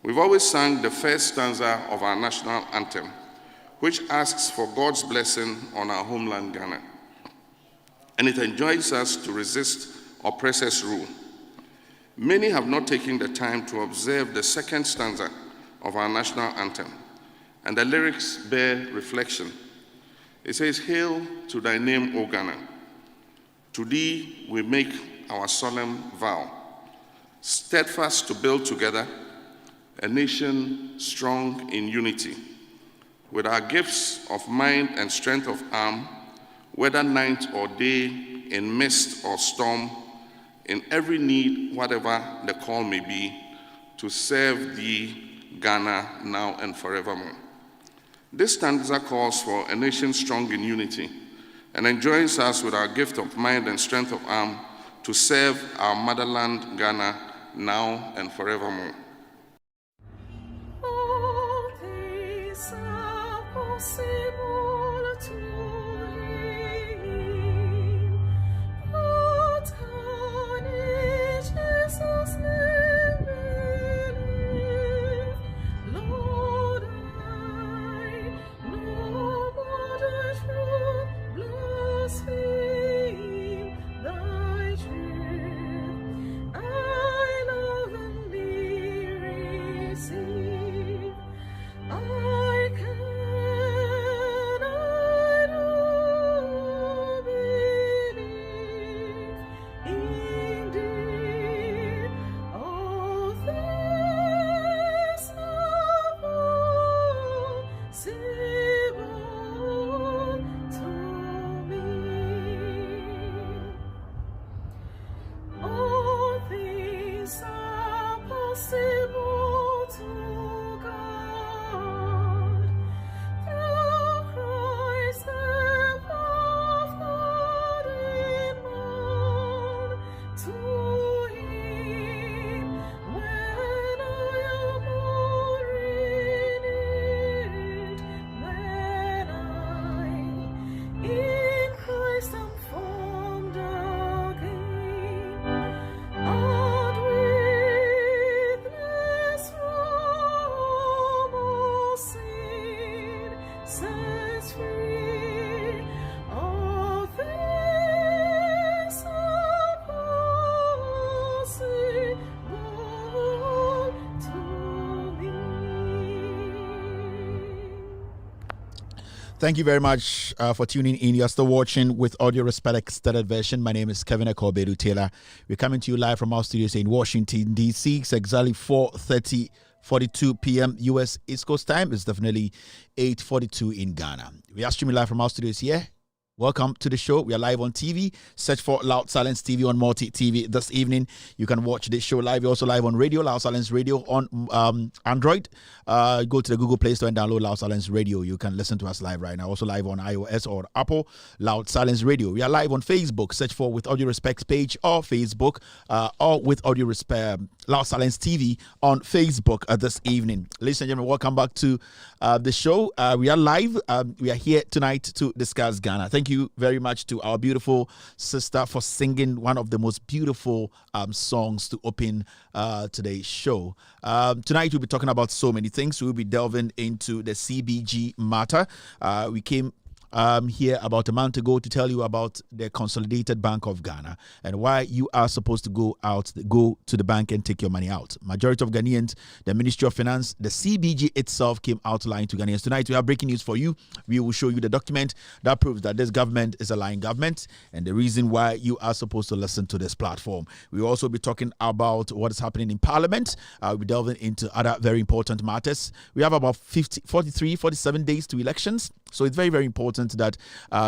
We've always sung the first stanza of our national anthem, which asks for God's blessing on our homeland, Ghana. And it enjoins us to resist oppressors' rule. Many have not taken the time to observe the second stanza of our national anthem, and the lyrics bear reflection. It says, "Hail to thy name, O Ghana. To thee we make our solemn vow, steadfast to build together a nation strong in unity, with our gifts of mind and strength of arm, whether night or day, in mist or storm, in every need, whatever the call may be, to serve thee, Ghana, now and forevermore." This stanza calls for a nation strong in unity and enjoins us with our gift of mind and strength of arm to serve our motherland, Ghana, now and forevermore. All things are possible to him, but on Jesus' name believe. Lord, I know but should blaspheme thy truth. I love and receive. I do believe. Indeed, all things are possible to me. All things are possible to God. Through Christ the love God in man. To him when I am more in it than I in Christ am formed again. And witness from all sin sets free. All things are possible to me. Thank you very much for tuning in. You're still watching with Audio Respect Extended Version. My name is Kevin Akobedu Taylor. We're coming to you live from our studios in Washington, D.C. It's exactly 4:42 p.m. U.S. East Coast time. It's definitely 8:42 in Ghana. We are streaming live from our studios here Welcome to the show. We are live on TV. Search for Loud Silence TV on Multi TV this evening. You can watch this show live. We're also live on radio, Loud Silence Radio on Android. Go to the Google Play Store and download Loud Silence Radio. You can listen to us live right now. Also live on iOS or Apple, Loud Silence Radio. We are live on Facebook. Search for With Audio Respects page or Facebook or With Audio Respect Loud Silence TV on Facebook this evening. Ladies and gentlemen, welcome back to the show. We are live. We are here tonight to discuss Ghana. Thank you very much to our beautiful sister for singing one of the most beautiful songs to open today's show. Tonight we'll be talking about so many things. We'll be delving into the CBG matter. We came here about a month ago to tell you about the Consolidated Bank of Ghana and why you are supposed to go to the bank and take your money out. Majority of Ghanaians, the Ministry of Finance, the CBG itself came out lying to Ghanaians. Tonight we have breaking news for you. We will show you the document that proves that this government is a lying government and the reason why you are supposed to listen to this platform. We will also be talking about what is happening in Parliament. We'll be delving into other very important matters. We have about 47 days to elections. So it's very, very important that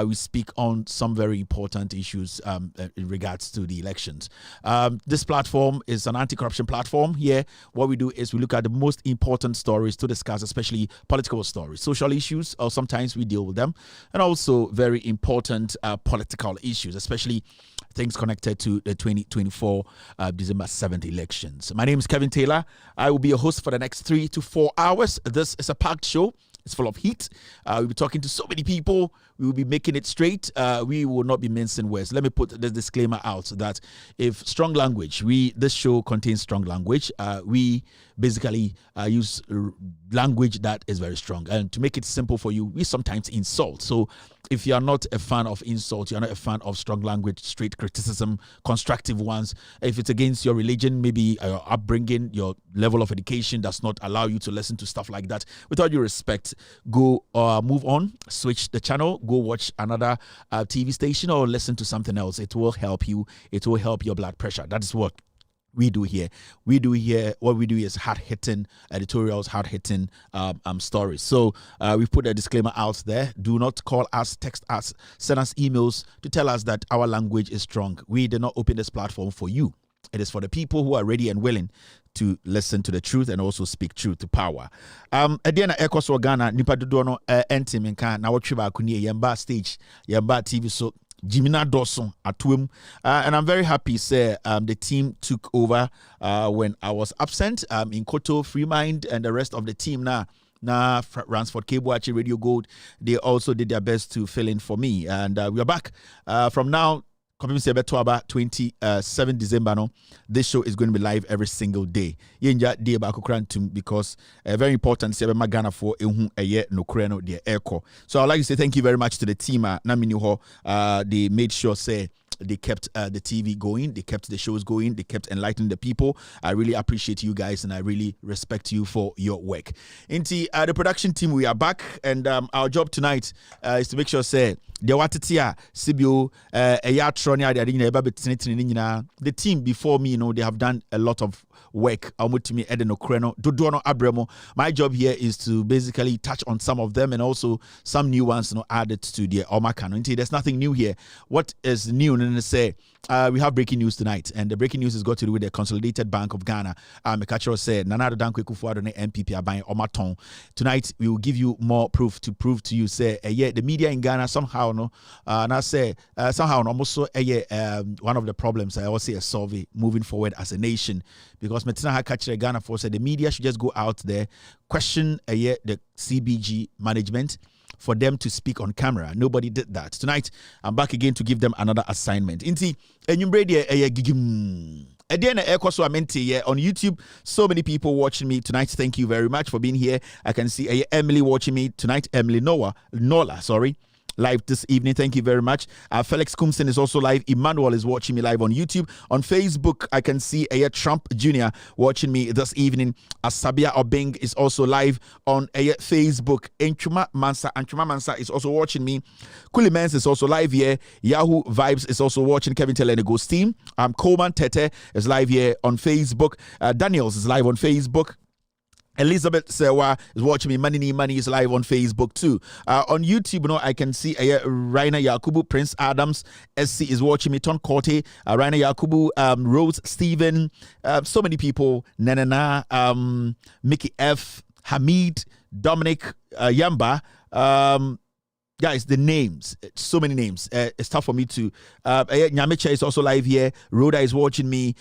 we speak on some very important issues in regards to the elections. This platform is an anti-corruption platform. Here, what we do is we look at the most important stories to discuss, especially political stories, social issues, or sometimes we deal with them, and also very important political issues, especially things connected to the 2024 December 7th elections. My name is Kevin Taylor. I will be your host for the next 3 to 4 hours. This is a packed show. It's full of heat. We'll be talking to so many people. We will be making it straight. We will not be mincing words. Let me put the disclaimer out that if strong language, this show contains strong language. We basically use language that is very strong. And to make it simple for you, we sometimes insult. So if you are not a fan of insult, you're not a fan of strong language, straight criticism, constructive ones, if it's against your religion, maybe your upbringing, your level of education does not allow you to listen to stuff like that, with all due respect, go move on, switch the channel, go watch another TV station or listen to something else. It will help you. It will help your blood pressure. That is what we do here. What we do is hard-hitting editorials, hard-hitting stories. So we put a disclaimer out there. Do not call us, text us, send us emails to tell us that our language is strong. We did not open this platform for you. It is for the people who are ready and willing to listen to the truth and also speak truth to power. Again, Echo Ghana, Nipa Dodono, Anthem, and Kan, now what Tribakuni, Yamba stage, Yamba TV. So Jimina Dawson at Twim. And I'm very happy, sir. The team took over when I was absent in Koto, Freemind, and the rest of the team now. Ransford Cable, actually Radio Gold, they also did their best to fill in for me. And we are back from now. 27 December, no, this show is going to be live every single day. Because very important, Ghana for the echo. So I'd like to say thank you very much to the team. They made sure they kept the TV going, they kept the shows going, they kept enlightening the people. I really appreciate you guys and I really respect you for your work. Into the production team, we are back, and our job tonight is to make sure the team before me, they have done a lot of work. My job here is to basically touch on some of them and also some new ones added to the Omakano. There's nothing new here. What is new? We have breaking news tonight, and the breaking news has got to do with the Consolidated Bank of Ghana. Mekachero said, Nanado Dankwe Kufuado ne MPP are buying Omaton. Tonight, we will give you more proof to you, the media in Ghana somehow, almost one of the problems I always say a survey moving forward as a nation, because Metina Hakachre Ghana for said the media should just go out there, question the CBG management, for them to speak on camera. Nobody did that. Tonight, I'm back again to give them another assignment. Inti, Again, on YouTube, so many people watching me tonight. Thank you very much for being here. I can see Emily watching me tonight. Nola, live this evening. Thank you very much. Felix Kumsen is also live. Emmanuel is watching me live on YouTube. On Facebook, I can see Trump Jr. watching me this evening. Asabia Obeng is also live on Facebook. Anchuma Mansa is also watching me. Kulimens is also live here. Yahoo Vibes is also watching. Kevin Telenego's team. Coleman Tete is live here on Facebook. Daniels is live on Facebook. Elizabeth Sewa is watching me. Money is live on Facebook too. On YouTube, I can see Raina Yakubu, Prince Adams, SC is watching me. Ton Korte, Raina Yakubu, Rose Stephen, so many people. Nanana, Mickey F, Hamid, Dominic, Yamba. Guys, the names, so many names. It's tough for me to. Nyamecha is also live here. Rhoda is watching me.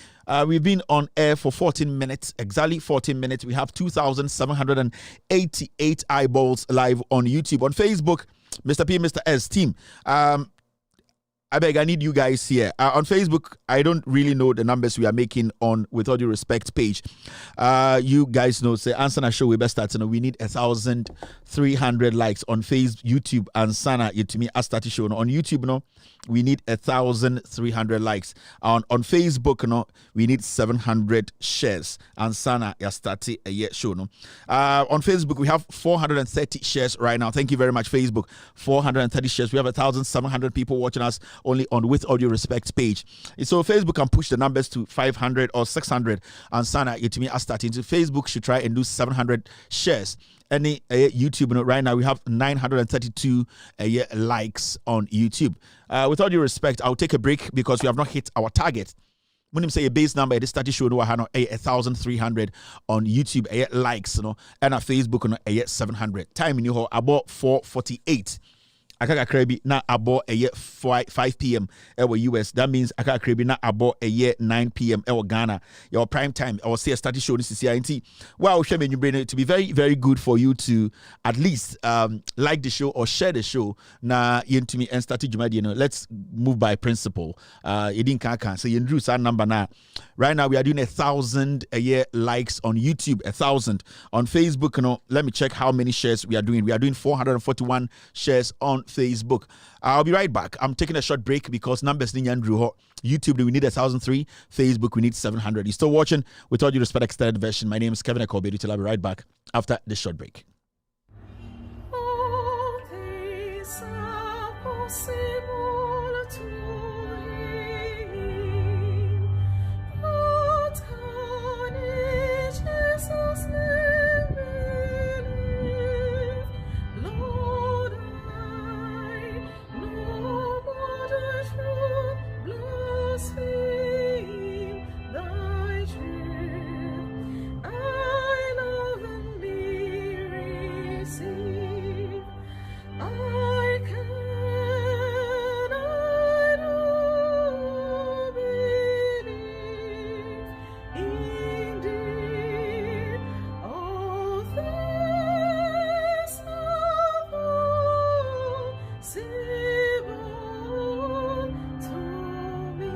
We've been on air for 14 minutes, exactly 14 minutes. We have 2,788 eyeballs live on YouTube. On Facebook, Mr. P, Mr. S, team. I beg, I need you guys here. On Facebook, I don't really know the numbers we are making on With All Due Respect page. You guys know, say, Ansana show we best start. We need 1,300 likes on Facebook, YouTube, and Sana. To me, I started showing on YouTube. We need 1,300 likes. On Facebook, we need 700 shares. And Sana, ya started a year show. On Facebook, we have 430 shares right now. Thank you very much, Facebook. 430 shares. We have 1,700 people watching us only on With All Due Respect page. So Facebook can push the numbers to 500 or 600. And Sana, to me, I starting to Facebook should try and do 700 shares. Any YouTube right now, we have 932 likes on YouTube. With all due respect, I'll take a break because we have not hit our target. When you say a base number, it started showing 1,300 on YouTube likes, and on Facebook 700. Time in your about 4:48. Akaka Krebi na abo a year 5 p.m. Ewa US. That means Akaka Krebi na abo a year 9 p.m. Ewa Ghana. Your prime time. I will say a study show this CINT. Well, you bring it to be very, very good for you to at least like the show or share the show. Na to me and started let's move by principle. You didn't kaka. So you drew that number now. Right now we are doing 1,000 a year likes on YouTube, 1,000 on Facebook. Let me check how many shares we are doing. We are doing 441 shares on Facebook. I'll be right back. I'm taking a short break because numbers YouTube we need 1,003. Facebook we need 700. You're still watching With All Due Respect extended version. My name is Kevin Akobedu. I'll be right back after this short break. All things are possible to him. What can Jesus live? Lord, I know what I should blaspheme thy truth. I love and be received. I cannot believe. Indeed, all things are possible to me.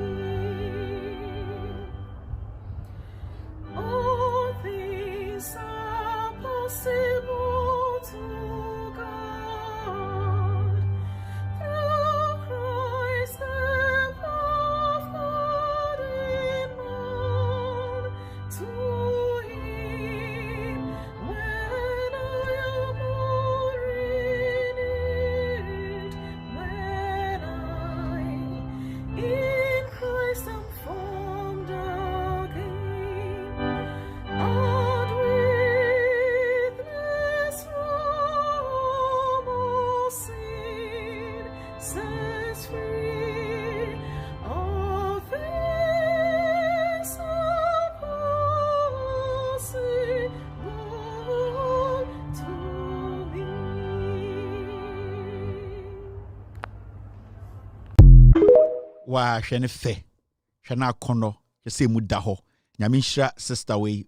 All things are possible to God through Christ the God in man. To Him when I am more in it, when I in Christ am formed again. And witness from all sin sets free. All things are possible to me. Wa hwene fe hwena akono yese mu da ho nyame nhira sister we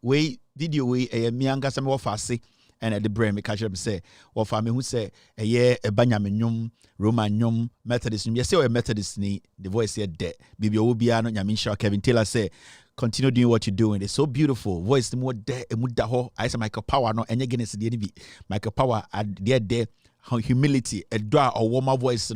video we mi anga me wo fa ase and the brain me catch up say wo fa me hu say ebanyame nwom Roman nwom Methodist nwom yese o Methodist ni the voice here de bibi o bia no nyame nhira. Kevin Taylor say continue doing what you're doing. It's so beautiful. Voice the more de mu da ho. I say Michael Power no enye Guinness de ni bi Michael Power there humility a draw or warmer voice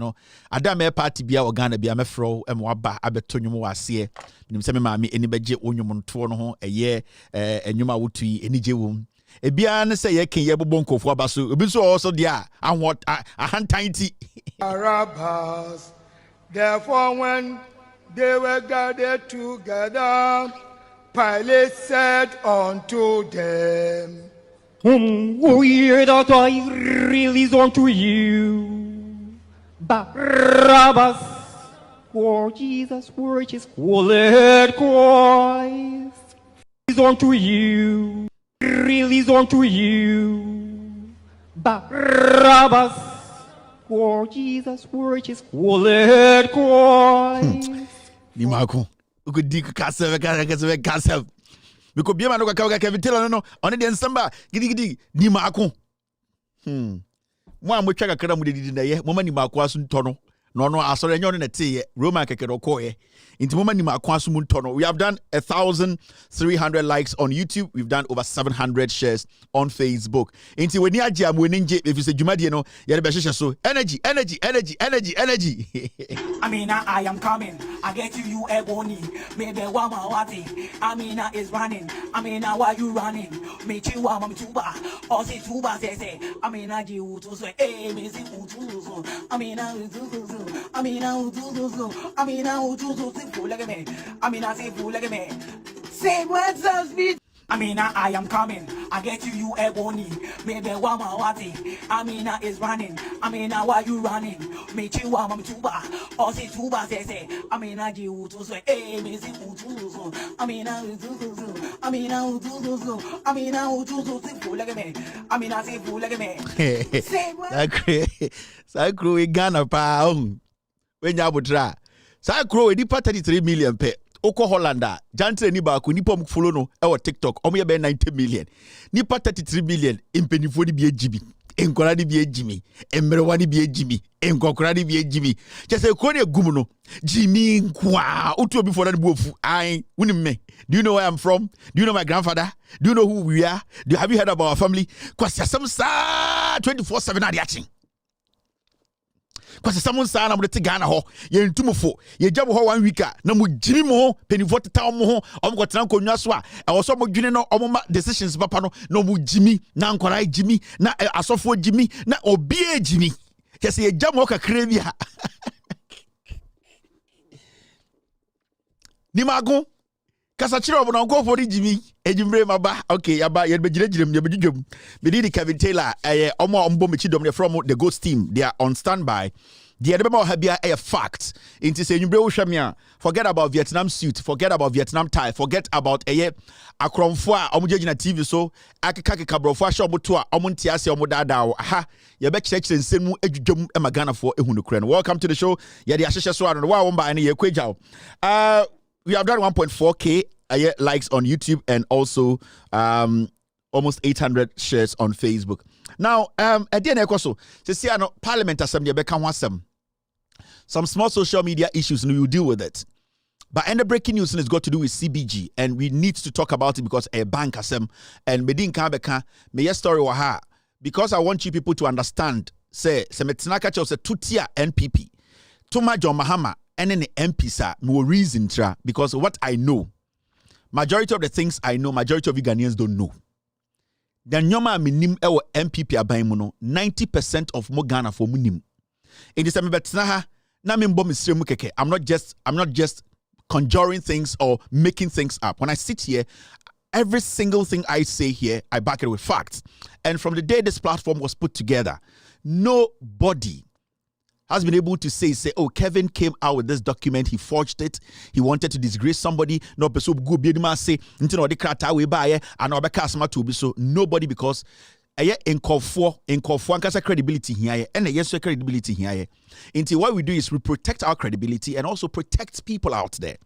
adame party bia organa bia mefro waba abeto nwom wase nim se me ma me eni beje onwom nto no ho enwom awotui enije wom ebia ne se ye ken ye bobon kofo abaso obi so also dia ahot ahantanti Arabbas. Therefore, when they were gathered together, Pilate said unto them, Weird that I release unto you Barabbas for Jesus purchased holy Christ. Release unto you Barabbas for Jesus purchased holy Christ. Nimako. Uku di kasave. Because be man ka Kevin Taylor no on the ensamba gidi Nimako. Mo amotwa kakra mu de na ye mo ma Nimako aso nto no. No, asore enyo na tie Roman kekero koye. Inti moma ni makwasu mu ntono. We have done 1,300 likes on YouTube. We've done over 700 shares on Facebook. Inti weni agia mu weni nje if you say jumadi no yere be hwehwe so energy. Amina, I am coming. I get you ebony. Maybe wama wati. Amina is running. Amina, why you running? Me chiwa mam tuba. Osi tuba say. Amina ji utu so. Eh, me si utu so. Amina utu so. Amina utu so. Amina utu so. Fool like me. Amina say fool like me. Say what's up, speed. Amina, I am coming. I get you ebony. Maybe wama wati. Amina is running. Amina, why you running? Me chiwa mam tuba. Osi tuba say. Amina ji utu so. Eh, me si utu so. Amina utu so. Amina utu so. Amina utu so. Fool like me. Amina say fool like me. Say what? Sakro we Ghana pa when ya butra. Sakro we di 33 million pe. Oko Hollanda, Jantre ni ba ko nipa mu follow no e wo TikTok. Omo ye be 90 million. Nipa 33 million impenifo di bi ejibi. Enkora di bi ejimi. Emrewa di bi ejimi. Enkokora di bi ejimi. Chese ko ne gum no. Jimi nkwa. Otu obi for na bu ofu. Ai, wunim me. Do you know where I'm from? Do you know my grandfather? Do you know who we are? Have you heard about our family? Kwasi some sa 24/7 na diaching. Because someone say na mo te Ghana ho ye ntumufo ye jabo ho 1 week na mo jimi mo penifo teta mo ho omo kotena konwa so a e wo so mo dwene no omo ma decisions papa no mo jimi na nkora jimi na asofo jimi na obi jimi kese ye jamo kakra bi ha ni mago kasa chiro obo no nkofo di jimi ejimbre maba okay yaba ye begirejirem ye begidwom me di Kevin Taylor omo ombo mechi dom from the Ghost team. They are on standby. The Edema Habia a fact. Into say you forget about Vietnam suit, forget about Vietnam tie, forget about a Akromfwa, Omujina TV so Akaki Cabrofwa Shobutua, Omuntiasi Omudada. Ha, you bet church and Semu Ejum Emagana for Ehunukren. Welcome to the show. Yeah, the Ashisha Swan and Wamba and Yequijao. We have done 1.4K likes on YouTube and also almost 800 shares on Facebook. Now, at the end of the Parliament assembly some small social media issues and you deal with it. But and the breaking news has got to do with CBG, and we need to talk about it because a bank asem and Medin Kambeka may story waha because I want you people to understand. Say Semetinaka chose a 2-tier NPP. Tuma John Mahama and then the MP sir no reason tra because what I know. Majority of the things I know, majority of you Ghanaians don't know. The nyoma minim ewo MPP aban mu no 90% of mo Ghana for munim. In the same betna ha na me mbom sremu keke. I'm not just conjuring things or making things up. When I sit here, every single thing I say here, I back it with facts. And from the day this platform was put together, nobody has been able to say, oh, Kevin came out with this document, he forged it, he wanted to disgrace somebody, no person go be say, into the crata we buy, and our customer to be so nobody because in Kofu credibility here, and yes, credibility here. Into what we do is we protect our credibility and also protect people out there.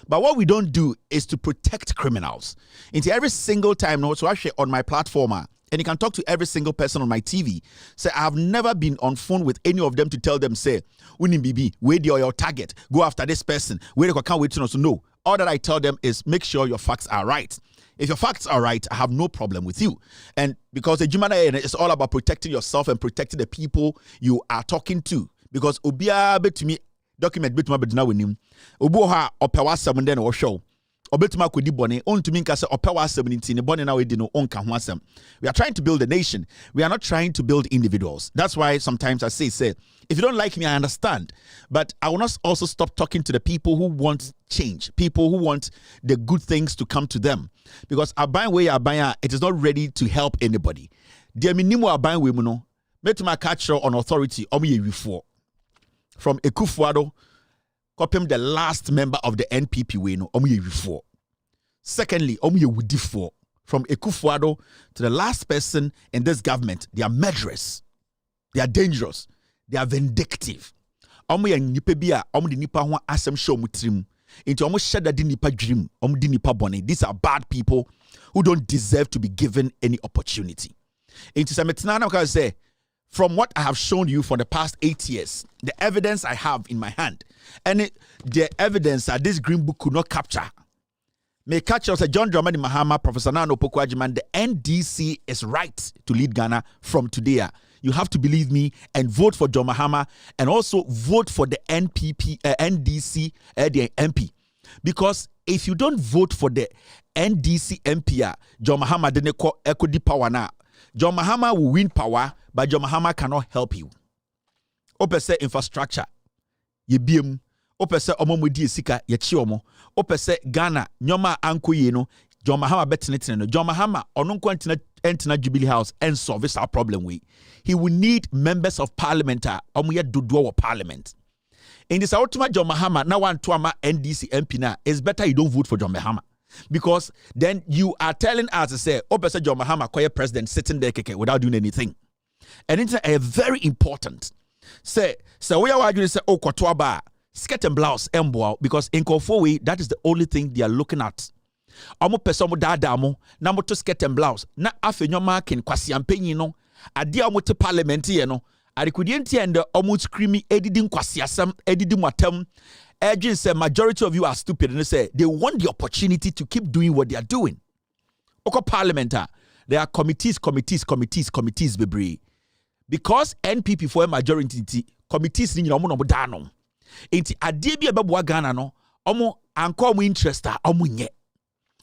But what we don't do is to protect criminals. Into every single time, no, so actually on my platform, and you can talk to every single person on my TV. Say, I have never been on phone with any of them to tell them, say, winning BB, wait your target, go after this person, wait, I can't wait to know. So no, all that I tell them is make sure your facts are right. If your facts are right, I have no problem with you. And because the Jumana is all about protecting yourself and protecting the people you are talking to. Because Ubia bet to me, document bet to my bedna with him. Ubuha or Pewasa and then or show. Obetuma kodi bone ontumi nka se opewa asem nti ne bone na we di no onka ho asem. We are trying to build a nation. We are not trying to build individuals. That's why sometimes I say if you don't like me, I understand, but I will not also stop talking to the people who want change, people who want the good things to come to them, because aban we aban it is not ready to help anybody. Dear minimo aban we mu no metuma catch on authority omo before from Ekufuado kopem the last member of the NPP we no omo before. Secondly, omo wudi for from Ekufuado to the last person in this government. They are murderers. They are dangerous. They are vindictive. Omo ya nipa bia omo di nipa ho asem show mutrim. Into omo sheda di nipa dream, omo di nipa bone. These are bad people who don't deserve to be given any opportunity. Into Sametina na say, from what I have shown you for the past 8 years, the evidence I have in my hand, and the evidence that this green book could not capture. May catch us John Dramani Mahama, Professor Nano Pokuajiman, the NDC is right to lead Ghana from today. You have to believe me and vote for John Mahama and also vote for the NDC the MP. Because if you don't vote for the NDC MP, John Mahama didn't equity power now. John Mahama will win power, but John Mahama cannot help you. Opese infrastructure, ye biem. Opese omomudi sika ye chiomo. Opese Ghana nyoma anko ye no. John Mahama betinetine no. John Mahama onunko entina Jubilee House and solve our problem we. He will need members of parliament omuye dodo parliament. In this ultimate John Mahama na one tuama NDC MP na, it's better you don't vote for John Mahama. Because then you are telling us to say, Opese John Mahama quiet president sitting there keke without doing anything. And it's a very important. Say we are arguing say oh kwatwaba skirt and blouse emboa because in Kofowe that is the only thing they are looking at. Omo pese omo dada mo na mo to skirt and blouse na afenyo marking kwasi ampenyi no ade omo te parliament ye no adekudie and omo screaming edidi kwasi asam edidi mwatem urging say majority of you are stupid and they say they want the opportunity to keep doing what they are doing. Oko parliament there are committees bebre because NPP for a majority committees ni omo no dano enti ade bi ebeboa Ghana no omo anko omo interest omo nye.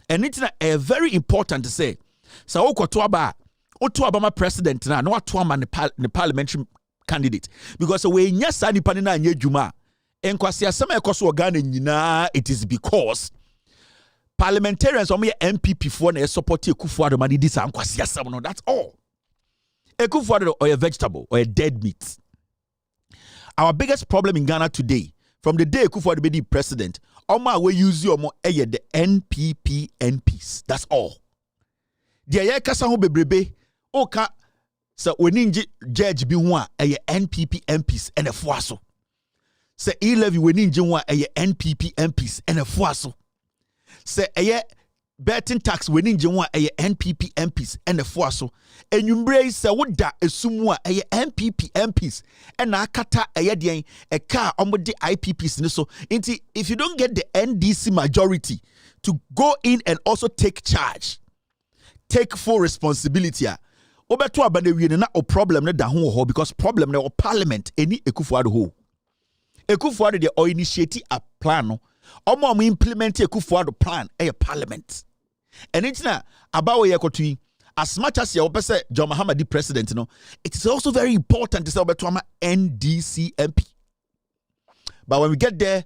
And it's a very important to say. So, Otuabama president na no Otuama the parliamentary candidate because we yes ani panina nye juma. Enkwasi asema ekoso Ghana nyina it is because parliamentarians omo MPP for na support Ekufuado man this ankwasi asema no that's all. Ekufuado or a vegetable or a dead meat. Our biggest problem in Ghana today, from the day Ekufuado be the president, Oma we use you the NPP MPs. That's all. The aye kasa ho bebrebe oka so weninji judge bi ho a NPP MPs and efoaso. Say E-levy weninji ho a NPP MPs and efoaso. Say aye betting tax weninji ho a NPP MPs and efoaso. Enyumbre say woda esumu a NPP MPs and akata den e car omode IPPs ne so. If you don't get the NDC majority to go in and also take charge, take full responsibility, obeto abane wie na o problem ne da ho because problem ne o parliament eni Ekufuado ho. Ekufuado de o initiate a plan no. Omo implement Ekufuado plan e parliament. And it's na about we yakotui. As much as you say John Mahama the president, it is also very important to say about NDC MP. But when we get there,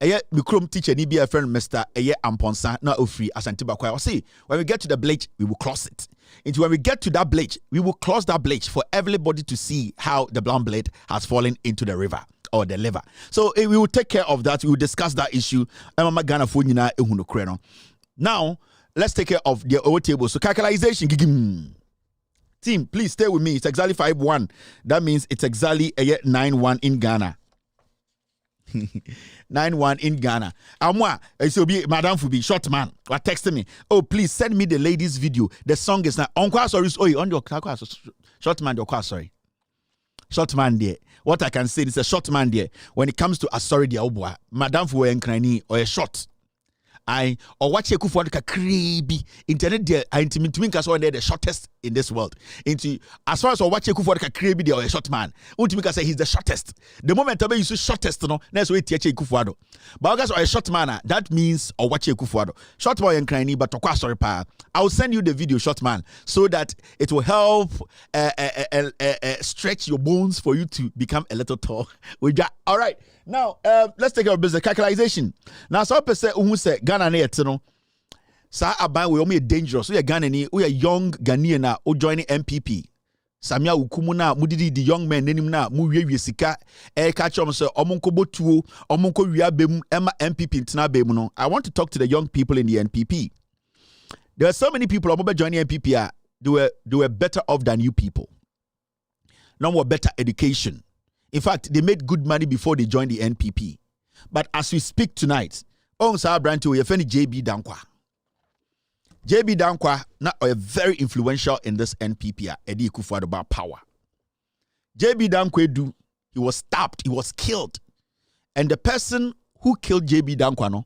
Mikrom teacher ni be a friend Mr. Amponsa na ofri Asantiba Kwa. See, when we get to the bleach, we will close it. And when we get to that bleach, we will close that bleach for everybody to see how the brown blade has fallen into the river or the liver. So we will take care of that. We will discuss that issue. Now, let's take care of the old table. So calculation. Team, please stay with me. It's exactly 5-1. That means it's exactly 9-1 in Ghana. 9-1 in Ghana. Amwa, so be Madam Fubi, short man, or texting me. Oh, please send me the ladies' video. The song is now on sorry. Oh, on your short man, your car, sorry. Short man there. What I can say is a short man there. When it comes to sorry, the Obwa, Madam Fubi and Krani or a short. I or watch a kufu kakribi internet there intimate case one the shortest in this world. Into as far as or watch a kufu kakribi there or a short man. Ultimate say he's the shortest. The moment I use shortest no, next way teacher kufu but guys or a short man that means or watch a kufu short boy and cranny but tokwa sorry pa. I will send you the video short man so that it will help stretch your bones for you to become a little tall. All right. Now, let's take our business calculation. Now, so person who say Ghana na no. Sa aban we only dangerous. We are Ghana ni, we are young Ghanaian na o joining MPP. Samia ukumu na mudidi the young men nenim na mu wie sika catch on say omonko botuo omonko wi abem ema MPP ntina bem no. I want to talk to the young people in the NPP. There are so many people who joining MPP they were better off than you people. No more better education. In fact, they made good money before they joined the NPP. But as we speak tonight, on Sir Branto, we have JB Dankwa. JB Dankwa now are very influential in this NPP. Eddie Kufuor about power. JB Dankwa he was stabbed, he was killed, and the person who killed JB Dankwa no,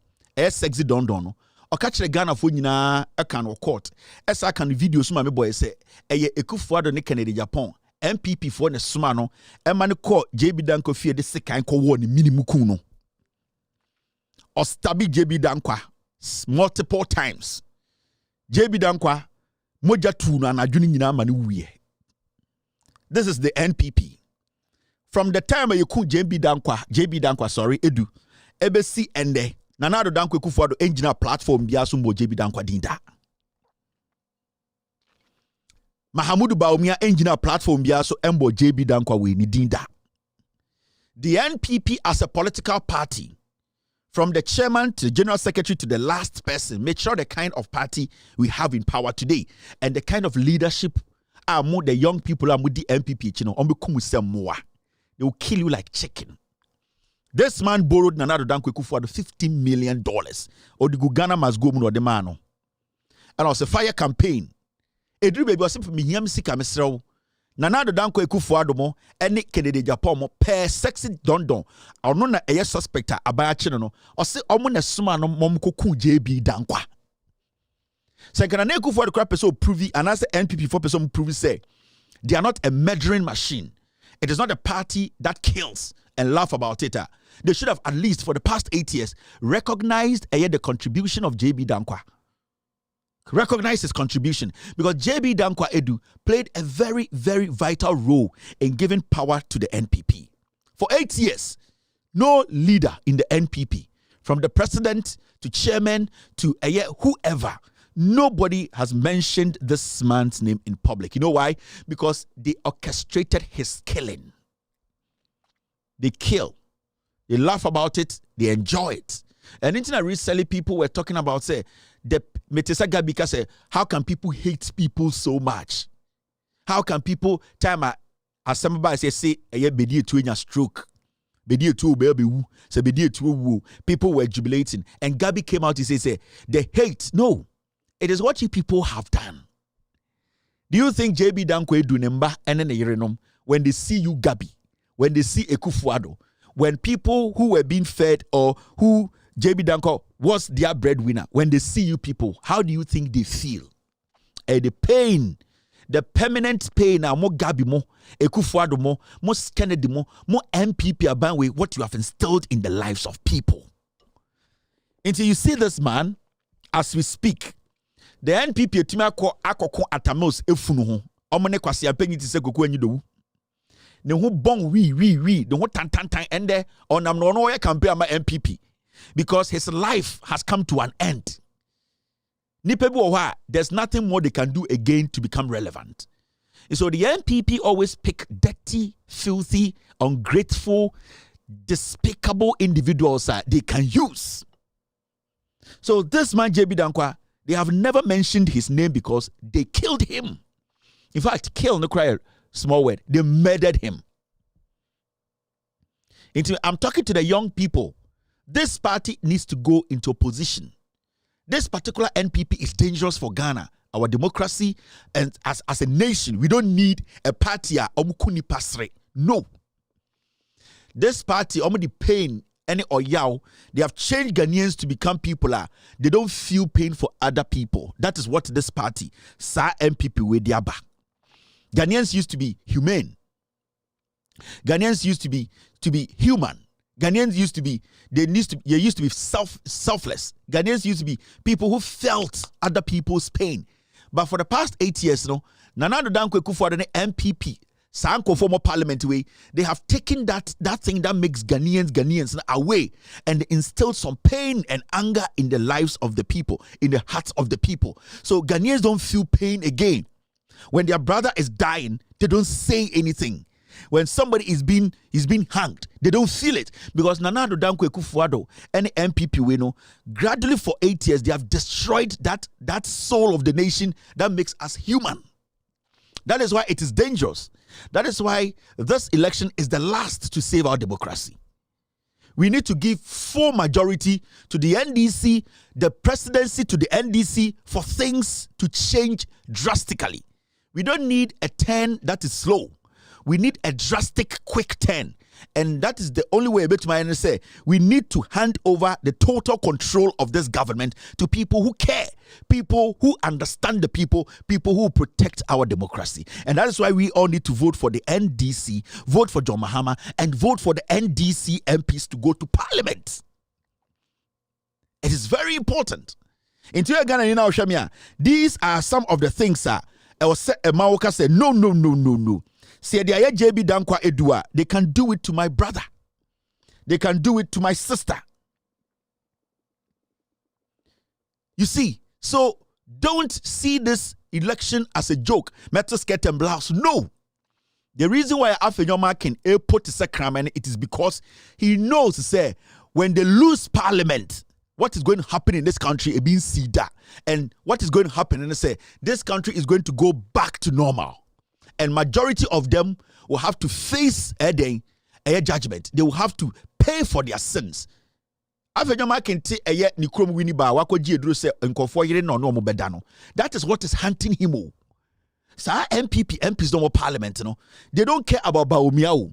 sexy don no. O catch the Ghana for nyina e kan court. Esa kan video so my boy say eye Kufuor ne Kennedy Japan. MPP for ne suma no ema ne call JB Dankwa fie de sekan ko wo ne minimum ku no o stabi JB Dankwa multiple times. JB Dankwa moja tu no anadwuni nyina ma ne wuye. This is the NPP. From the time you ku JB Dankwa sorry edu ebesi ende Nanado Dankwa Kufuor engineer platform bia so mo JB Dankwa dinda. Mahamudu Baumia engineer platform bia so embo JB Dankwa we ni dinda. The NPP as a political party, from the chairman to the general secretary to the last person, make sure the kind of party we have in power today and the kind of leadership are more the young people are with the NPP, you know, they will kill you like chicken. This man borrowed Nanado Dankwa Kufuor $15 million. Or the Ghana must go or the man. And it was a fire campaign. Edri baby was for me yam sika mesrew. Nanado Dankwa Kufuor mo ene Kennedy Japan mo per sexy dondon. Ono na eye suspecta abaya chine no. O se omo na suma no mom koku JB Dankwa. Se kana na Kufuor crap person prove and as the NPP for person prove say they are not a murdering machine. It is not a party that kills and laugh about it. They should have at least for the past 8 years recognized the contribution of JB Dankwa. Recognize his contribution because JB Dankwa Edu played a very, very vital role in giving power to the NPP. For 8 years, no leader in the NPP, from the president to chairman to whoever, nobody has mentioned this man's name in public. You know why? Because they orchestrated his killing. They kill. They laugh about it. They enjoy it. And internet recently people were talking about say the Metesa Gabika say how can people hate people so much? How can people time as somebody say bedi to in stroke, bedi to baby woo, say bedi to woo. People were jubilating, and Gabi came out to say the hate. No, it is what you people have done. Do you think JB Dankwa do nemba and then when they see you Gabi, when they see Kufuor, when people who were being fed or who JB Dankwa was their breadwinner, when they see you people, how do you think they feel? The pain, the permanent pain, more Gabi mo, Kufuor mo, more Kennedy mo, more MPP abanwe, what you have instilled in the lives of people. Until you see this man, as we speak, the NPP akoko atamos efunu ho, omone kwasi apenyi ti se koku anyi do. Ne ho bon we, the ho tan ende onam no no campaign ama MPP. Because his life has come to an end. There's nothing more they can do again to become relevant. And so the NPP always pick dirty, filthy, ungrateful, despicable individuals they can use. So this man, JB Dankwa, they have never mentioned his name because they killed him. In fact, kill, no cry, small word. They murdered him. I'm talking to the young people. This party needs to go into opposition. This particular NPP is dangerous for Ghana, our democracy, and as a nation, we don't need a party omukuni pasre. No. This party, the pain, any oyao. They have changed Ghanaians to become people they don't feel pain for other people. That is what this party, Sa MPP with Diaba. Ghanaians used to be humane. Ghanaians used to be human. Ghanaians used to be selfless. Ghanaians used to be people who felt other people's pain. But for the past 8 years, Nana Addo Dankwa Akufo-Addo and MPP, Sanko Parliamentary, they have taken that thing that makes Ghanaians away and instilled some pain and anger in the lives of the people, in the hearts of the people. So Ghanaians don't feel pain again. When their brother is dying, they don't say anything. When somebody is being hanged, they don't feel it, because Nana Addo Dankwa Akufo-Addo and MPP gradually for 8 years they have destroyed that soul of the nation that makes us human. That is why it is dangerous. That is why this election is the last to save our democracy. We need to give full majority to the NDC, the presidency to the NDC, for things to change drastically. We don't need a turn that is slow. We need a drastic, quick turn. And that is the only way to say we need to hand over the total control of this government to people who care, people who understand the people who protect our democracy. And that is why we all need to vote for the NDC, vote for John Mahama, and vote for the NDC MPs to go to Parliament. It is very important. These are some of the things Mawoka said, no. Say they are JB Dankwa Edua. They can do it to my brother. They can do it to my sister. You see, so don't see this election as a joke. Metal skirt and blouse. No. The reason why Afenyoma can put the sacrament, it is because he knows, say, when they lose parliament, what is going to happen in this country is being Sida. And what is going to happen, and they say, this country is going to go back to normal. And majority of them will have to face a judgment. They will have to pay for their sins. That is what is hunting him. MPs don't want parliament. They don't care about Baumiao.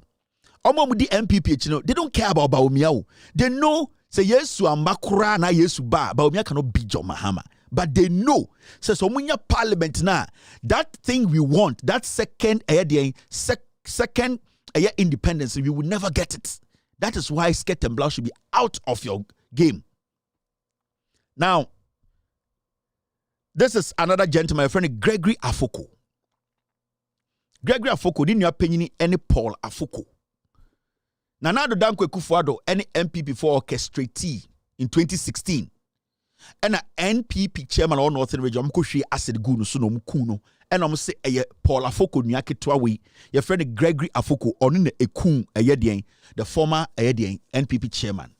They don't care about Baumiao. They know say Yesu Amakura na Yesu Ba. Baumia cannot beat John Mahama. But they know, so when you parliament now, that thing we want, that second independence, we will never get it. That is why skirt and blouse should be out of your game. Now, this is another gentleman, my friend Gregory Afoko. Gregory Afoko didn't have any Paul Afoko. Nana Addo Dankwa Akufo-Addo, any MPP for orchestratee in 2016. And an NPP chairman or Northern Region, Mkushi acid gunu suno mkuno. And I'm say Paul Afoko nyake twawe. Your friend Gregory Afoko on in a kun the former NPP chairman.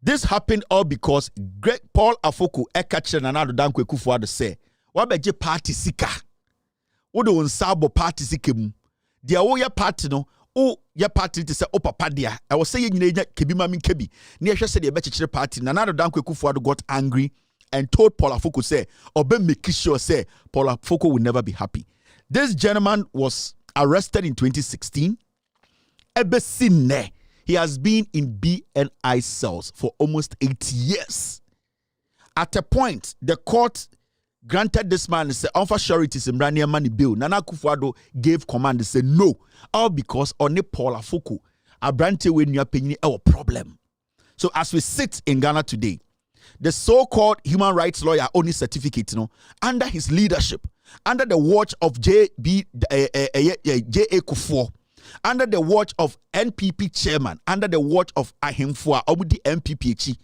This happened all because Paul Afoko catcher and Addo Dankwa Akufo-Addo say, "Wabeje party sika. Wodo unsabo party sikem. Dia wo ya party no." Oh, your party to say, oh, papa, dear. I was saying, Kebi Mami Kebi. Near said the better party. Nana Addo Dankwa Akufo-Addo got angry and told Paul Afoko, say, Obe make sure, say, Paul Afoko will never be happy. This gentleman was arrested in 2016. Ebesine. He has been in BNI cells for almost 8 years. At a point, the court granted this man offer sureties in Brania money bill. Nana Akufo-Addo gave command to say no, all because on Paul Afoko, a branch when you're paying our problem. So as we sit in Ghana today, the so-called human rights lawyer only certificate, under his leadership, under the watch of J.A. Kufuor, under the watch of NPP chairman, under the watch of Ahimfua Obudi MPP,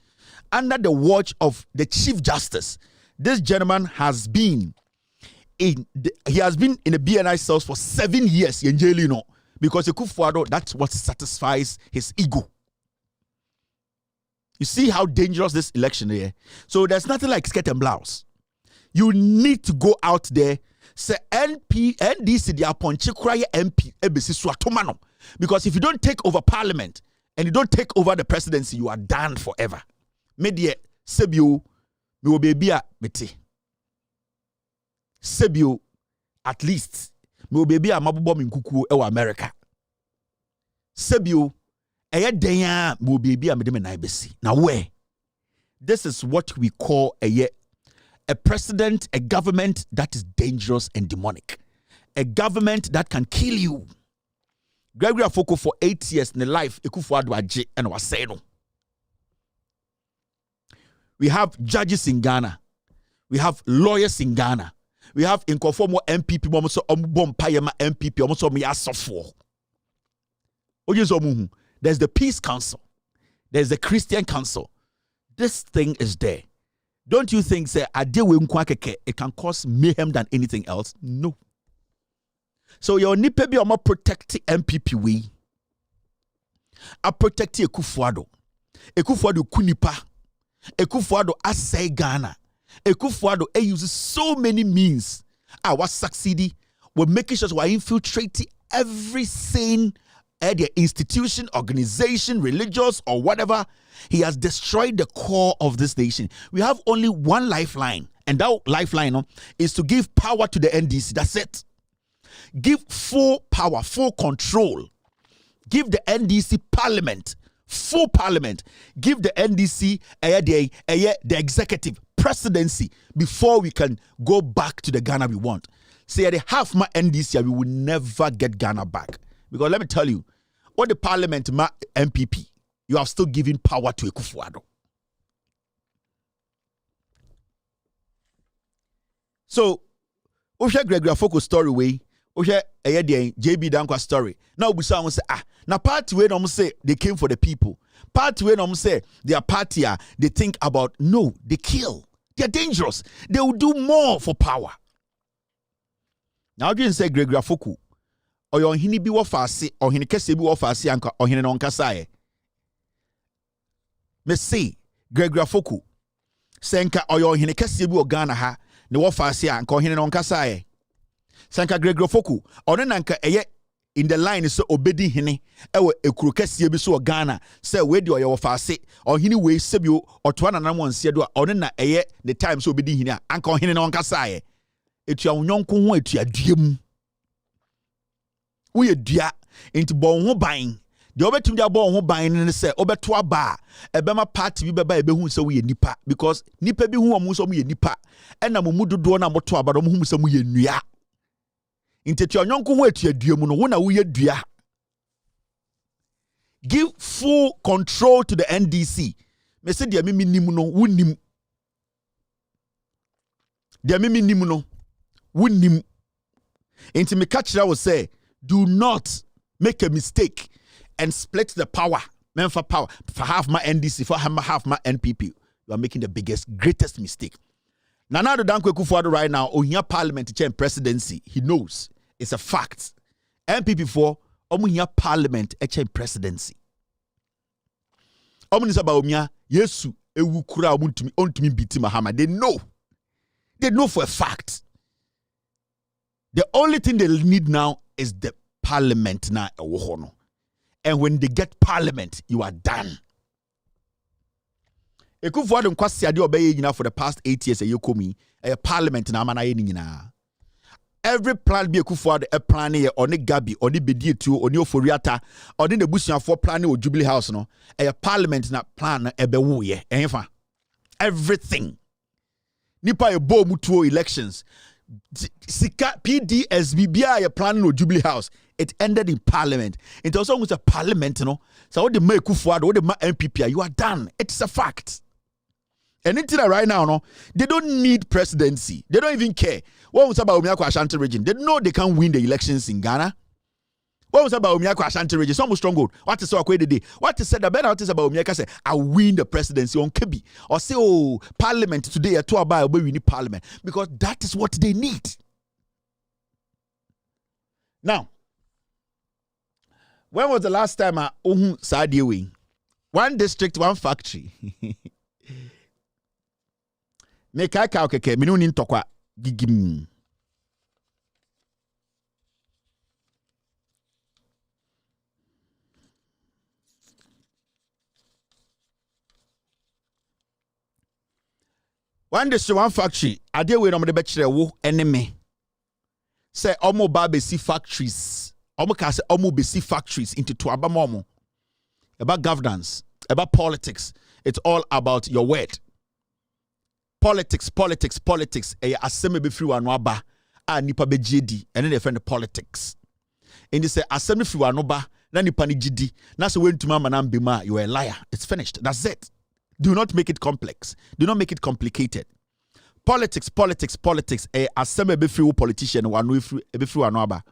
under the watch of the Chief Justice. This gentleman has been in the BNI cells for 7 years in jail, because Akufo-Addo, that's what satisfies his ego. You see how dangerous this election is. So there's nothing like skirt and blouse. You need to go out there, say NDC the Aponchikura MP ebesi swatomano, because if you don't take over parliament and you don't take over the presidency, you are done forever. Media Sebio. Me will be a bete. Sebio, at least, me will be a mabubom in kuku ewa America. Sebio, denya will be a medem and now where? This is what we call a president, a government that is dangerous and demonic. A government that can kill you. Gregory Afoko for 8 years in the life, and was saying. We have judges in Ghana. We have lawyers in Ghana. We have in conform MPP, almost MPP, almost me ask for. There's the Peace Council. There's the Christian Council. This thing is there. Don't you think, say, it can cause mayhem than anything else? No. So your nipe bi omo protect MPP we. A protect Ekufuado. Ekufuado kunipa. Ekufuado asay Ghana. Ekufuado uses so many means. Was succeeding. We're making sure we're infiltrating every sane the institution, organization, religious, or whatever. He has destroyed the core of this nation. We have only one lifeline, and that lifeline is to give power to the NDC. That's it. Give full power, full control. Give the NDC parliament, full parliament. Give the NDC the executive presidency before we can go back to the Ghana we want. Say the half my NDC, we will never get Ghana back. Because let me tell you, what the parliament ma MPP, you are still giving power to Ekufuado. So, Osha Gregory Afoko story way, Osha JB Dankwa story. Now we say now party way no say they came for the people. Party way no say their party they think about no, they kill. They are dangerous. They will do more for power. Now you say Gregory Afoko or your hini bi wo faase or hini kese bi wo faase anka or hini no nkasa me say Gregory Afoko senka or your hini kese bi wo Ghana ha ne wo faase anka or hini no nkasa senka Gregory Afoko or nanka in the line so obedi hini ewe ekuru kese bi so Ghana say we de your faase or hini we sebio or to na nam wanse do or na the time so obedi hini anka or hini no nkasa etua wonyonko ho etua duam we dua into bon ho ban de obetum dia bon ho ban ne se obeto aba ebema party bi beba ebehu se we nipa because nipa bi hu omo so mo ye nipa ena mo mudodo na moto aba do mo hu se mo ye nua intetua nyonko ho etua duam no wo na wo ye dua. Give full control to the NDC. Me se dia mimi nim no wonim dia mimi nim no wonim into me catch that will say do not make a mistake and split the power. Man for power. For half my NDC, for half my NPP. You are making the greatest mistake. Nana do Dankwa Kufuado right now, Ohia Parliament change presidency. He knows. It's a fact. NPP for Ohia Parliament change presidency. Omunisa ba Ohia Yesu ewu kura ontumi biti Mahama. They know. They know for a fact. The only thing they need now is the parliament na ewohono. And when they get parliament, you are done. Ekufuado nkwasi ade obeye nyina for the past 8 years yekomi a parliament na amana ye nyina. Every plan be Ekufuado a plan ye oni Gabi, oni Bedietu, oni Oforiata, oni the busuafo plan o Jubilee House no. A parliament na plan ebewu ye. Enfa. Everything. Nipa e bo mutuo elections. Sika PDSB bia ye plan no Jubilee House. It ended in parliament. It also was a parliament, So what the make Ekufuado, what the MPP, you are done. It's a fact. And until right now, they don't need presidency. They don't even care. What was about Omiako Ashanti region? They know they can't win the elections in Ghana. What was about Omiako Ashanti region? Some strong good. What is so today? What is said the better is about Omiako say I win the presidency on Kebi or say oh parliament today at 2 about we need parliament because that is what they need. Now, when was the last time I Sadia wing? One district, one factory. Make I keke minunin tokwa gigim. One district, one factory. Ade we no me bechere wo enemy. Say omo ba be see factories. omo ka say omo be see factories into tuaba momo. About governance, about politics. It's all about your word. Politics. Aseme be free wanoba. Nipa be JD. And then they find the politics. And they say, aseme free wanoba. Na nipa ni JD. Na se when tuma manam bima, you are a liar. It's finished. That's it. Do not make it complex. Do not make it complicated. Politics. Aseme be free politician. Wanu free wanoba.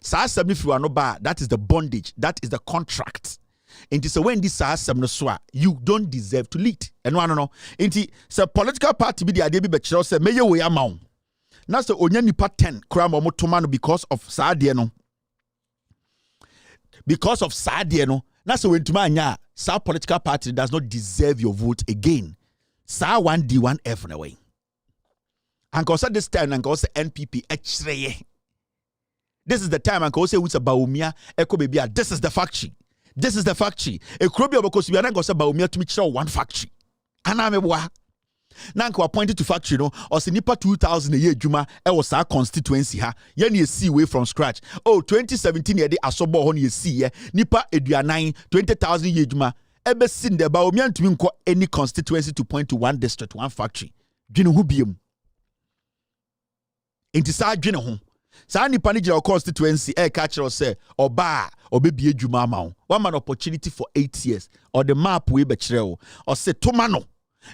Sa aseme free wanoba. That is the bondage. That is the contract. Inti so when this asem no so you don't deserve to lead. And no. Inti so political party be the idea be chiro say meye we amaw. Na so onya nipa 10 kra mo toma no because of saade no. Because of saade no. Na so wentuma anya sa political party does not deserve your vote again. Sa 1D 1F na way. And cause this time and cause NPP echreye. This is the time and cause say with Baumia eko baby. This is the factory. This is the factory. A crobia because we are not going to say about to meet one factory. And I'm a boy. Nanko appointed to factory no or nipa 2000 a year juma e was our constituency ha. Yen ye see way from scratch. Oh 2017 ye de asobo ho ye see ye nipa eduanan 20,000 year juma. Ebe sin de ba omian to nko any constituency to point to one district, one factory. Dwene ho biem. Enti sa dwene ho. Sa nipa ni gira constituency catch us say oba obebie dwuma ma one man opportunity for 8 years or the map we be kire or say tomano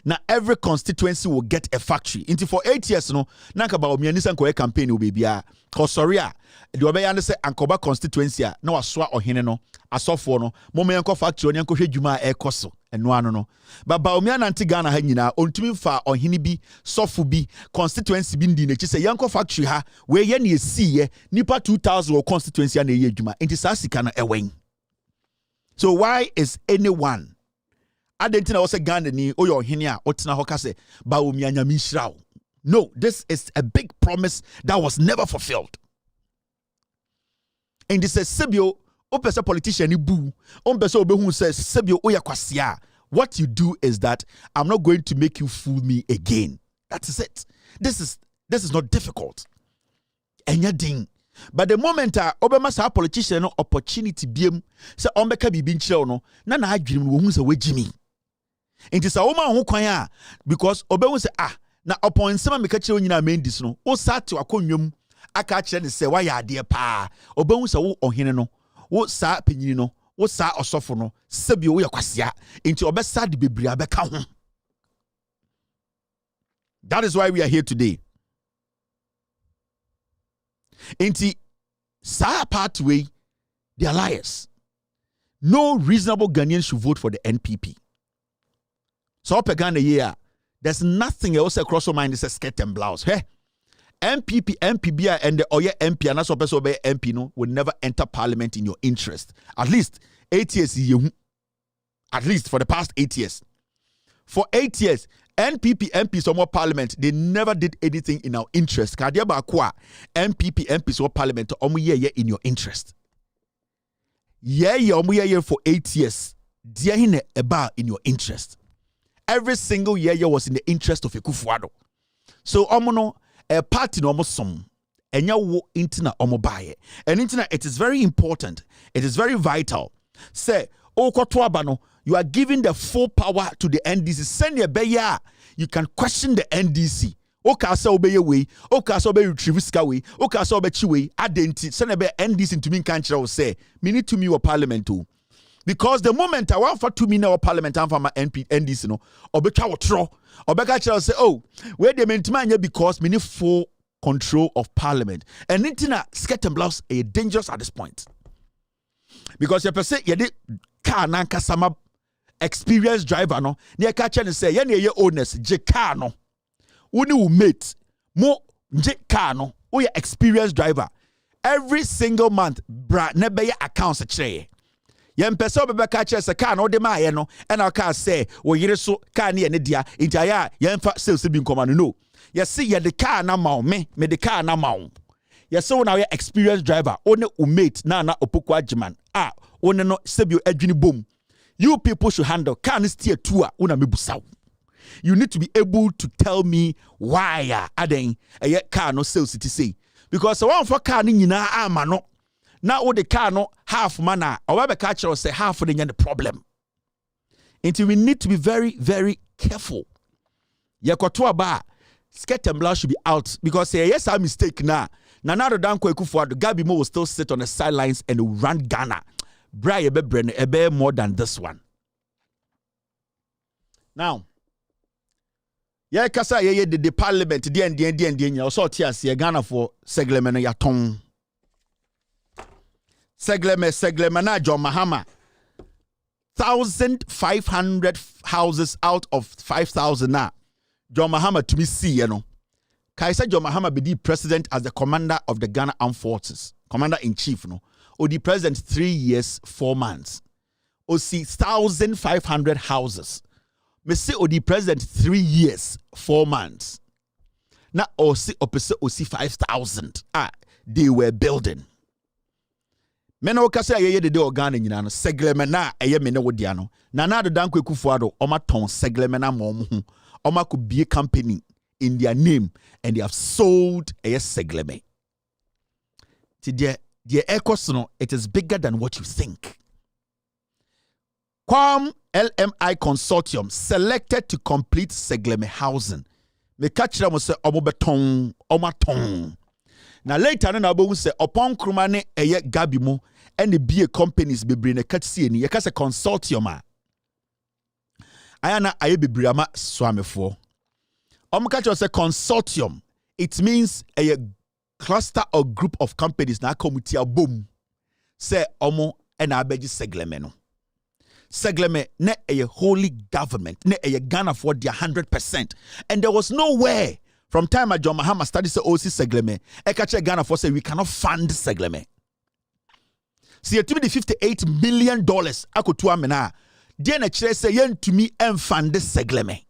na every constituency will get a factory into for 8 years no na nka ba omiani san ko campaign o bebia cause sorry a de obeya ne say ankoba constituency a na wasoa ohene no asofo no moma yanko factory ne yanko hwe dwuma ekoso eno ano no baba omiana anti Ghana ha nyina ontumi fa ohene bi sofo bi constituency bi ndi na chi say yanko factory ha we ye na esiye nipa 2000 o constituency na ye dwuma enti sa sika na ewen. So why is anyone Adentina was a Ghana ni oyo ohene a otina ho ka say ba omianya minhirao? No, this is a big promise that was never fulfilled. And this is Sebio, opesa politician ni bu, ompesa obehu says Sebio oya kwasia. What you do is that I'm not going to make you fool me again. That is it. This is not difficult. Enya ding. But the moment obema sa politician no opportunity biem say ombeka bibi nchire no na adwene wo hu say wejimi. Enti sa wo ma ho kwan a because obehu say na upon sema meka kire onyina mendis no wo sate akonwam aka kire ne say wa ya ade pa obehu say wo ohene no wo sa penyini no wo sa osofo no sebi wo yakwasea enti obesa de bebri abeka ho. That is why we are here today. Enti sa pathway they are liars. No reasonable Ghanaian should vote for the NPP. So Ghana year, there's nothing else across your mind is a skirt and blouse. Hey, MPP, MPB, and the Oye MP, and that's what person obey MP no will never enter parliament in your interest. At least 8 years, at least for the past 8 years. For 8 years, NPP, MP, some more parliament, they never did anything in our interest. Kadiaba kwa MPP, MP, so parliament, year in your interest. Yeah, for 8 years. Dear in in your interest. Every single year was in the interest of Ekufuado. So omono a party no omosom enya wo intina omobaye. And intina it is very important. It is very vital. Say okoto abano you are giving the full power to the NDC. Send your beya you can question the NDC. Oka say obeye we, oka say obey retrieve ska we, oka say obechi we adenti send be NDC to me kan kire say me need to me or parliament too. Because the moment I want for 2 minutes or parliament and for my NDC no, obetwa wotro, obeka kire say oh, where the mentima because me need full control of parliament. And intina skirt and blouse are dangerous at this point. Because you per se ye de car na kasama experienced driver no, near catch and say ye owners je car no. Uni will mate mo je car no, o ye experienced driver. Every single month bra nebe ye accounts a chire. Yem pesa obeka kire se car no de ma ye no and our car say wo yire so car ne ne dia nti aya yem fa sales bi nkoma no. You see ye the car na ma me the car na ma. You see now you experienced driver one umate na opoku agiman one no sebio adwini bom. You people should handle car ni steer two una mebusaw. You need to be able to tell me why aden car no sales it say because one for car ni nyina ama no Now all the car no half mana or we catch us say half of the problem. Until we need to be very, very careful. Yakotua ba skirt and blouse should be out because say yes, I mistake now. Nanado Dan Kwekufuado, Gabi Mo will still sit on the sidelines and run Ghana. Bra ebe more than this one. Now, yeah, kasa ye the parliament, the also tias ye Ghana for Saglemi no yaton. Saglemi na John Mahama. 1,500 houses out of 5,000 now. John Mahama to me see, you know. Kaisa John Mahama be the president as the commander of the Ghana Armed Forces, commander in chief, no. Or the president 3 years, 4 months. Or see 1,500 houses. Me say or the president 3 years, 4 months. Now or see 5,000. They were building. Mena okasa ye de organ nyina no Saglemi na eye me ne wodia no na na Dan Kwekufuado oma ton Saglemi na mom hu oma could be a company in their name and they have sold a Saglemi. The ecos no, it is bigger than what you think. Quam LMI consortium selected to complete Saglemi housing. Me catch them say omo beton oma ton. Now later na bo say upon krumane eye Gabi mo and the BA companies be bring a catch ni yeka say consortium ayana aye be briama swamefo. Catch say consortium. It means a cluster or group of companies na committee boom. Say omo and abeji Saglemi no. Saglemi ne a holy government, ne a Ghana for their 100%. And there was nowhere from time John Mahama studied the OC Saglemi, Ekache Ghana for say we cannot fund Saglemi. See, to me the $58 million ako to amena. Then a chile say yen to me and fund Saglemi.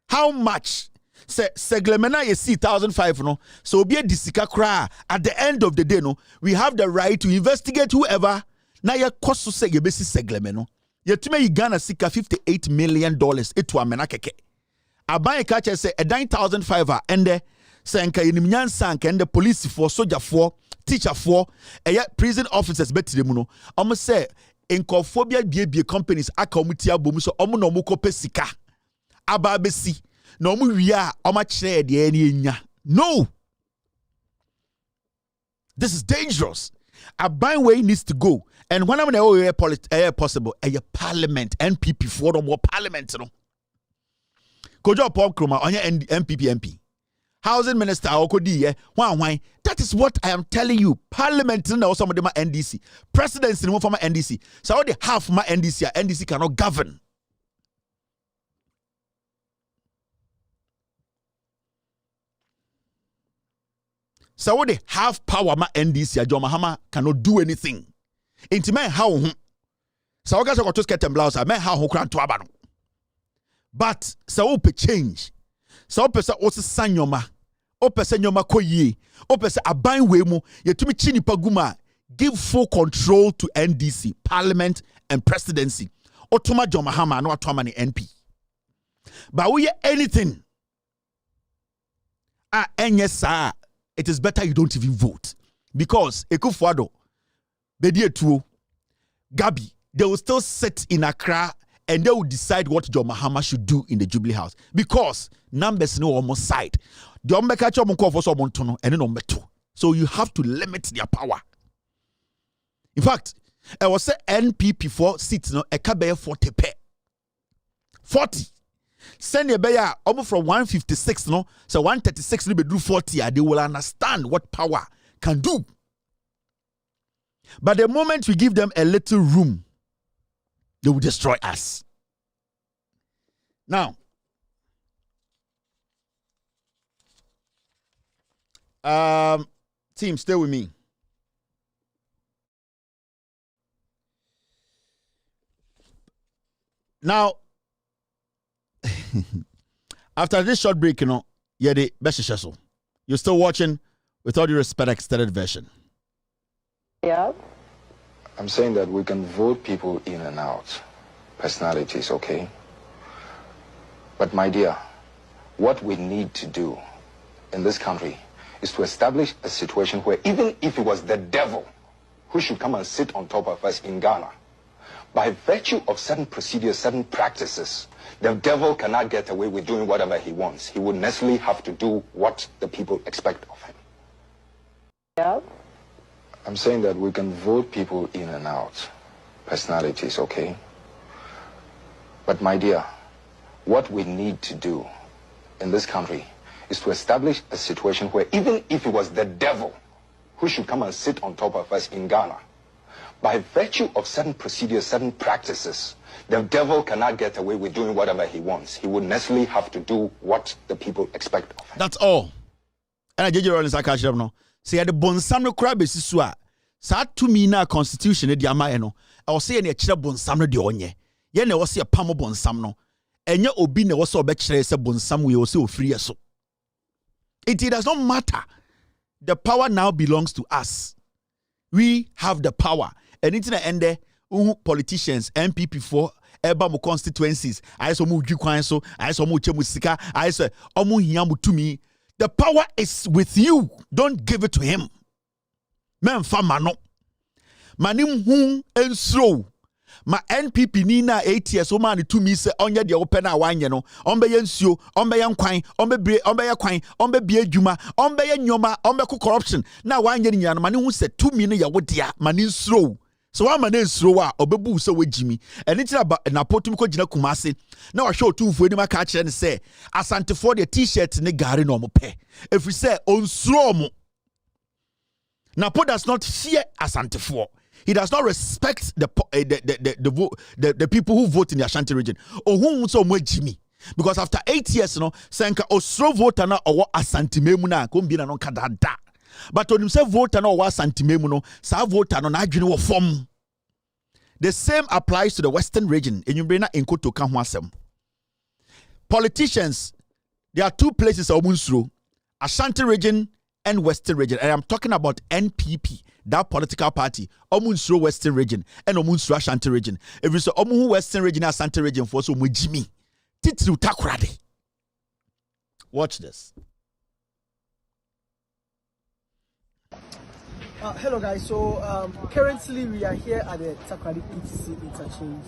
How much? Say Saglemi na ye see 1,500 no. So be a disika kra. At the end of the day no, we have the right to investigate whoever. Na ye koso say ye besi Saglemi no. Ye to me Ghana sika $58 million etu amena keke. Aban catcher say a 9,500 and the sanka inimnyan sank and the police for soldier for teacher for a prison officers better them no. Almost say incophobia be companies akomutia bomu so omo no mo pesika aba besi no mu wia oma chere de enya. No, this is dangerous. Aban way needs to go, and when I'm possible a parliament NPP for more parliament no. Kojo Paul Kroma on your MPP MP. Housing Minister Okodi, why? That is what I am telling you. Parliament now some of them are NDC. Presidency no from NDC. So all the half my NDC cannot govern. So all the half power my NDC John Mahama cannot do anything. Intimate how so I guess I got to get them blouse. I meant how kran to abano. But so ope change. So ope sa osi sanyoma. Ope sa nyoma koye. Ope sa aban we mu. Yetumi chini paguma. Give full control to NDC, Parliament and Presidency. Otuma John Mahama no atoma ni NP. But we anything. Yes, it is better you don't even vote. Because Ekufuado, Bedi Etuo, Gabi, they will still sit in Accra and they will decide what John Mahama should do in the Jubilee House. Because numbers no almost side. The Ombekacho Monko for Montono and number 2. So you have to limit their power. In fact, I was say NPP for seats no a kabe 40 pe. 40. Send a bear almost from 156 no, so 136 will do 40. They will understand what power can do. But the moment we give them a little room, they will destroy us. Now, team, stay with me. Now, after this short break, you're the best. You're still watching with all due respect, extended version. Yeah. I'm saying that we can vote people in and out. Personalities, okay? But my dear, what we need to do in this country is to establish a situation where even if it was the devil who should come and sit on top of us in Ghana, by virtue of certain procedures, certain practices, the devil cannot get away with doing whatever he wants. He would necessarily have to do what the people expect of him. Yeah. I'm saying that we can vote people in and out, personalities, okay? But my dear, what we need to do in this country is to establish a situation where even if it was the devil who should come and sit on top of us in Ghana, by virtue of certain procedures, certain practices, the devil cannot get away with doing whatever he wants. He would necessarily have to do what the people expect of him. That's all. And I did your own catch them no. Say the bonsam no crab is sua. Sa to me na constitution e dia ma no. I was saying e kire bonsam no de onye. Ye na was say pam bonsam no. Enye obi na was obe kire say bonsam we was free so. It does not matter. The power now belongs to us. We have the power. And it's the end politicians, MPP for Ebamo constituencies. I saw mu Jukwanso, I saw mu Chemusika, I saw Omu Hiamu to me. The power is with you. Don't give it to him. Men famano. Manim hum and slow. Ma NPP nina 8 years o man to me say onye de open a wanye no ombe yensuo ombe yankwan ombe bre ombe yakwan ombe bie adwuma ombe nyoma ombe ko corruption na wanye ni nyana mane hu say to me no ya wodia mane slow so wa mane slow a obebu say wagimi eni tira na potum ko gina kumase na wa hwe otumfo ni maka kire ne say asante for the t-shirt ne gare no mo pe every say on slow mo na po does not fear asante for. He does not respect the people who vote in the Ashanti region. Or who so Jimmy. Because after 8 years, Senka Osro voter na or Asante Memuna, Kumbina no Kadada. But when you say voter no or Asante Memuno, sa voter no Nigerian form. The same applies to the Western region. In Yubrina in Koto Kamwasem. Politicians, there are two places of Munsro, Ashanti region and Western region. And I'm talking about NPP. That political party, Omunsro Western region and Omunsro Ashanti region. If you say Omu Western region, Ashanti region for so Jimmy, Titru Takoradi. Watch this. Hello guys. So currently we are here at the Takoradi ETC interchange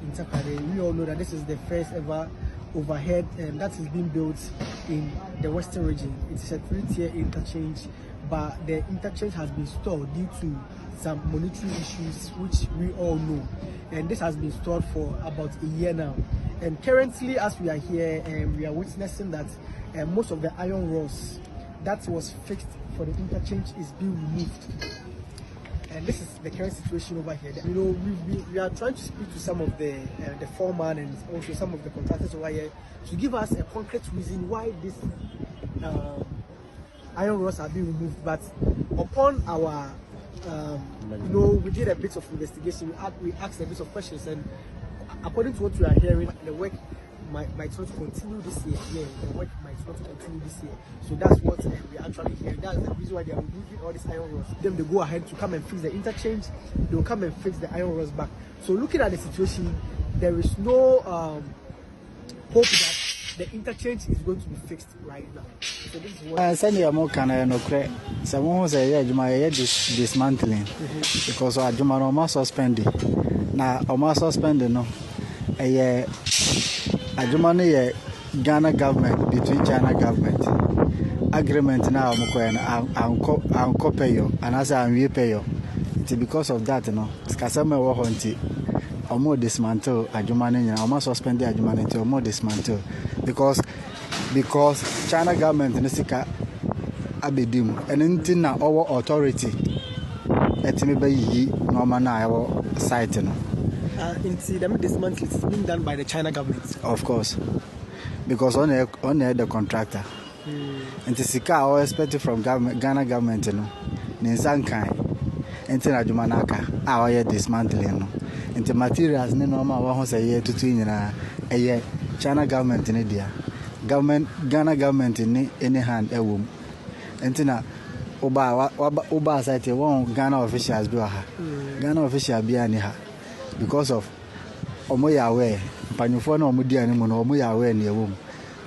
in Takoradi. We all know that this is the first ever overhead that is being built in the Western region. It's a 3-tier interchange. But the interchange has been stalled due to some monetary issues, which we all know. And this has been stalled for about a year now. And currently, as we are here, we are witnessing that most of the iron rods that was fixed for the interchange is being removed. And this is the current situation over here. You know, we are trying to speak to some of the foreman and also some of the contractors over here to give us a concrete reason why this iron rods are being removed. But upon our we did a bit of investigation, we asked a bit of questions, and according to what we are hearing, the work might not continue this year. Yeah, the work might not continue this year. So that's what we are actually hearing. That's the reason why they are removing all these iron rods. Then they go ahead to come and fix the interchange. They will come and fix the iron rods back. So looking at the situation, there is no hope that the interchange is going to be fixed right now. So this is what send you more can no credit. Someone say yeah, Juma dismantling because Juma no more suspended. Now almost suspended no. Juma no Ghana government between China government agreement now I'm copy you and as I'm pay you. It's because of that no. Skasama wo honti. Omo dismantle adwumane nyina omo suspend adwumane nti omo dismantle because China government ne sika abedim enti na owo authority etime bayi normal na ayo site no the dismantle is being done by the China government, of course, because on the contractor enti sika o expect from Ghana government no ne sankan enti na adwumana aka a o dismantling no. Into materials ne normal wa ho say ye tutu nyina eye China government ne dia Ghana government ne any hand ewom entina oba site won Ghana officials bi ha Ghana official bi ani ha because of omo ya aware panyufo na omo dia ne mu no omo ya aware ne ewom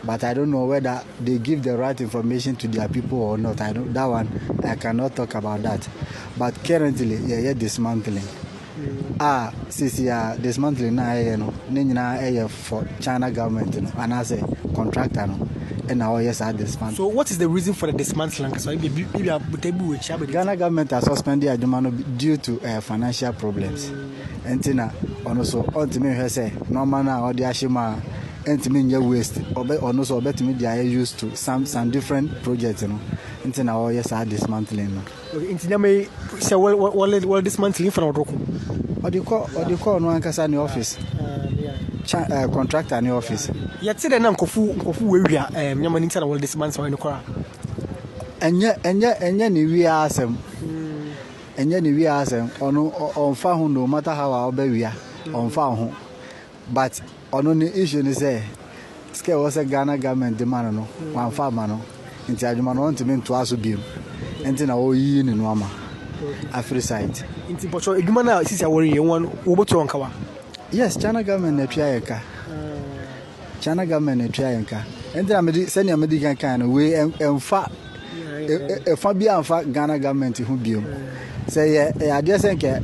but I don't know whether they give the right information to their people or not. I don't, that one, I cannot talk about that. But currently, yeah, dismantling. Dismantling now, for China government, and as a contractor, and now yes, I dismantle. So, what is the reason for the dismantling? So, Ghana government has suspended Adjumano due to financial problems. And Tina, also, ultimately, I say, no man or the Ashima. And waste or also bet me they are used to some different projects, Into now yes are dismantling. Into me say what dismantling for Odoko. What do you call no ankasa in office? Contractor in office. Yet said na nkofu we wia nyama ni ntana dismantle no kora. Enye ni wi asem. Enye ni wi asem on fa ho no matter how I be wia on fa ho. But on the issue is scale was a Ghana government demand no one farmer no into Adjumano want to mean to us be and now in Wama Afri side. Into Pocho, Igumana is a worry one Ubotonkawa. Yes, China government a trianka. China government a trianka. And then I'm sending a medical kind of way and fat a Fabia and fat Ghana government who be. Say, I just think a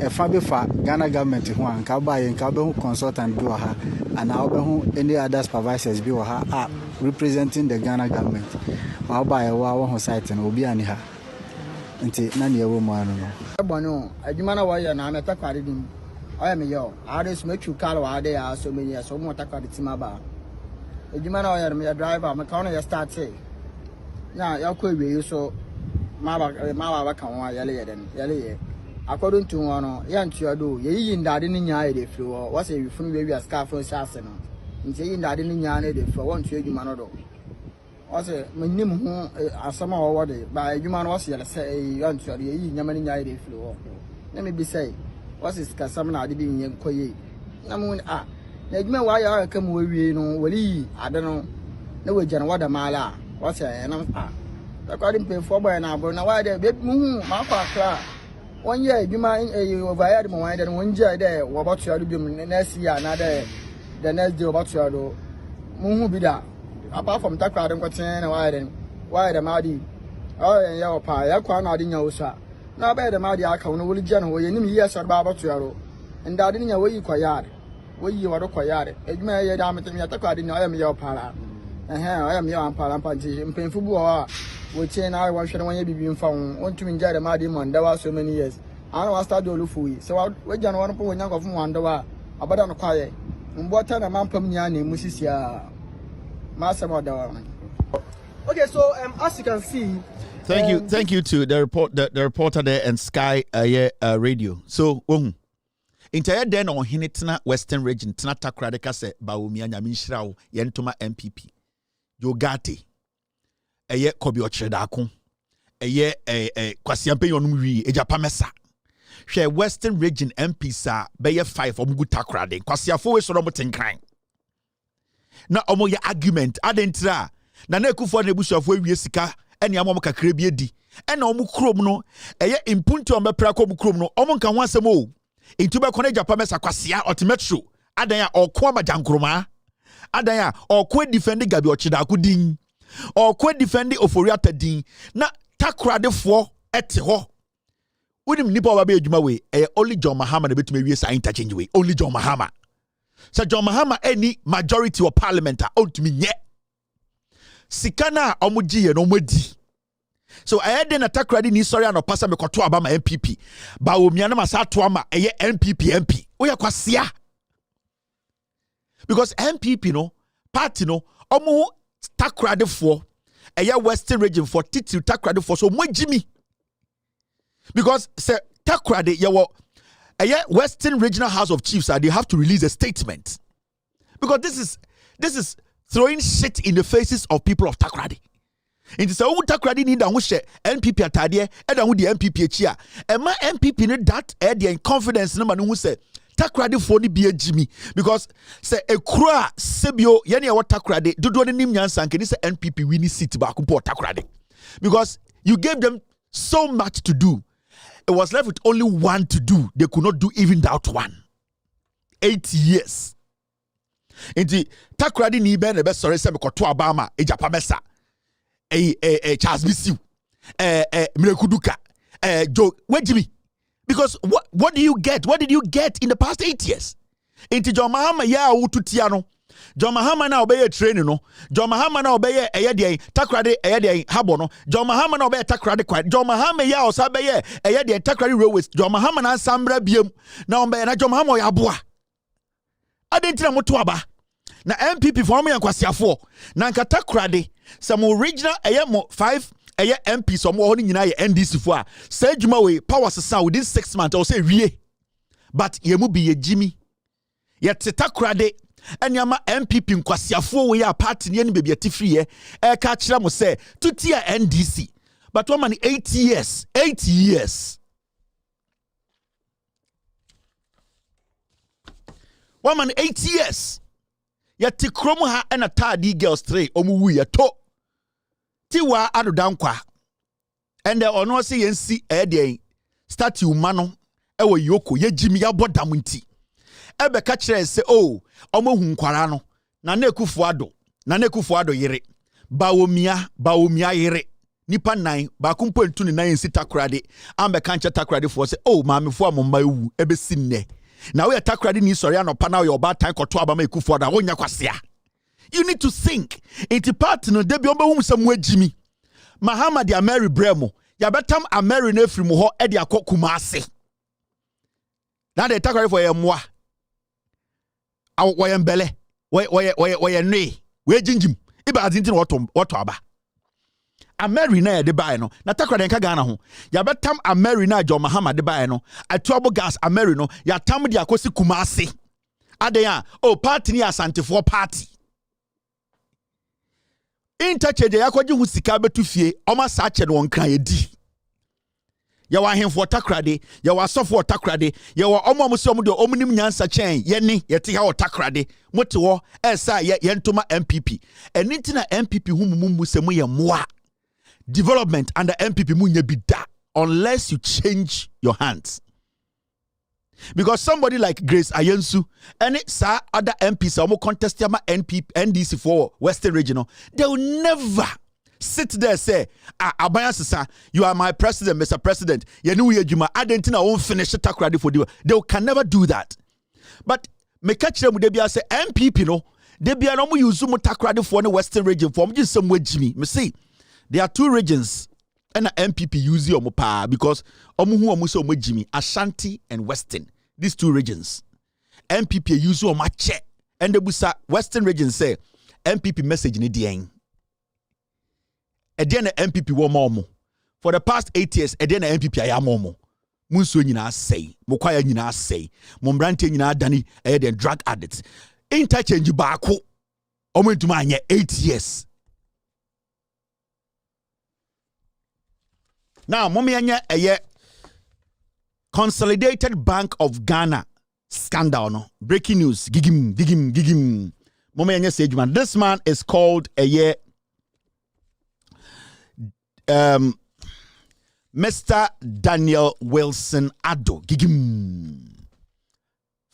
Fabifa Ghana government who and Kabai and Kabe consultant do her and our any other supervisors be her representing the Ghana government. I'll buy a wow site and will be any her. Until none of woman. I demand why you're not Takoradi. I am a yo. I just make you call while they are so many years or more Takoradi Timaba. A demand I am a driver, I'm a corner start say. Now, you could be so Mawa can yelly. According to one, young Chiado, ye in that in the floor, was a phone baby a scarf for assassin. In saying that in the for one trade manado. Was a minimum as some awarded by human was say young Chiado, ye Yaman in floor. Let me be say, was his Casamana didn't yen coye. Namun ah, Negma why I come with you know, will ye, I don't know. No way, Jan Wada Mala, what's a according to for by now, but now why they bit moon, Mapa. 1 year, you mind overhead my and 1 year there, what about your next year, another the next day about your do. Moon be that. Apart from Takoradi, what's in why the Madi? Oh, and your pie, I can't add in your sir. Now, by the Madi, I can't only general, you need years about your and that in your way you quiet. Where you are required. It may have damaged me at Takoradi, I am your pala. And I am your palampanti, and painful. Which I was sure when you be found, want to enjoy the Madi man, there was so many years. I know I started to look for you. So I went down one point of one door, about on the quiet. And what time a man from Yanni, Musisia Master. Okay, so as you can see, thank you to the reporter there and Sky Radio. So entire den on Hinetna Western region, Tana Takoradi kase Baumia Nyamishrao, Yentuma MPP. Yogati. Eye kobi ochredako eye kwasiampe yonum wi ejapamesa hwe Western region MPs a beye 5 omugu Takoradi kwasiafo we soro motenkran na omo ye argument adentra na ekufo na ebusuafo awie sika ene amom kakra bi edi ena omo krom no eye impuntu ombepra ko omo krom no omo nka ho asem o intube kone ejapamesa kwasia otimetro adan ya okwo amajankroma adan ya okwo defend gabi ochredako din or quite defending Oforiata din na Takoradi for ete ho unim nipa obabe adwuma we only John Mahama na betumi wie sa interchange we only John Mahama so John Mahama any majority of parliament ontumi nye sikana omugiye no madi so ayede na Takoradi ni sorry an opasa me koto aba ma MPP ba omia na masa to ama MP oya kwasia because MPP no party no omo Takoradi for Western region for Titi Takoradi for so mo Jimmy because say Takoradi Western Regional House of Chiefs they have to release a statement because this is throwing shit in the faces of people of Takoradi. Inti say who Takoradi need and who share NPP atade and who the NPP chia and my NPP need that the confidence no man who say Takoradi for ni be Jimmy because say a crow sebio yani what Takoradi dodo ni nim nyansa nke ni say NPP win seat back po Takoradi because you gave them so much to do. It was left with only one to do. They could not do even that one. 8 years. Inti Takoradi ni be ne be sorry se me koto abama ejapa besa. Charles Bisiu. Mrekuduka. Joe, wait me. Because what do you get? What did you get in the past 8 years? Inti John Mahama ya ututiano. John Mahama na obeye training no. John Mahama na obeye eyede Takoradi eyede habo no. John Mahama na obeye Takoradi kwa. John Mahama ya osabeye eyede Takoradi railways. John Mahama na sambra biem. Na obeye na John Mahama ya aboa. Adentina moto aba. Na MPP for mo yankwasiafo. Na nka Takoradi some original mo 5 MP so mo ho ni nyina ye NDC fo a. Say djuma we power sesa within 6 months or say wie. But ye mu bi ye Jimmy. Ye Takoradi Enyama MPP nkwasiafo we ya party ne bebi atifri ye ka kira mo say tutia NDC but one man 8 years 8 years one man 8 years yati kromo ha na tadi girls 3 omu wu ye to tiwa adodankwa and ono say yensi de statue mano ewo yoko ye jimi ya bodam nti ebe ka kire se omo hu nkwara no na nekufu ado yere bawomia yere nipa nan ba kumpo ntu ne nan si Takoradi ambe kanche Takoradi fo se maamefo amomma ewu ebe sinne na we Takoradi ni sori anopa na yo ba tan koto abama ekufu ado wonya kwasea. You need to think into part no debi ombehum se mu agimi Muhammad ya Mary Bremo ya betam Ameri na afiri mu ho e de akokuma ase na de Takoradi fo ye moa wayembele wayenwe we jinjim iba azintin woto aba Ameri na de bae no na Takoradi nka Ghana ho ya betam Ameri na John Mahama de bae no atuabo gas Ameri no ya tam de akosi Kumasi aden party ni asantefo party interchange yakwaji hu sika betu fie oma sa che no nkan edi ya wa hemfo Takoradi ya wa sofo Takoradi ya wa omo se omo de omunim nyansa chen ye ni ye te ha Takoradi mote wo esa ye ntoma MPP eni na MPP hu mumu se mu ye moa development under MPP mu nya bida unless you change your hands. Because somebody like Grace Ayensu and sa other MPs omo contest yama NDC for Western Regional, they will never sit there say Abaya Sisa, you are my president, Mr. President. You know you juma adentina won't finish Takoradi for you. They can never do that. But me catch them with they say MPP no, they be no use Takoradi for the Western region for me just somewhere Jimmy. Me see, there are 2 regions and MPP use you pa because omu so Jimmy Ashanti and Western. These 2 regions. MPP use you che and the busa Western region say MPP message ni dien. Ediana MPP wo momo. For the past 8 years, Ediana MPP ayamomo. Munso nyina say, mokwaya nyina say, mombrante nyina dani den drug addicts. Interchange baako. Omo ntuma anye 8 years. Now, momi anye Consolidated Bank of Ghana scandal no. Breaking news. Gigim. Momi anye say man. This man is called Mr. Daniel Wilson Addo. Gigim.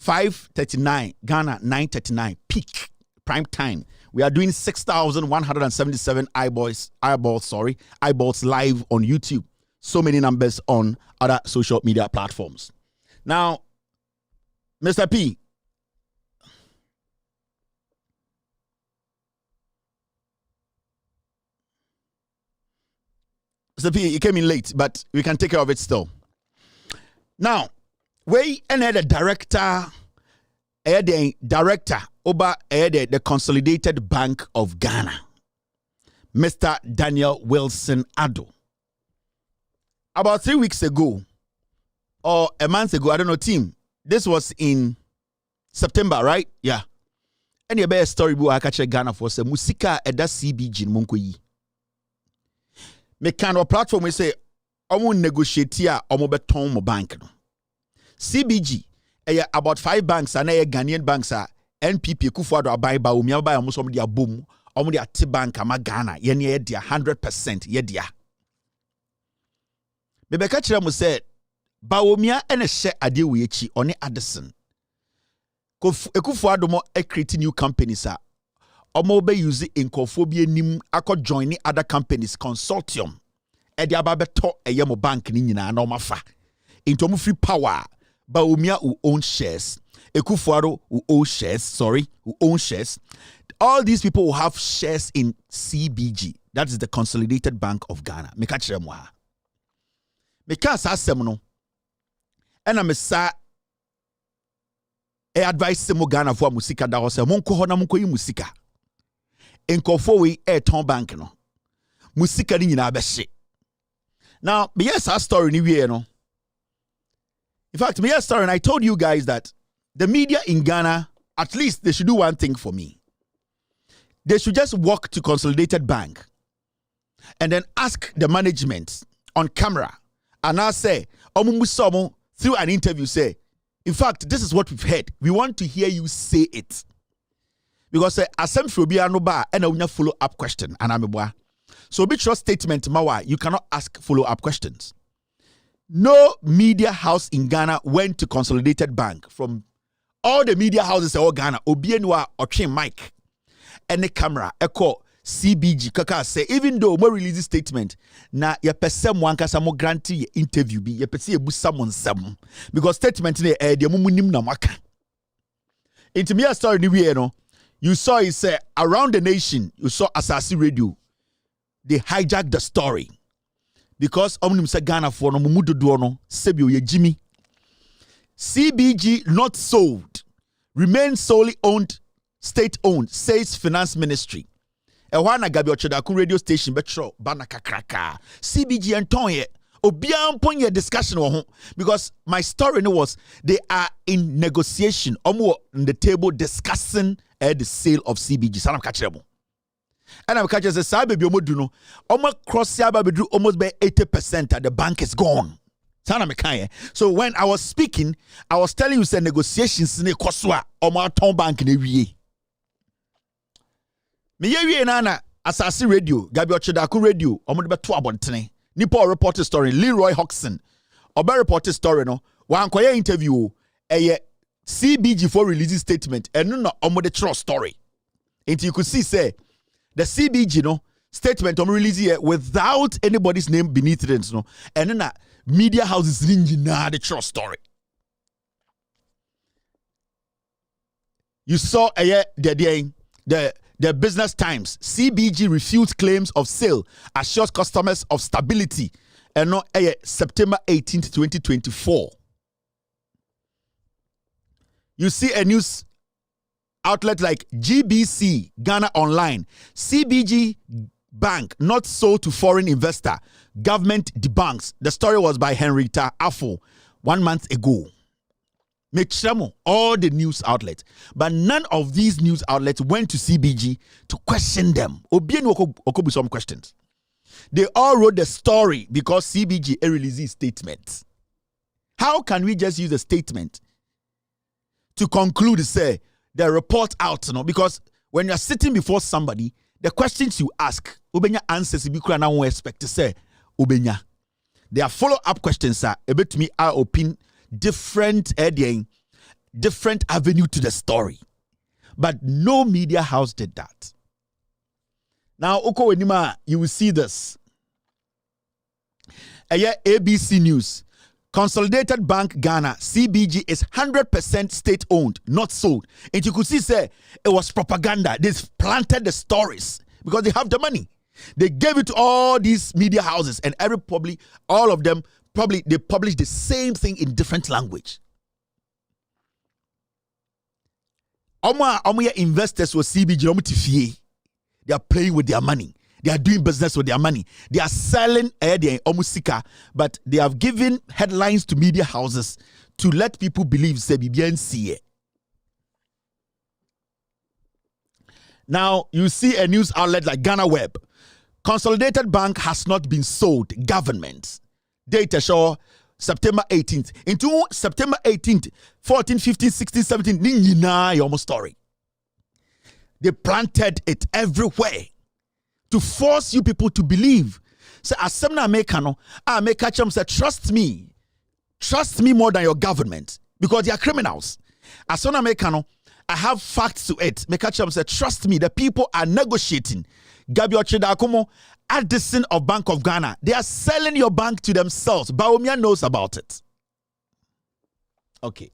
5:39 Ghana 9:39 peak prime time. We are doing 6,177 eyeballs live on YouTube. So many numbers on other social media platforms. Now, Mr. P. Mr. P, you came in late, but we can take care of it still. Now, we the director over the Consolidated Bank of Ghana, Mr. Daniel Wilson Addo. About 3 weeks ago, or a month ago, I don't know, team. This was in September, right? Yeah. And your best story book I catch Ghana for say musika eda CBG monko yi. Me kind of platform we say omo negotiate here omo beton mo bank no. CBG about 5 banks and Ghanaian banks are NPP Kufuado abai ba omi abai omo so omo dia bom omo dia te bank ama Ghana ye ne ye dia 100% ye dia. Bebeka kire mo say ba omia ene hye ade we echi one Addison. Ekufuado mo create new companies a omo be use inkophobia nim akọ join other companies consortium e de aba beto eye mo bank ni nyina na omafa into mo free power ba omia who own shares Ekufuado who own shares who own shares. All these people will have shares in CBG, that is the Consolidated Bank of Ghana. Meka kire mo ha meka asem no ena mesa advice mo Ghana for musika da ho se monko ho na monko yi musika enkofo we ton bank no musika ni nyina be hye. Now me yes our story ni wie no, in fact me yes story, and I told you guys that the media in Ghana, at least they should do one thing for me. They should just walk to Consolidated Bank and then ask the management on camera and I say through an interview say, in fact, this is what we've heard. We want to hear you say it. Because asem phobia no ba and a follow up question and I'm a so be trust statement mawa, you cannot ask follow up questions. No media house in Ghana went to Consolidated Bank. From all the media houses in Ghana, obienwa or mic and the camera echo CBG kaka say even though more release statement na ya pesem wan kasa mo grantee interview bi ya pese ebu someone some because statement ne de mo nim na maka into me story ni we no you saw it say around the nation you saw Asasi Radio they hijacked the story because omnim say Ghana for no mu dodo no sebio ye Jimmy CBG not sold remains solely owned state-owned, says Finance Ministry. Ewana Gabi Ochedaku radio station betro bana kakraka. CBG and Tonye. Obian point discussion because my story was they are in negotiation, on the table discussing the sale of CBG. Sanam kachebo. And I'm catching the side baby omoduno. Almost cross yaba bedru almost by 80% that the bank is gone. So when I was speaking, I was telling you say negotiations ne koswa omo ton bank ne wie. Me ye nana Asasi Radio, Gabi Ochedaku Radio, omo de beto abontene. Nipo reported story Leroy Hodgson. Oba reported story no. Wan koye interview CBG for releasing statement and no omo de true story. And you could see say the CBG no statement omo release here without anybody's name beneath it no. And na media houses na the true story. You saw the Business Times, CBG refutes claims of sale, assures customers of stability. And no, September 18th, 2024. You see a news outlet like GBC, Ghana Online, CBG Bank not sold to foreign investor. Government debunks. The story was by Henrietta Affo 1 month ago. All the news outlets, but none of these news outlets went to CBG to question them. Okobu some questions. They all wrote the story because CBG released statements. How can we just use a statement to conclude, say, the report out? No? Because when you're sitting before somebody, the questions you ask, ubenya answers you can expect to say, ubenya. Their follow-up questions are a bit to me our opinion. Different avenue to the story, but no media house did that. Now, Oko Wenima, you will see this. ABC News, Consolidated Bank Ghana (CBG) is 100% state-owned, not sold. And you could see, say, it was propaganda. They planted the stories because they have the money. They gave it to all these media houses, and all of them. Probably they publish the same thing in different language. Omo investors with CBG, they are playing with their money. They are doing business with their money. They are selling omusika, but they have given headlines to media houses to let people believe CBNC. Now you see a news outlet like Ghana Web. Consolidated Bank has not been sold. Government. Data show September 18th. Into September 18th, 14, 15, 16, 17, nina your story. They planted it everywhere to force you people to believe. So asemna mekano, make catch them say trust me more than your government because they are criminals. As soon as I have facts to it. Mekacham said, trust me, the people are negotiating. Gabi Ochedakomo, Addison of Bank of Ghana, they are selling your bank to themselves. Baumia knows about it. Okay.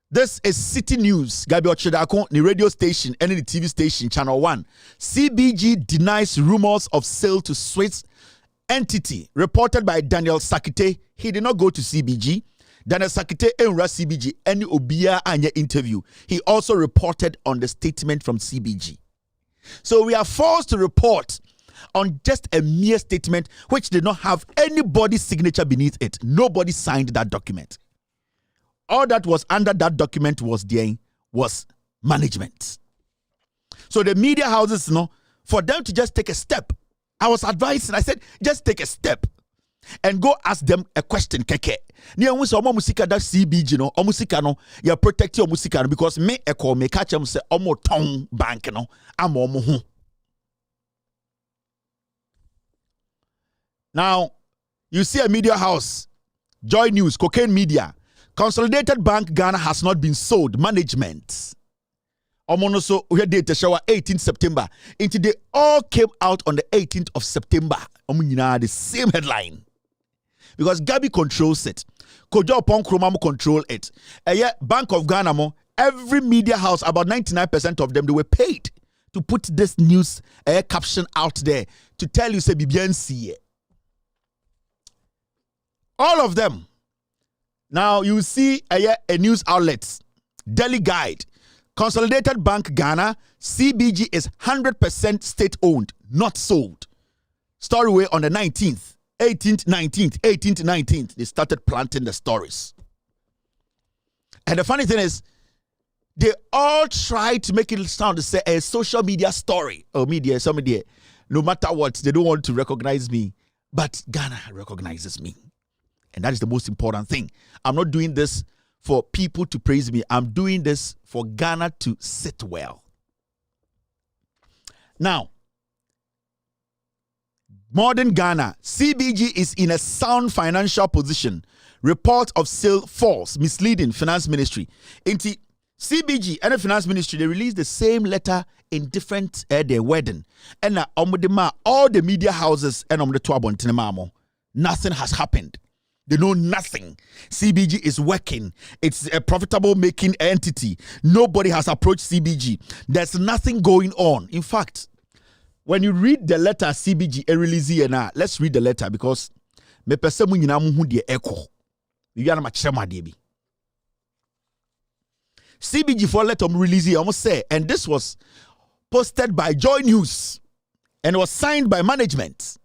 This is City News. Gabi Ochedakomo, the radio station and the TV station, Channel 1. CBG denies rumors of sale to Swiss entity. Reported by Daniel Sakite. He did not go to CBG. Daniel Sakite enra CBG any obia anya interview. He also reported on the statement from CBG. So we are forced to report on just a mere statement which did not have anybody's signature beneath it. Nobody signed that document. All that was under that document was management. So the media houses, for them to just take a step. I was advising, I said, just take a step. And go ask them a question, keke. Niya unsa omo musika da CBG no, omo musika no, ya protect your musika no because me eko me catch them say omo ton bank no, amo omo hu. Now, you see a media house, Joy News, Cocaine Media, Consolidated Bank Ghana has not been sold. Management. Omo no so we date shower 18th September. Into they all came out on the 18th of September. Omo nyina the same headline. Because Gabi controls it. Kojo upon Kromamo control it. Bank of Ghana, every media house, about 99% of them, they were paid to put this news caption out there to tell you, say, BBNC. All of them. Now, you see a news outlet, Daily Guide, Consolidated Bank Ghana, CBG is 100% state-owned, not sold. Storyway on the 19th. 18th, 19th, they started planting the stories. And the funny thing is, they all tried to make it sound to say a social media story. Oh, media, some media. No matter what, they don't want to recognize me. But Ghana recognizes me. And that is the most important thing. I'm not doing this for people to praise me. I'm doing this for Ghana to sit well. Now, Modern Ghana, CBG is in a sound financial position. Report of sale false, misleading Finance Ministry. Into CBG and the Finance Ministry, they released the same letter in different their wedding. And all the media houses and nothing has happened. They know nothing. CBG is working. It's a profitable making entity. Nobody has approached CBG. There's nothing going on. In fact, when you read the letter CBG release here now, let's read the letter because me pesemu nyina mu hu de echo. You are ma chema de bi. CBG for letter release here almost say, and this was posted by Joy News and was signed by management.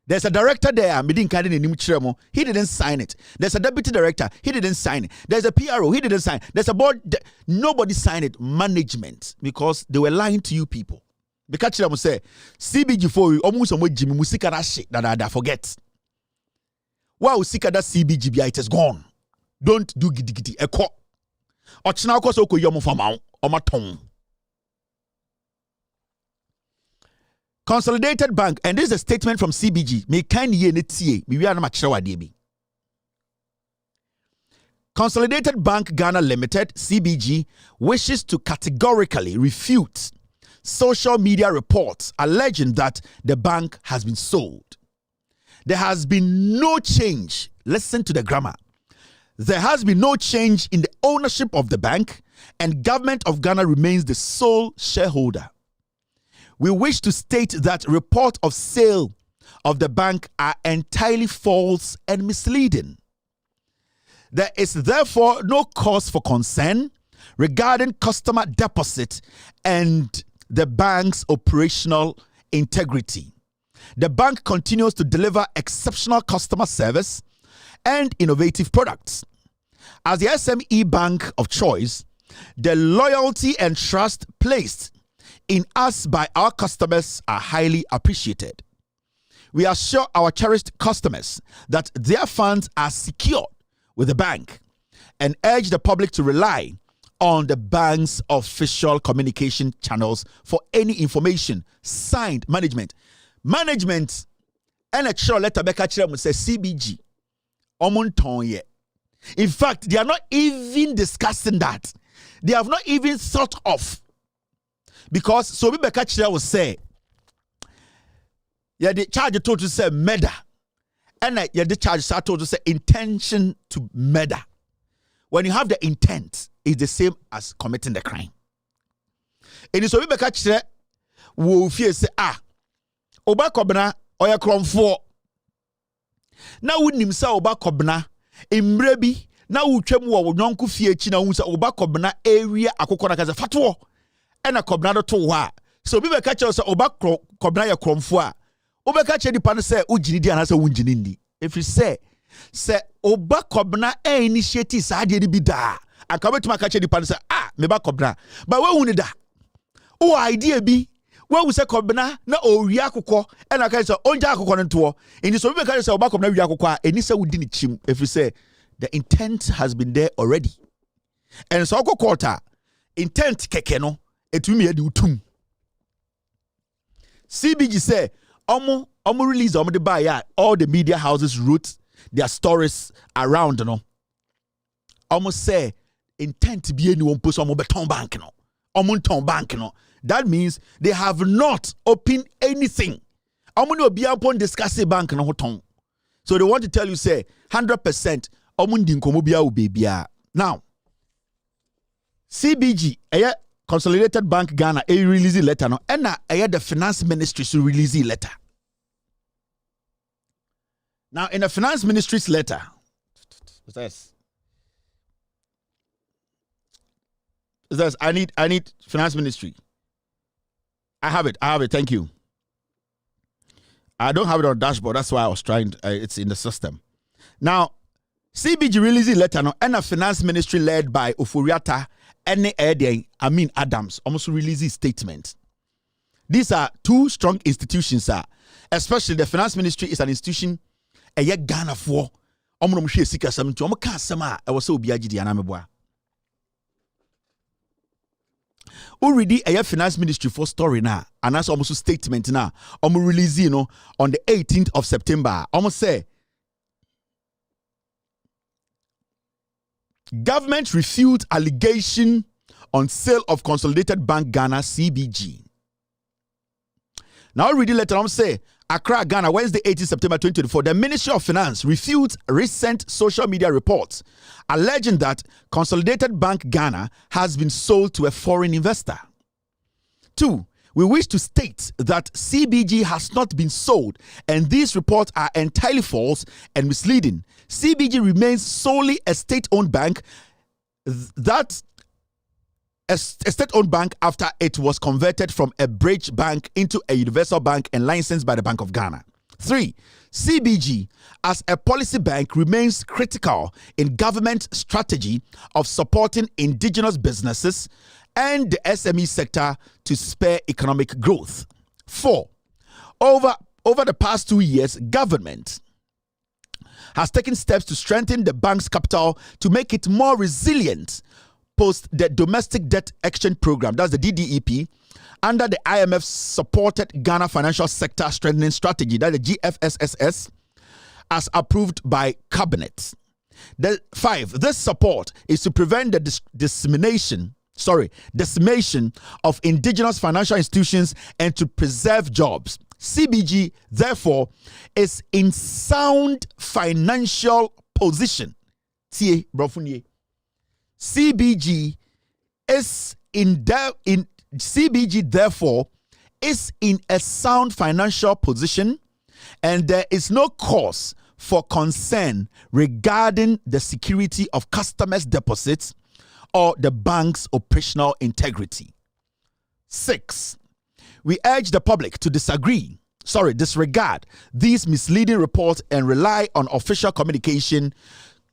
There's a director there, he didn't sign it. There's a deputy director, he didn't sign it. There's a PRO, he didn't sign it. There's a board, nobody signed it. Management, because they were lying to you people. Because I say CBG for you, almost some way Jimmy Musika that shit that I forget. Wow, Sika that CBG it is gone. Don't do giddy a call. Ochina ko so ko yomo famao o maton. Consolidated Bank, and this is a statement from CBG. Me kan ye ne tie, me wi na chrewa de bi. Consolidated Bank Ghana Limited, CBG, wishes to categorically refute social media reports alleging that the bank has been sold. There has been no change. Listen to the grammar. There has been no change in the ownership of the bank, and Government of Ghana remains the sole shareholder. We wish to state that reports of sale of the bank are entirely false and misleading. There is therefore no cause for concern regarding customer deposit and the bank's operational integrity. The bank continues to deliver exceptional customer service and innovative products. As the SME bank of choice, the loyalty and trust placed in us by our customers are highly appreciated. We assure our cherished customers that their funds are secured with the bank and urge the public to rely on the bank's official communication channels for any information. Signed, management. Management and a letter back at say CBG. Omonton ye. In fact, they are not even discussing that. They have not even thought of. Because so we Bekachira will say, yeah, the charge told to say murder. And the charge told to say intention to murder. When you have the intent, it's the same as committing the crime. And so we Bekachira will fear say, Oba Kobna, Oya Kromfo. Now we nimsa Oba Kobna. Imrebi na utwam wo nyonko fie echi na hunsa oba kobna area akokora kaza fatwo ena kobna do to wa so bi be ka che so oba kobna ya kromfo a obeka che dipa no se ugini di anasa wungini ndi if you say oba kobna initiate sa de bi da aka betuma ka che dipa no se me ba kobna but we hu ni da o idea bi we say kobna na owi akokọ ena ka say onja akokọ no to eni so be ka say oba kobna wi akokọ a eni say wudi ni chim if you say the intent has been there already and so akokọ intent keke no etumi edi utum CBG say omo release omo de buy ya all the media houses wrote their stories around no omo say intent bi eni won post omo beton bank no omo ton bank no. That means they have not opened anything. Omo obi upon discuss bank no hoton. So they want to tell you say 100% omo ndi nkomo bia obebia. Now CBG Consolidated Bank Ghana release letter no and the finance ministry to release letter. Now in the finance ministry's letter what's this? I need finance ministry. I have it. Thank you. I don't have it on dashboard. That's why I was trying. It's in the system. Now, CBG released a letter now, and a finance ministry led by Ofuriata and Adams almost released a statement. These are two strong institutions, sir. Especially the finance ministry is an institution. A year Ghana for Omromshi Sika Sam to Omakasama. I was so biaji the Anameboa. Already a finance ministry for story now, and that's almost a statement now. Release on the 18th of September. Almost say government refute allegation on sale of Consolidated Bank Ghana CBG. Now read the letter. Say Accra, Ghana, Wednesday, 18 September 2024. The Ministry of Finance refutes recent social media reports alleging that Consolidated Bank Ghana has been sold to a foreign investor. 2. We wish to state that CBG has not been sold, and these reports are entirely false and misleading. CBG remains solely a state-owned bank a state-owned bank after it was converted from a bridge bank into a universal bank and licensed by the Bank of Ghana. 3. CBG, as a policy bank, remains critical in government strategy of supporting indigenous businesses and the SME sector to spur economic growth. 4. Over the past 2 years, government has taken steps to strengthen the bank's capital to make it more resilient post the Domestic Debt Exchange Program, that's the DDEP, under the IMF supported Ghana Financial Sector Strengthening Strategy, that's the GFSSS, as approved by Cabinet. 5. This support is to prevent the decimation of indigenous financial institutions and to preserve jobs. CBG, therefore, is in sound financial position. CBG therefore is in a sound financial position, and there is no cause for concern regarding the security of customers' deposits or the bank's operational integrity. 6. We urge the public to disregard these misleading reports and rely on official communication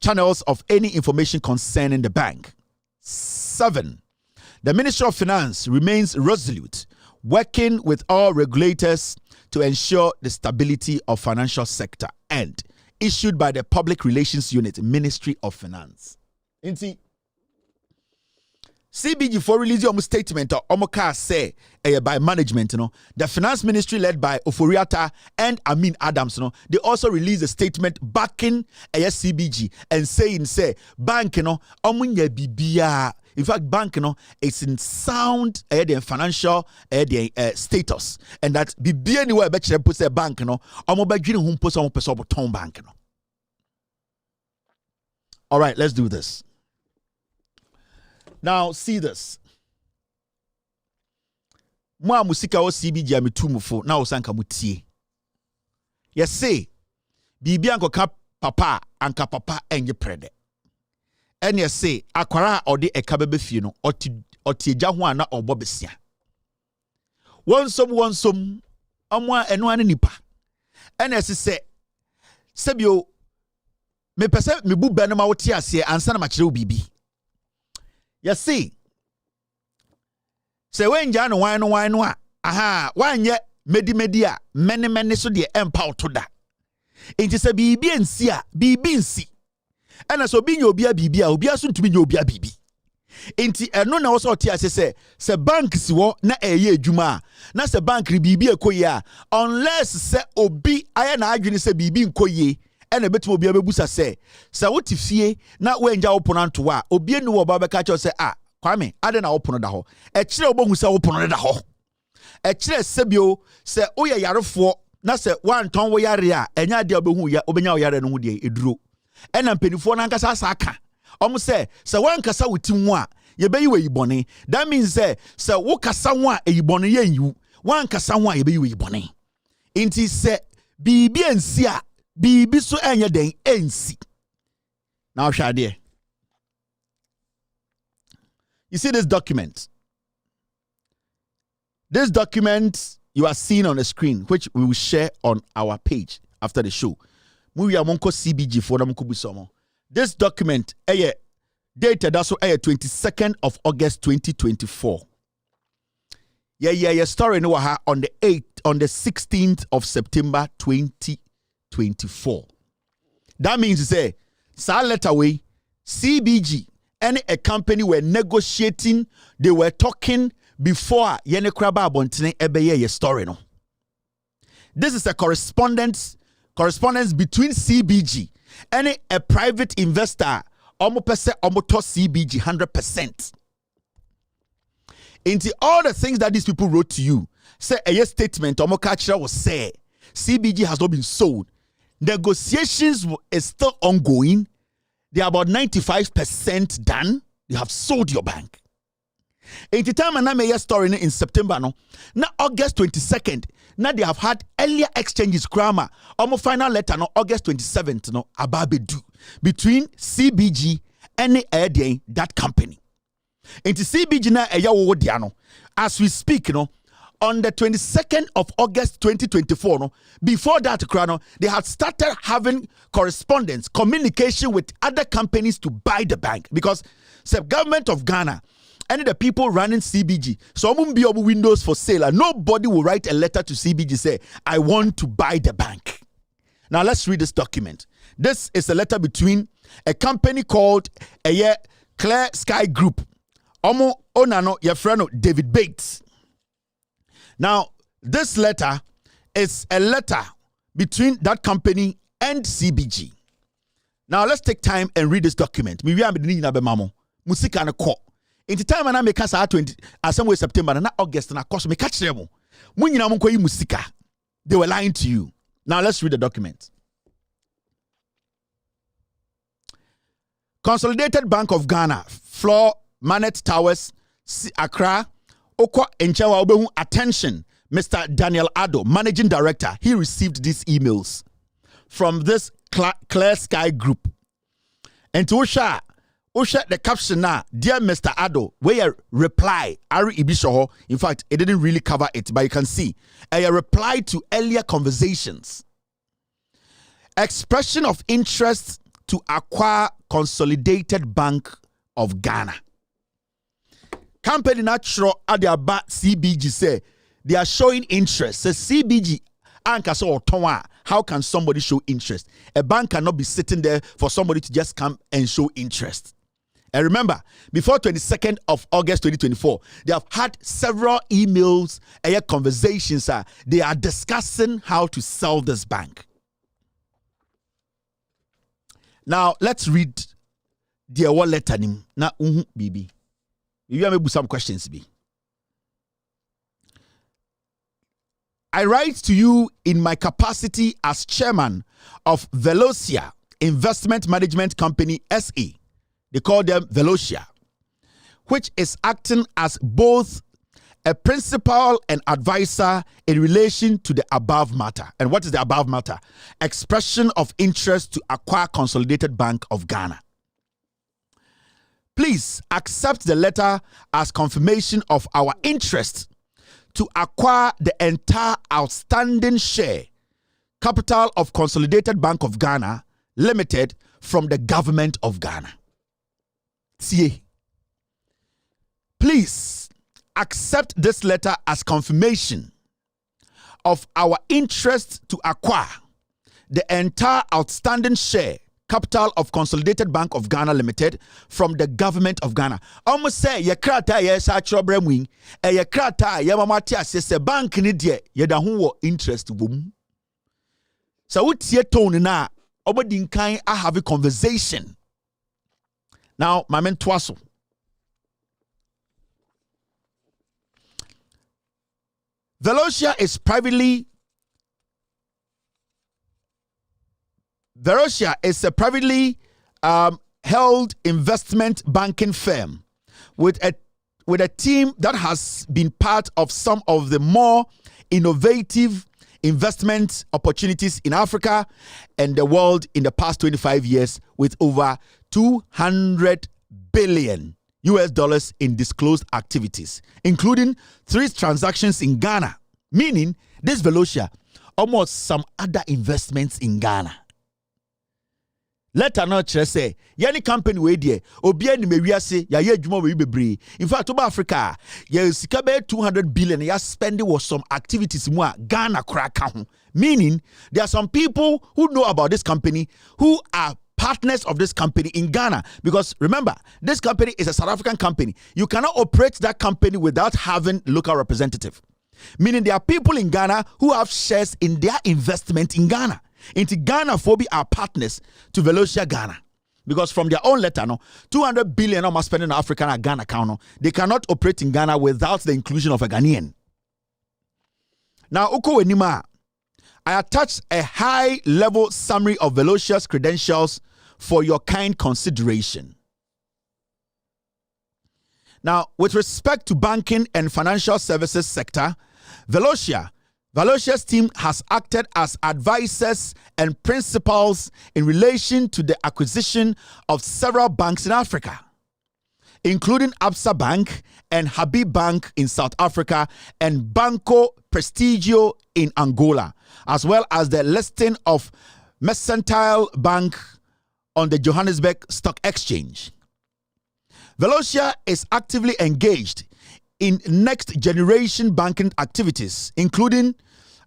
channels of any information concerning the bank. 7. The Ministry of Finance remains resolute, working with all regulators to ensure the stability of financial sector, and issued by the Public Relations Unit, Ministry of Finance. CBG for release your statement or Omoka say by management, the finance ministry led by Oforiata and Amin Adams, they also released a statement backing CBG and saying bank omunya bibia. In fact, bank it's in sound financial status, and that bibia anywhere bet you put say bank omo badwini hum post omo person ton bank All right, let's do this. Now, see this. Mwa musika o CBG ametumufo na osanka mutie. Yes say bibi anko ka papa anka papa enye prede. And yes say akwara ode eka bebe fie no oti eja ho ana obo besia. Wonsom amwa eno ane nipa. And yes say sebio me pese me bu benu ma wote ase ansa na ma kire bibi. You see, say when Jan wine aha, wanye media, many so de empower to that. It is a bibi and sia, bibi and si. And as obin yo bia bibi, obia soon to be yo bia bibi. Inti no na also tia say bank si wo na eye juma na se bank bibi ekoye unless se obi aya na adwene se bibi nkoye. And a bit will be able to say, what if ye not when ya open on to wa, or be no about catch or say, Kwame, I don't open the hole. A chill who say open the hole. A chill sebio say, oh, ya yard for, not say one ton way area, and ya dear who ya obenya yard and woody it drew. And I'm penny for Nankasa Saka. Almost say, so one cassa with Timwa, ye bay way bonny. That means say, so woka someone a bonny you, one cassawa ye bay bonny. Inti say, be and sia. Bibi so enya den ensi. Now Shadia. You see this document. This document you are seeing on the screen, which we will share on our page after the show. Movie amonko CBG for them kubisomo. This document dated also 22nd of August 2024. Yeah, story no on the 16th of September 2024. That means to say, sa letter way, CBG and a company were negotiating, they were talking before yene kraba abontene ebeye ye story no. This is a correspondence between CBG and a private investor, omo pese omo to CBG 100%. Into all the things that these people wrote to you, say a statement omo kachira was say CBG has not been sold. Negotiations is still ongoing. They are about 95% done. You have sold your bank. In the time I made a story in September, now August 22nd, now they have had earlier exchanges grammar. Almost final letter no August 27th, no ababedu between CBG and that company. Into CBG na diano. As we speak, on the 22nd of August 2024, before that, they had started having correspondence, communication with other companies to buy the bank because the government of Ghana and the people running CBG, so be windows for sale, and nobody will write a letter to CBG say, I want to buy the bank. Now let's read this document. This is a letter between a company called Clear Sky Group. Omo onano your friend David Bates. Now, this letter is a letter between that company and CBG. Now, let's take time and read this document. In the time I make us 20 somewhere September and August and of course me catch them. They were lying to you. Now, let's read the document. Consolidated Bank of Ghana, Floor Manet Towers, Accra. Okwa Enchewa Obehu, attention, Mr. Daniel Addo, Managing Director. He received these emails from this Clear Sky Group. And to Usha the caption now, dear Mr. Addo, where a reply, Ari Ibishoho, in fact, it didn't really cover it, but you can see a reply to earlier conversations. Expression of interest to acquire Consolidated Bank of Ghana. Company natural at their back CBG say they are showing interest. Say CBG anka so otonwa. How can somebody show interest? A bank cannot be sitting there for somebody to just come and show interest. And remember, before 22nd of August 2024, they have had several emails and conversations. They are discussing how to sell this bank. Now, let's read the letter. Now, Bibi. You have some questions, B. I write to you in my capacity as chairman of Velocia Investment Management Company SE. They call them Velocia, which is acting as both a principal and advisor in relation to the above matter. And what is the above matter? Expression of interest to acquire Consolidated Bank of Ghana. Please accept the letter as confirmation of our interest to acquire the entire outstanding share capital of Consolidated Bank of Ghana Limited from the government of Ghana. Please accept this letter as confirmation of our interest to acquire the entire outstanding share capital of Consolidated Bank of Ghana Limited from the government of Ghana. Almost say ye krata ye sa chrobrem wing e ye krata ye mama ti ase bank ni de ye da ho wo interest wom. So wotie tone na obodi nkan I have a conversation. Now, my men twaso. Velocia is a privately held investment banking firm with a team that has been part of some of the more innovative investment opportunities in Africa and the world in the past 25 years, with over $200 billion in disclosed activities, including 3 transactions in Ghana, meaning this Velocia almost some other investments in Ghana. Let her not say, yani company we die, obia ni mewiase, ya ye adwuma we bebre. In fact, over Africa, ya sika be 200 billion ya spending was some activities mu a Ghana kraka ho. Meaning, there are some people who know about this company who are partners of this company in Ghana. Because remember, this company is a South African company. You cannot operate that company without having local representative. Meaning there are people in Ghana who have shares in their investment in Ghana. Into Ghana Phobi are partners to Velocia Ghana. Because from their own letter, 200 billion are spending in African and Ghana account. They cannot operate in Ghana without the inclusion of a Ghanaian. Now, Uko Wenima, I attached a high-level summary of Velocia's credentials for your kind consideration. Now, with respect to banking and financial services sector, Velocia's team has acted as advisors and principals in relation to the acquisition of several banks in Africa, including Absa Bank and Habib Bank in South Africa and Banco Prestigio in Angola, as well as the listing of Mercantile Bank on the Johannesburg Stock Exchange. Velocia is actively engaged in next generation banking activities, including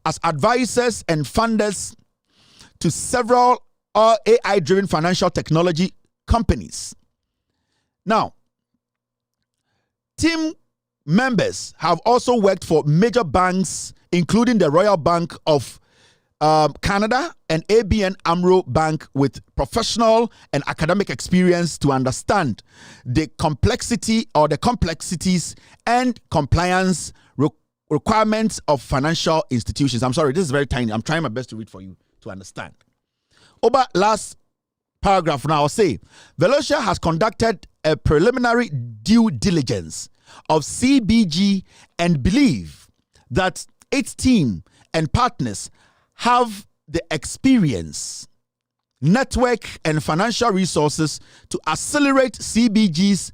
as advisors and funders to several AI-driven financial technology companies. Now, team members have also worked for major banks, including the Royal Bank of Canada and ABN AMRO Bank, with professional and academic experience to understand the complexity or the complexities and compliance requirements of financial institutions. I'm sorry, this is very tiny. I'm trying my best to read for you to understand. Over last paragraph now, I'll say, Velocia has conducted a preliminary due diligence of CBG and believe that its team and partners have the experience, network, and financial resources to accelerate CBG's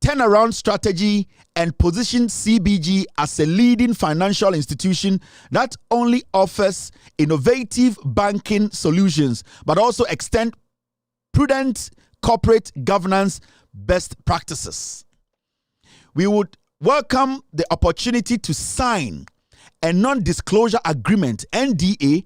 turnaround strategy and position CBG as a leading financial institution that only offers innovative banking solutions, but also extend prudent corporate governance best practices. We would welcome the opportunity to sign a non-disclosure agreement, NDA,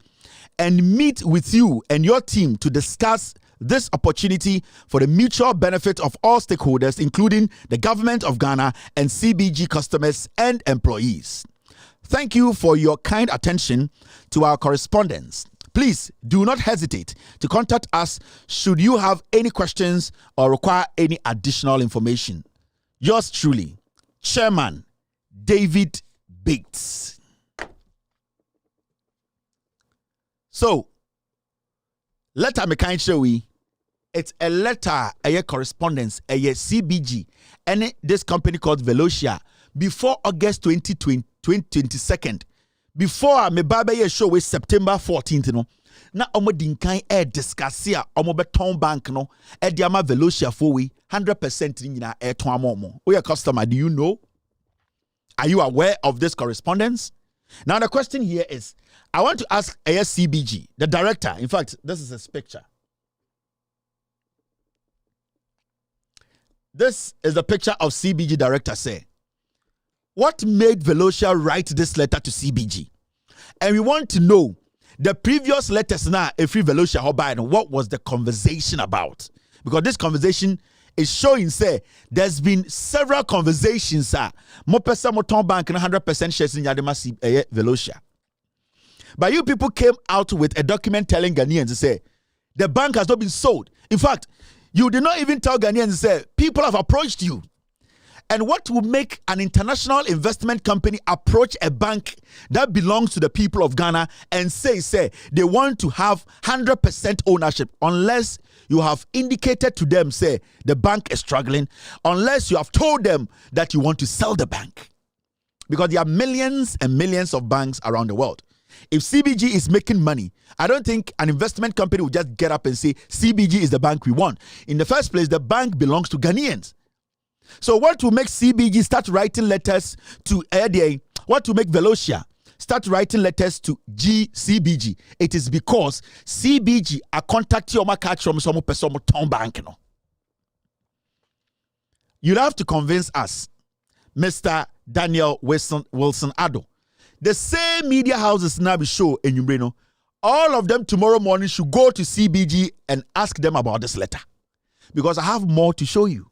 and meet with you and your team to discuss this opportunity for the mutual benefit of all stakeholders, including the government of Ghana and CBG customers and employees. Thank you for your kind attention to our correspondence. Please do not hesitate to contact us should you have any questions or require any additional information. Yours truly, Chairman David Bates. So, letter me kind show we. It's a letter, a correspondence, a CBG, and this company called Velocia before August 22nd. Before me baba ye show we September 14th no. Na omo dinkan discuss ya omo beton bank no e di ama Velocia for we 100% ni nyina e ton amomo. We a customer, do you know? Are you aware of this correspondence? Now the question here is, I want to ask ASCBG, the director. In fact, this is his picture. This is the picture of CBG director say. What made Velocia write this letter to CBG? And we want to know the previous letters now, if we Velocia Hobart, what was the conversation about? Because this conversation is showing, say, there's been several conversations, mo pesa mo ton bank na 100% shares in Yadema Velocia. But you people came out with a document telling Ghanaians to say, the bank has not been sold. In fact, you did not even tell Ghanaians to say, people have approached you. And what will make an international investment company approach a bank that belongs to the people of Ghana and say they want to have 100% ownership unless you have indicated to them, say, the bank is struggling, unless you have told them that you want to sell the bank. Because there are millions and millions of banks around the world. If CBG is making money, I don't think an investment company will just get up and say, CBG is the bank we want. In the first place, the bank belongs to Ghanaians. So what will make CBG start writing letters to what will make Velocia start writing letters to CBG? It is because CBG are contacting your catch from some person town bank. You'll have to convince us, Mr. Daniel Wilson Addo. The same media houses now be show in Umbreno. All of them tomorrow morning should go to CBG and ask them about this letter. Because I have more to show you.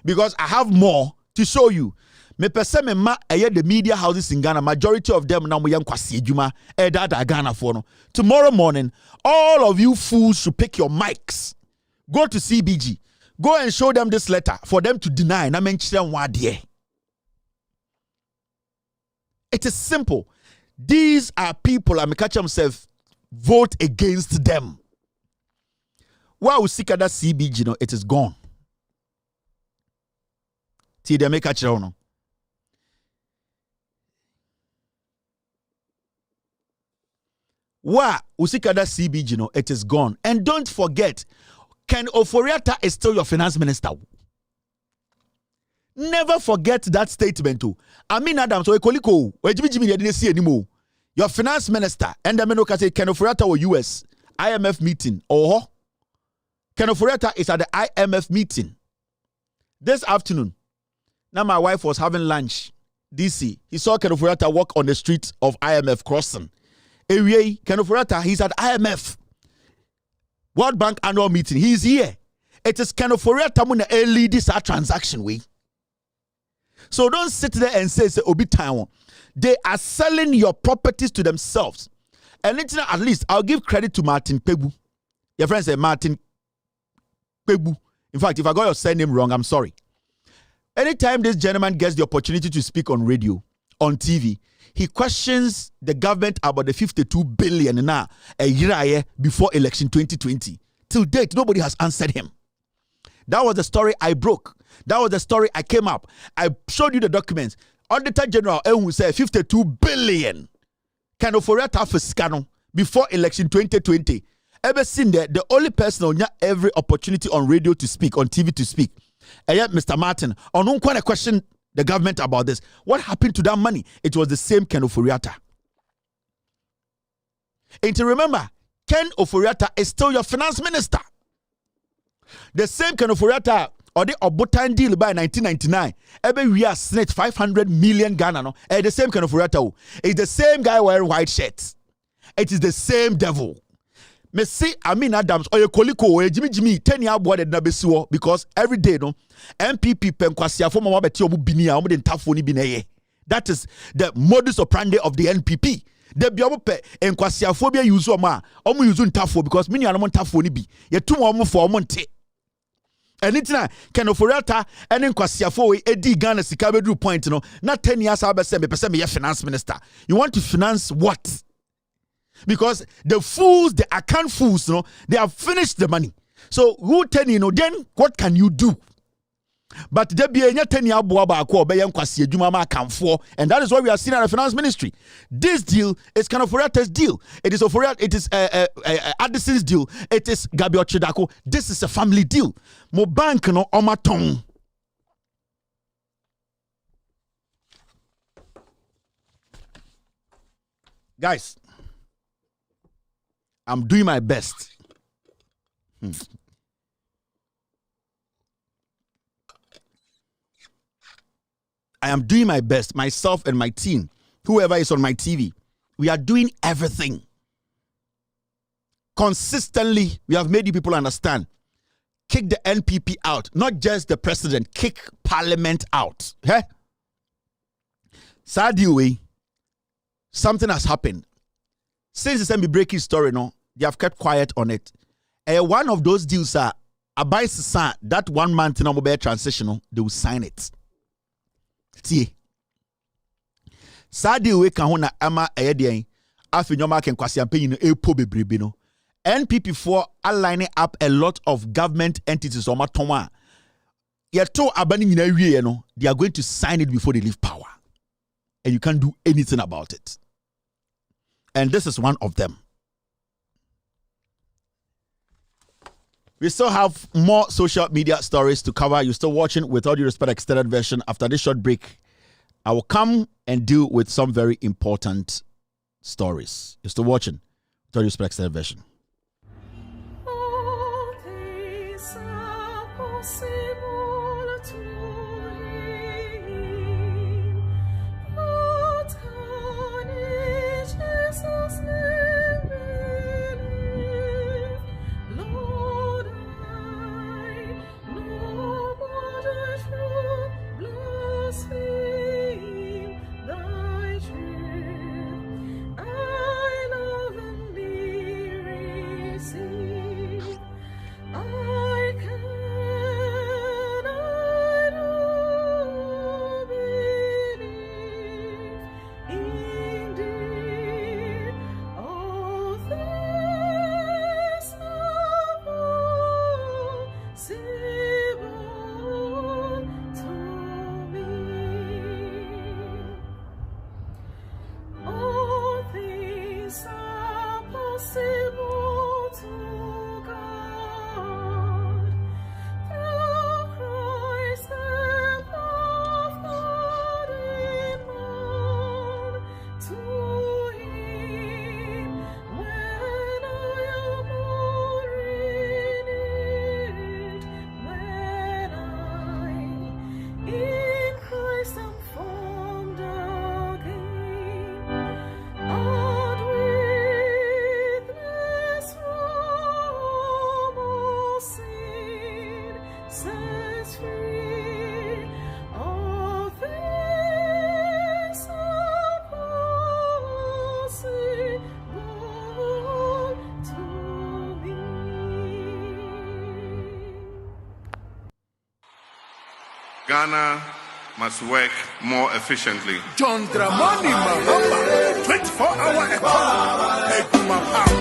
Because I have more to show you. Me pese me ma the media houses in Ghana, majority of them now young kwasi ejuma that Ghana for no. Tomorrow morning, all of you fools should pick your mics. Go to CBG. Go and show them this letter for them to deny. Na mention one. It is simple. These are people, I may catch themselves, vote against them. Why we seek that CBG, no, it is gone. See, they make catch no. Why we seek that CBG, no, it is gone. And don't forget, Ken Oforiatta is still your finance minister. Never forget that statement too. I mean, Adam, so Ekoliko, didn't see anymore. Your finance minister, and the Menoka say Ken Oforiatta or US IMF meeting. Oh, Ken Oforiatta is at the IMF meeting this afternoon. Now my wife was having lunch, DC. He saw Ken Oforiatta walk on the streets of IMF crossing. Ken Oforiatta, he's at IMF World Bank annual meeting. He's here. It is Ken Oforiatta mun lead this transaction way. So don't sit there and say Obi Taiwan. They are selling your properties to themselves. And at least I'll give credit to Martin Pebu. Your friend said Martin Pebu. In fact, if I got your surname wrong, I'm sorry. Anytime this gentleman gets the opportunity to speak on radio, on TV, he questions the government about the 52 billion now a year before election 2020. Till date, nobody has answered him. That was the story I broke. That was the story I came up. I showed you the documents. Auditor General who said 52 billion kind of for scano before election 2020. Ever seen that the only person on every opportunity on radio to speak, on TV to speak. And yet, Mr. Martin, on no quite a question the government about this. What happened to that money? It was the same Ken Oforiatta. And to remember, Ken Oforiatta is still your finance minister. The same Ken Oforiatta or the Obotan deal by 1999. Every year snatched 500 million Ghana. No, the same Ken Oforiatta is the same guy wearing white shirts. It is the same devil. Me see Amin Adams or Koliko or Jimmy 10 year board na besiwo because every day no MPP penkwasi afo mama beti omu binia omu den tafoni bineye. That is the modus operandi of the NPP. The biope enkwasi afo bi use omu use ntafo because mini anom ntafo ni bi. Ye tu omu for omu nte. Anything can offerata and enkwasi afo we edi Ghana sika bedru point no na 10 years abese me pese me ye finance minister. You want to finance what? Because the fools, the account fools, they have finished the money. So who tell you, then what can you do? But there be a 10 year and that is what we are seeing at the finance ministry. This deal is kind of Foreta's deal. It is Addison's deal. It is Gabriel Chidako. This is a family deal. Mo bank no on my tongue. Guys, I'm doing my best. I am doing my best, myself and my team, whoever is on my TV. We are doing everything. Consistently, we have made you people understand. Kick the NPP out, not just the president, kick Parliament out. Hey? Sadly, something has happened. Since the SMB breaking story, they have kept quiet on it. One of those deals are that 1 month in mobile transitional, they will sign it. See, Sadi we can hona ama ayedian afi nyoma ken kwasiampe no epo bebrebe no. NPP for aligning up a lot of government entities on matoma. Yeto abani nyina wie no, they are going to sign it before they leave power. And you can't do anything about it. And this is one of them. We still have more social media stories to cover. You're still watching With All Due Respect extended version. After this short break, I will come and deal with some very important stories. You're still watching With All Due Respect extended version. All things are possible to him. What can Jesus name believe? Lord, I know what I should blaspheme thy truth. I love and be received. I cannot believe. Indeed, all things are possible to me. All things are possible to God. Through Christ the love God in man. To him when I am all renewed, when I in Christ am formed again. And witness from all sin sets free. All things are possible to me. Ghana must work more efficiently. John Dramani Mahama, 24-hour economy. Ekuma Power.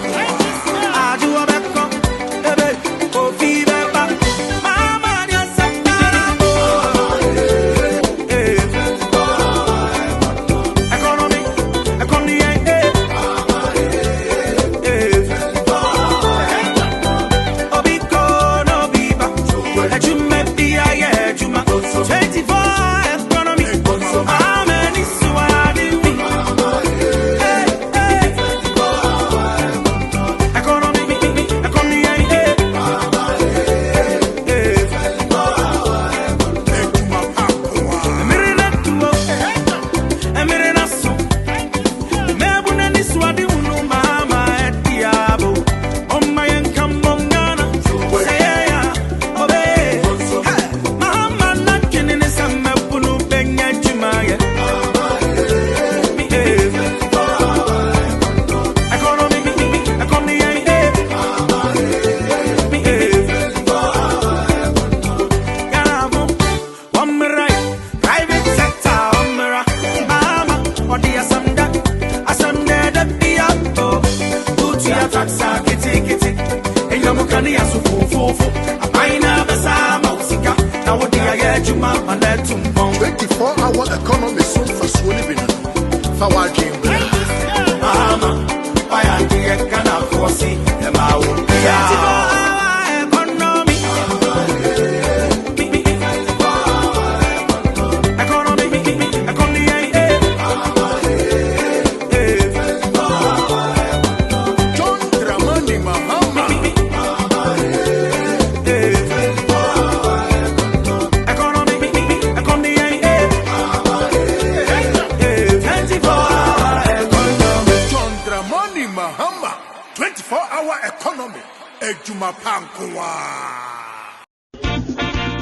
woni bi no fa wa dream Mama, why are you gonna force it?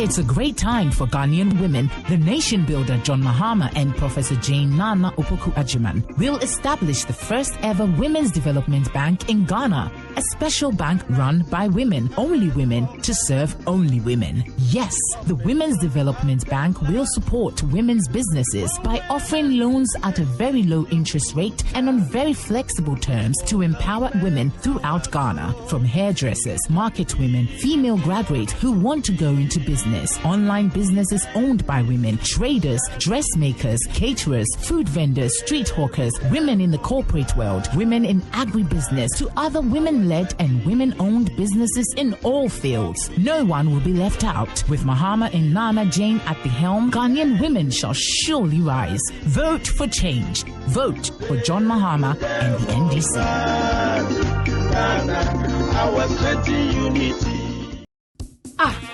It's a great time for Ghanaian women. The nation builder John Mahama and Professor Jane Nana Opoku Ajiman will establish the first ever Women's Development Bank in Ghana. A special bank run by women, only women, to serve only women. Yes, the Women's Development Bank will support women's businesses by offering loans at a very low interest rate and on very flexible terms to empower women throughout Ghana. From hairdressers, market women, female graduates who want to go into business, online businesses owned by women, traders, dressmakers, caterers, food vendors, street hawkers, women in the corporate world, women in agribusiness, to other women-led and women-owned businesses in all fields. No one will be left out. With Mahama and Nana Jane at the helm, Ghanaian women shall surely rise. Vote for change. Vote for John Mahama and the NDC.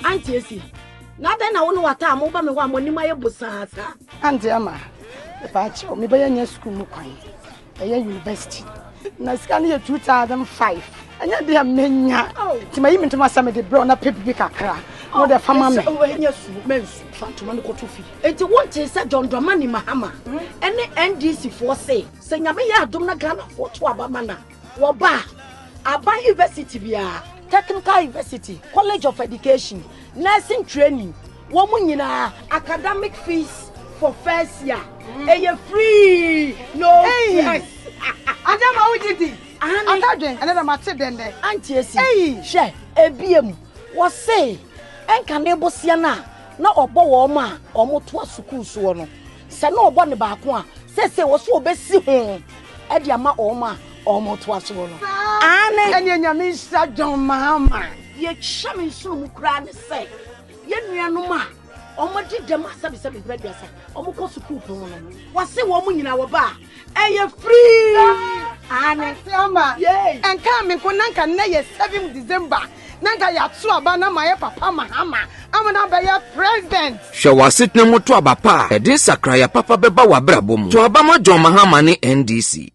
Auntie Esi. Nothing I want what time over me one money my busa. Auntie Emma, the patch, me by your school mukwan. A university. Na scan year 2005. And yet they are menya. To my even to my summit, the brown up paper kakra. No, the family. Oh, yes, men's Fantoman Kotufi. And to what is said John Dramani Mahama. And the NDC for say, saying, I may have done a gun for Twabamana. Waba. Aba University via Technical University, College of Education, Nursing Training, woman academic fees for first year. Hey, free. No. Yes. Adama, how did it? Another matter than the Auntie Esi. Hey, share a BM was say, and can able siana, no obo woma, or motua suku suono. Say no bonne bakwa, say was so best home. Ediama oma, or motua suono. And your Mr. John Mahama. Ye shamin soon cran say, Yenyanuma. Omo di dem asabi bread asa omo ko school pon no wase wo mu nyina wo ba eye free ane fiama yeah en kan me ko nanka na ye 7 December nanka ya to aba na my papa Mahama amana be ya president hwe wasit ne moto aba pa e din sakra ya papa beba wa brabo mu to aba ma John Mahama ne NDC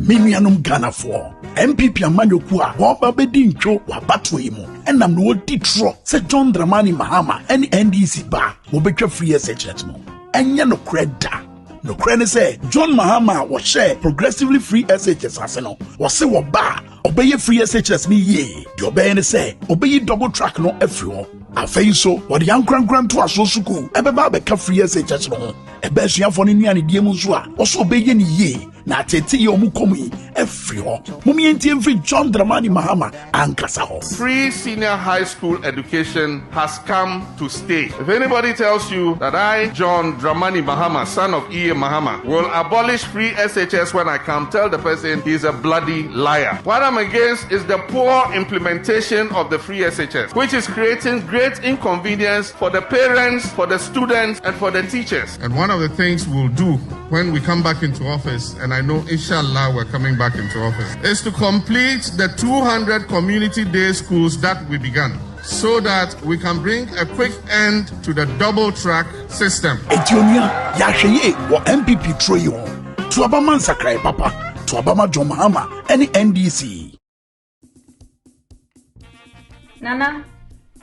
Minianum Ghana for MPP Amanyoku a woba bedi ntwo wabato yimu enam no odi tro se John Dramani Mahama and NDC ba wo betwa free SHS no enye no kreda no krene say John Mahama wo share progressively free SHS ase no wo se wo ba obeye free SHS mi ye de obeye ne say obeye double track no afri ho afei so wo de yankran to aso suku ebeba be ka free SHS no ebe suafo ne nuane die mu so a wo so obeye ni ye na tete ye omu komi every ho mumi enti every John Dramani Mahama ankasa ho. Free senior high school education has come to stay. If anybody tells you that I, John Dramani Mahama, son of E. Mahama, will abolish free SHS when I come, tell the person he's a bloody liar. What I'm against is the poor implementation of the free SHS, which is creating great inconvenience for the parents, for the students, and for the teachers. And one of the things we'll do when we come back into office, and I know inshallah we're coming back into office, is to complete the 200 community day schools that we began, so that we can bring a quick end to the double track system. Etionia yahye wo MPP troyo to abama sakrai papa to abama John Mahama any NDC. Nana,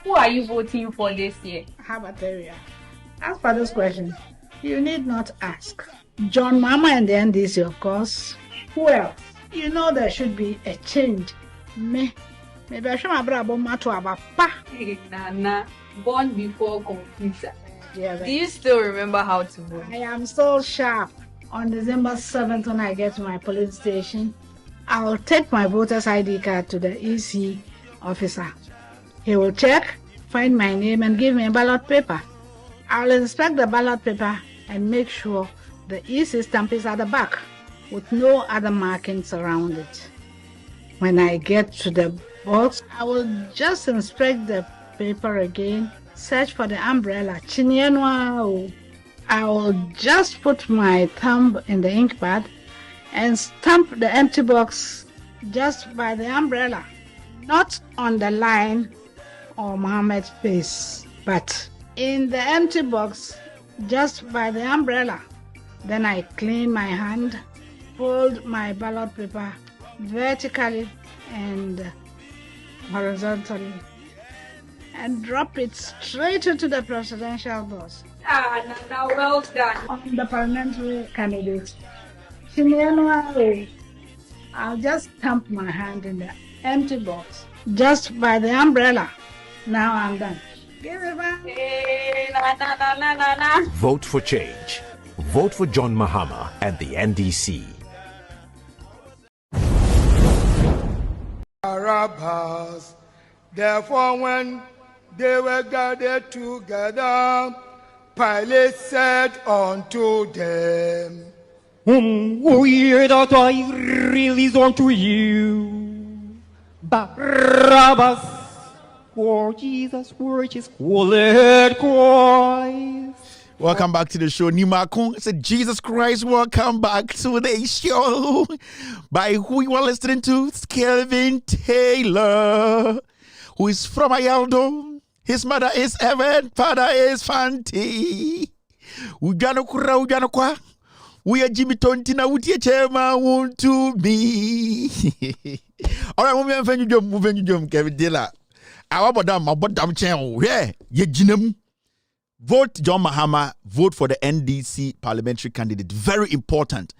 who are you voting for this year? Habateria. As for this question, you need not ask. John Mahama and the NDC, of course. Who else? You know there should be a change. Maybe I should have brought to Abapa. Nana, born before computer. Do you still remember how to vote? I am so sharp. On December 7th, when I get to my polling station, I will take my voter's ID card to the EC officer. He will check, find my name, and give me a ballot paper. I'll inspect the ballot paper and make sure the EC stamp is at the back with no other markings around it. When I get to the box, I will just inspect the paper again, search for the umbrella. I will just put my thumb in the ink pad and stamp the empty box just by the umbrella, not on the line or Muhammad's face, but in the empty box just by the umbrella. Then I clean my hand, fold my ballot paper vertically and horizontally, and drop it straight into the presidential box. Now well done. On the parliamentary candidate, I'll just stamp my hand in the empty box just by the umbrella. Now I'm done. Give it back. Vote for change. Vote for John Mahama and the NDC. Arabas, therefore, when they were gathered together, Pilate said unto them, Whom will you that I release unto you? Barabbas, for Jesus, which is called Christ. Welcome back to the show. Nimakun said, Jesus Christ, welcome back to the show. By who you are listening to, it's Kelvin Taylor, who is from Ayaldo. His mother is Evan, father is Fanti. Ujanokwa. We are Jimmy Tontina, Utia Chema, won't to me. All right, moving you, Kevin Taylor. Our bottom channel, yeah, ye jinum. Vote John Mahama, vote for the NDC parliamentary candidate. Very important.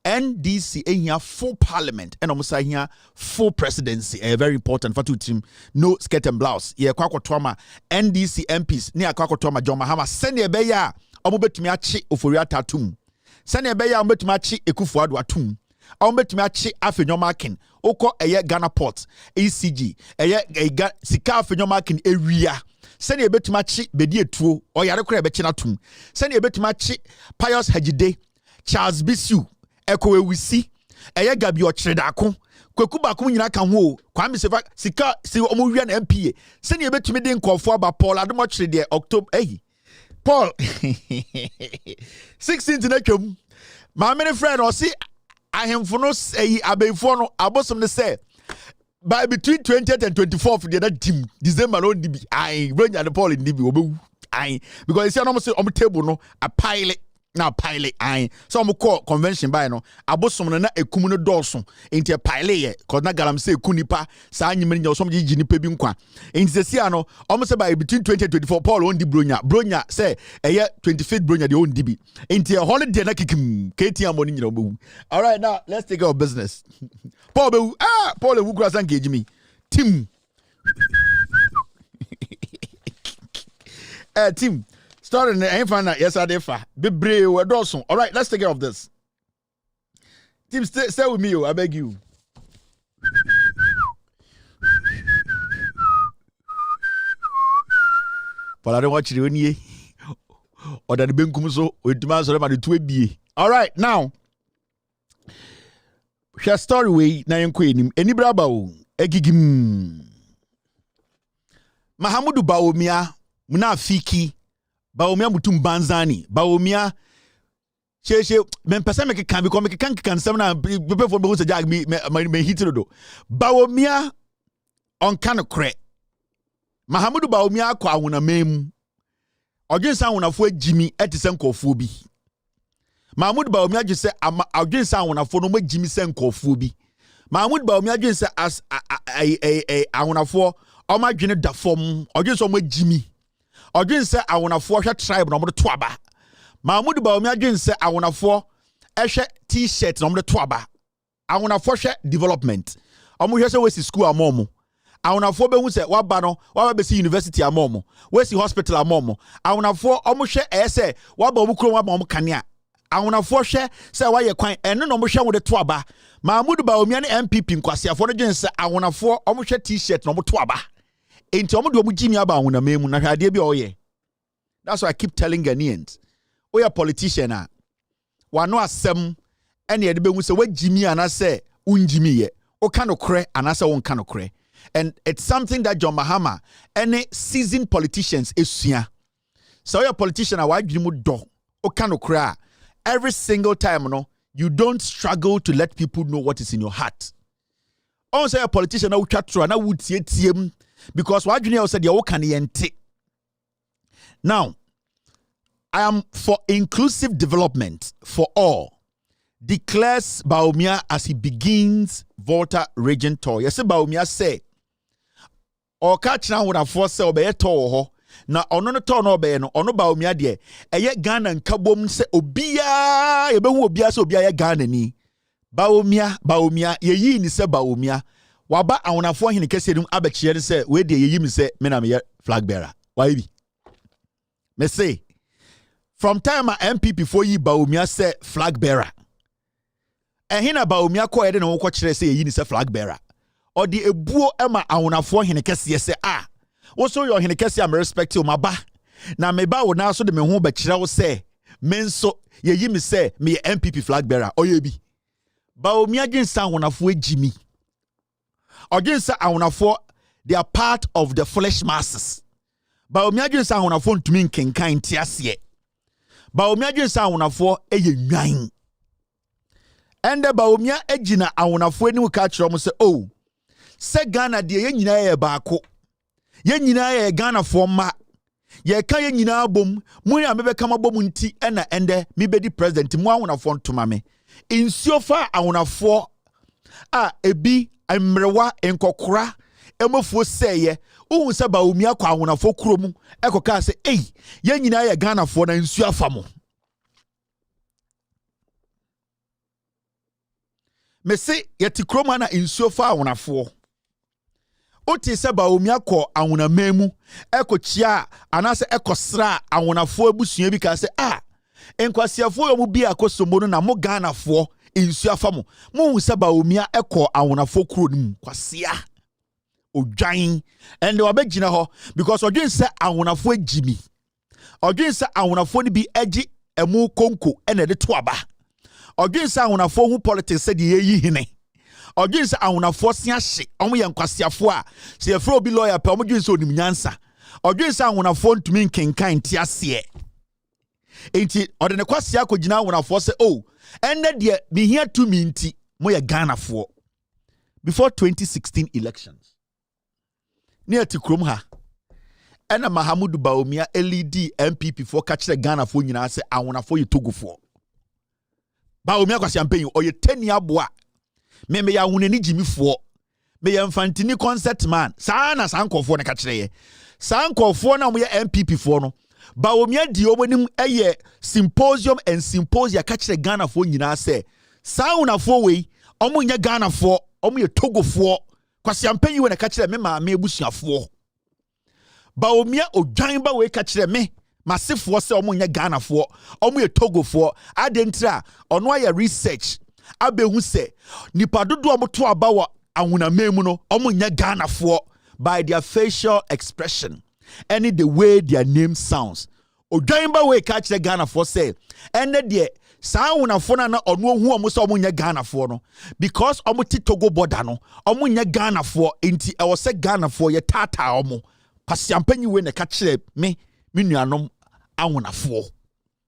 NDC here full parliament and almost here full presidency. Very important for two team. No skirt and blouse. Yeah, kwako twama NDC MPs near kwako twama John Mahama. Send ye beya omubetumi achi oforia tatum. Send ye beya omubetumi achi ekufuadu atum. Omubetumi achi afenyomakin. Oko eye Ghana Port ECG. Eye sika afenyomakin area. Send ye betumachi bedie tuo or yarekura bechina tum. Send ye betumachi Pius Hajide, Charles Bisu, Eko Ewisi, Eye Gabi Ochredako, Kweku Baku nyina kan ho, Kwame Sefa sika si omuwia na MPA. Send ye betumi de nkofo aba Paul Adomochre de October Paul 16th na twam. My many friend or see ahemfo no abefo no abosom ne say by between 20th and 24th, the team December no DB. I bring the Paul in DB. I because you see almost on the table no a pilot now pilot. I so I'm call convention by no. Abosom na ekumu no dorso into a pilot ye. Cause na galam say kunipa sa anyimeni nyo som jini pe bi nkwa. Into see ano almost by between 20 and 24 Paul on the bronya say a year 25th bronya the own DB. Into a holiday na kikim KTM money you. All right, now let's take our business. Paul who grass engage me. Tim. Tim. Starting the infant, yes, I did. Be brave, we're Dawson. All right, let's take care of this. Tim, stay with me, I beg you. But I don't want you to hear. Or that the Benkumso with demands of the 2B. All right, now. Share story way na yenkweni eni braba o egigim Mahamudu Bawumia munafiki Bawumia mutum banzani Bawumia she men pesa me kan bi ko me kan sem na pepe for be say jag me hitro do Bawumia on kan kre Mahamudu Bawumia akwa awuna mem odwensa awunafo agimi etisen kofuo bi Mahmoud Bawumia adwen se adwen sa awonafo no magimi se nkofo bi Mahmoud Bawumia adwen se as awonafo o madwene da fom adwen se o magimi adwen se awonafo hwe tribe no mo to aba Mahmoud Bawumia adwen se awonafo ehwe t-shirt no mo to aba awonafo hwe development o mo hwe se we si school amomo awonafo be hu se waba no waba be si university amomo we si hospital amomo awonafo o mo hwe ese waba obukro waba mo kanea awonafo hwe se waye kwan eno no mo hwe wo de to aba Mahmoud Bawumia ne MPP nkwasiafo no dwen se awonafo o mo hwe t-shirt no mo to aba enti o mo de o mo jimi aba awonamemu na hwade bi o ye That's why I keep telling Ghanaians, we are politician na. Wa no asem ene ye de be hu se wa jimi anase unjimi ye. O ka no kre anase won ka no kre. And it's something that John Mahama any seasoned politicians esua. So you're a politician wa adwini do. O ka no kre every single time no you don't struggle to let people know what is in your heart. On say a politician na utwa tro na wutie tiem because wa adwini said you can yente. Now, I am for inclusive development for all, declares Bawumia as he begins Volta region tour. Yes, Bawumia say, or catch now when I force obey tour ho. Na ono no tour no obey no ono Bawumia de. Eye Ghana nkabom se obia yebehu obia se obia ye Ghana ni. Bawumia ye ni se Bawumia. Waba awonafo hene kese dum abekye se we de ye mi se me na me flag bearer. Why be? Me say, from time my MPP for ye Bawumia say flag bearer. And hina Bawumia ko ede na wo kyerɛ say yi ni say flag bearer. Or the ebuo ema awonafo hene kese say wo so your hene kese am respect you maba. Na me ba wo na so de me ho be kyerɛ wo say me nso ye yi mi say me MPP flag bearer oye bi. Bawumia dwensa awonafo ejimi. Dwensa awonafo they are part of the foolish masses. Bawumia dwensa awonafo ntumi nkenkan tiase. Bawumia dwensa awonafo eye nwan. Ende Bawumia ejina awonafo eni ka kyerɛ mo se oh se Ghana de ye nyina ye baako. Ye nyina ye Ghana fo ma. Ye ka ye nyina bom mu ya mebeka mabom nti ena ende mi bedi president mu awonafo ntoma me. Insuo fa awonafo ebi amrewa enkokora emofo seye uhun se Bawumia kwa awonafo kurom ekoka se ye nyina ye Ghana fo na nsuo afamo. Me se yeti kroma na nsuo fa awonafo. Oti se Bawumia ko awonamemu ekochia anase ekosra awonafo abusua bi ka se enkwasiafo yo mu bi akosomo no na mo Ghana fo nsuo afamo. Mo hu se Bawumia eko awonafo kuro nim kwasia odwan and wabegina ho because odwen se awonafo ejimi. Odwen se awonafo ni bi eji emu konko ene de to aba. Odwen se awonafo hu politics se de yi hene. Odwen se awonafo se ahye omo ye nkwasiafo a se yefro obi lawyer pe omo dwen se onim nyansa. Odwen se awonafo ntumi nkenkan ti ase. Enti odene kwasia akogina awonafo se ene de bi hia to mi nti mo ye Ghana fo. Before 2016 elections near to Krum ha. Ena Mahamudu Bawumia LED MPP for catch the Ghana for nyina say I wanna for you Togo for. Bawumia kwasi ampen o ye 10 year boa. Me ya hunani jimi for. Me ya mfantini concert man. Sana sankofo na catch ye. Sankofo na mo ye MPP for no. Bawumia di obonim eye symposium and symposia catch the Ghana for nyina say. Sa una for we omo nya Ghana for omo ye Togo for. Kwasi ampenyi we na ka kire me ma me ebusuafo. Bawumia odwan ba we ka kire me masefo se omo nya Ghana fo omo ye Togo fo adentra ono ya research abehu se nipa dodo omo to aba wa awuna memu no omo nya Ghana fo by their facial expression and the way their name sounds. Odwan ba we ka kire Ghana fo se ene de sa awunafo na ono hu omo so omo nya Ghana fo no because omo ti Togo border no omo nya Ghana fo enti e wo se Ghana fo ye tata omo pasiampanyi we na ka kire me nuanom awunafo.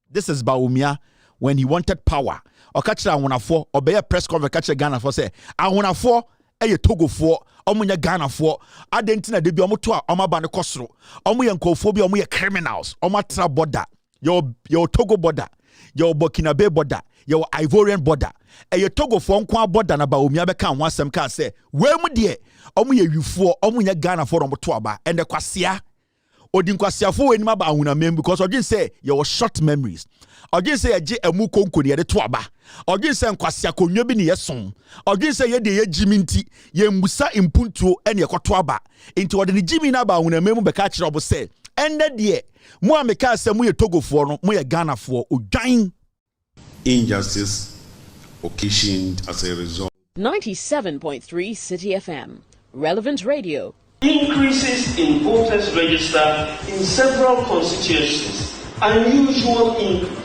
This is Bawumia when he wanted power o ka kire awunafo obey press conference ka kire Ghana fo say awunafo eye Togo fo omo nya Ghana fo adenti na de bi omo to a omo ba ne kosoro omo ye nkofo bi omo ye criminals omo atra border your Togo border your Burkina Faso border, your Ivorian border, and your Togo for Nkwa border na Bawumia beka one some can say, where mu die, omu ye yufo, omu ye Ghana for omu tuaba, and the kwasia, odin kwasia fo eni maba awuna mem because odin say your short memories. Odin say eje emu konko de tuaba. Odin say kwasia konyo bi ne yeson. Odin say ye de ye jiminti, ye mbusa impuntuo ene yekotoaba. Into odin jimi na ba awuna mem beka kire obo say, ende de mo ameka se mo ye Togo for no mo ye Ghana for odwan. Injustice occasioned as a result. 97.3 City FM, relevant radio. Increases in voters register in several constituencies unusual increase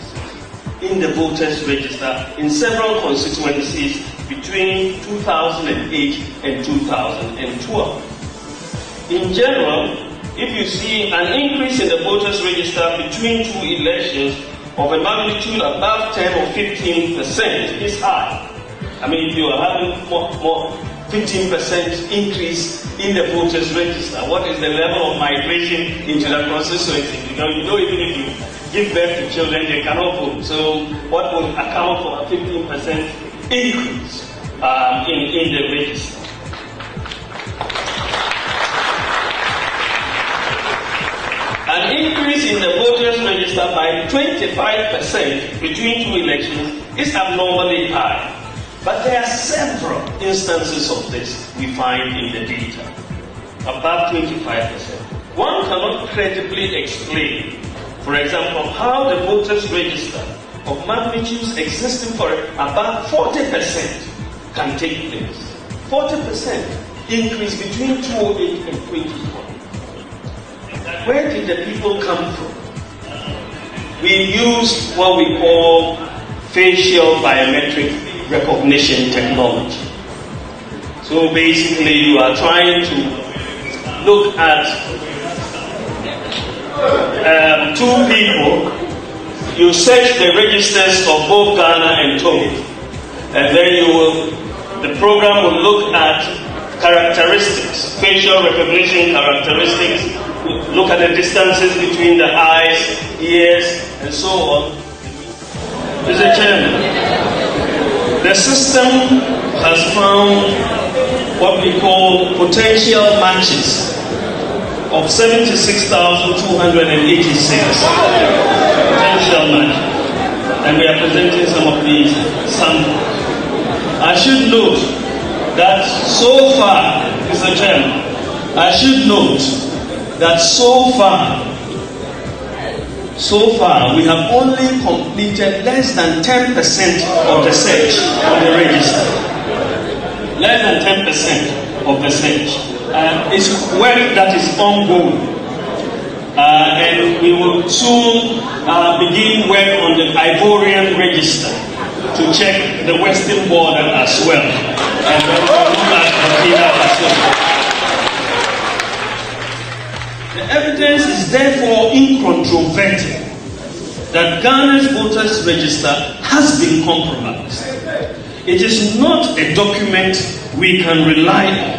in the voters register in several constituencies between 2008 and 2012. In general, if you see an increase in the voters register between two elections of a magnitude above 10 or 15% is high. I mean, if you are having more 15% increase in the voters register, what is the level of migration into the constituency? Because you know, even if you give birth to children, they cannot vote. So what will account for a 15% increase in the register? An increase in the voters register by 25% between two elections is abnormally high. But there are several instances of this we find in the data, above 25%. One cannot credibly explain, for example, how the voters register of magnitudes existing for about 40% can take place. 40% increase between 2008 and 2012. Where did the people come from? We use what we call facial biometric recognition technology. So basically you are trying to look at two people, you search the registers of both Ghana and Togo, and then the program will look at characteristics, facial recognition characteristics, look at the distances between the eyes, ears, and so on. Mr. Chairman, the system has found what we call potential matches of 76,286 potential matches. And we are presenting some of these samples. I should note that so far, Mr. Chairman, so far, we have only completed less than 10% of the search on the register. Less than 10% of the search. It's work that is ongoing. And we will soon begin work on the Ivorian register to check the western border as well. And we will look at Burkina Faso. The evidence is therefore incontrovertible that Ghana's voters register has been compromised. It is not a document we can rely on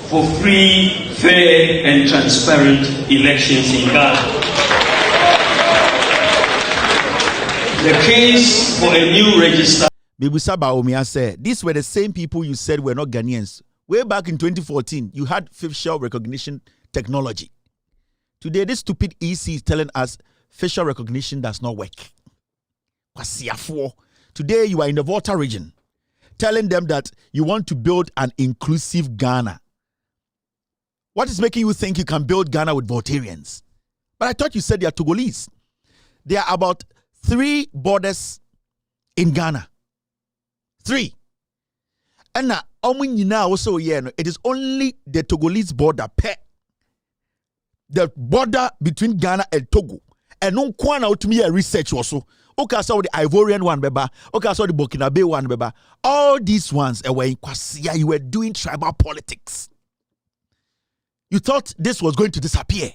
for free, fair, and transparent elections in Ghana. The case for a new register. Bibusaba Omia said, these were the same people you said were not Ghanaians. Way back in 2014, you had facial recognition technology. Today, this stupid EC is telling us facial recognition does not work. Today, you are in the Volta region, telling them that you want to build an inclusive Ghana. What is making you think you can build Ghana with Voltarians? But I thought you said they are Togolese. There are about 3 borders in Ghana. 3. And now, also, it is only the Togolese border, the border between Ghana and Togo. And no one out to me a research also. Okay, I saw the Ivorian one, beba. Okay, I saw the Burkina one, beba. All these ones were in Kwasia. You were doing tribal politics. You thought this was going to disappear.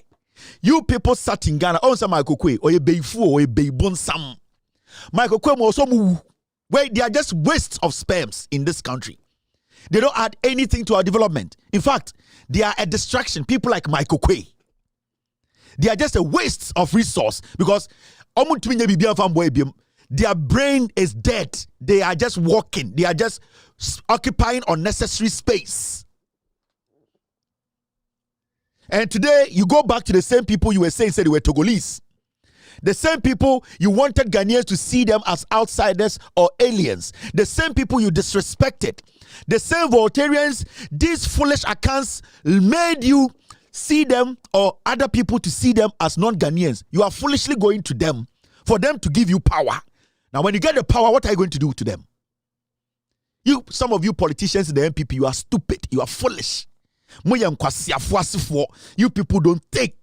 You people sat in Ghana. Oh, some Michael Kwe, or a Beifu, or a Beibon Sam. Michael Kwe also move. Where they are just wastes of sperms in this country. They don't add anything to our development. In fact, they are a distraction. People like Michael Kwe. They are just a waste of resource because their brain is dead. They are just walking. They are just occupying unnecessary space. And today, you go back to the same people you were saying said they were Togolese. The same people you wanted Ghanaians to see them as outsiders or aliens. The same people you disrespected. The same Voltarians, these foolish accounts made you see them or other people to see them as non-Ghanaians. You are foolishly going to them for them to give you power. Now, when you get the power, what are you going to do to them? Some of you politicians in the MPP, you are stupid. You are foolish. You people don't think.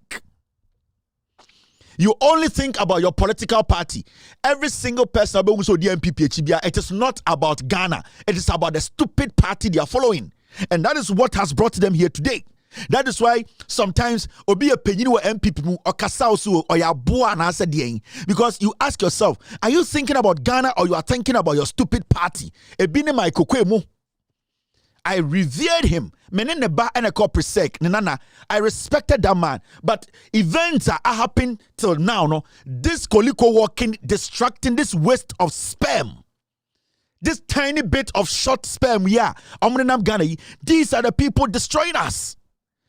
You only think about your political party. Every single person who so the MPP, it is not about Ghana. It is about the stupid party they are following. And that is what has brought them here today. That is why sometimes obi a penyin or MPP or kasausu or ya boa na asa dieng, because you ask yourself, are you thinking about Ghana or you are thinking about your stupid party? Ebine my kokwemo. I revered him. I respected that man. But events are happening till now. No, this koliko walking, distracting, this waste of sperm. This tiny bit of short sperm, yeah. These are the people destroying us.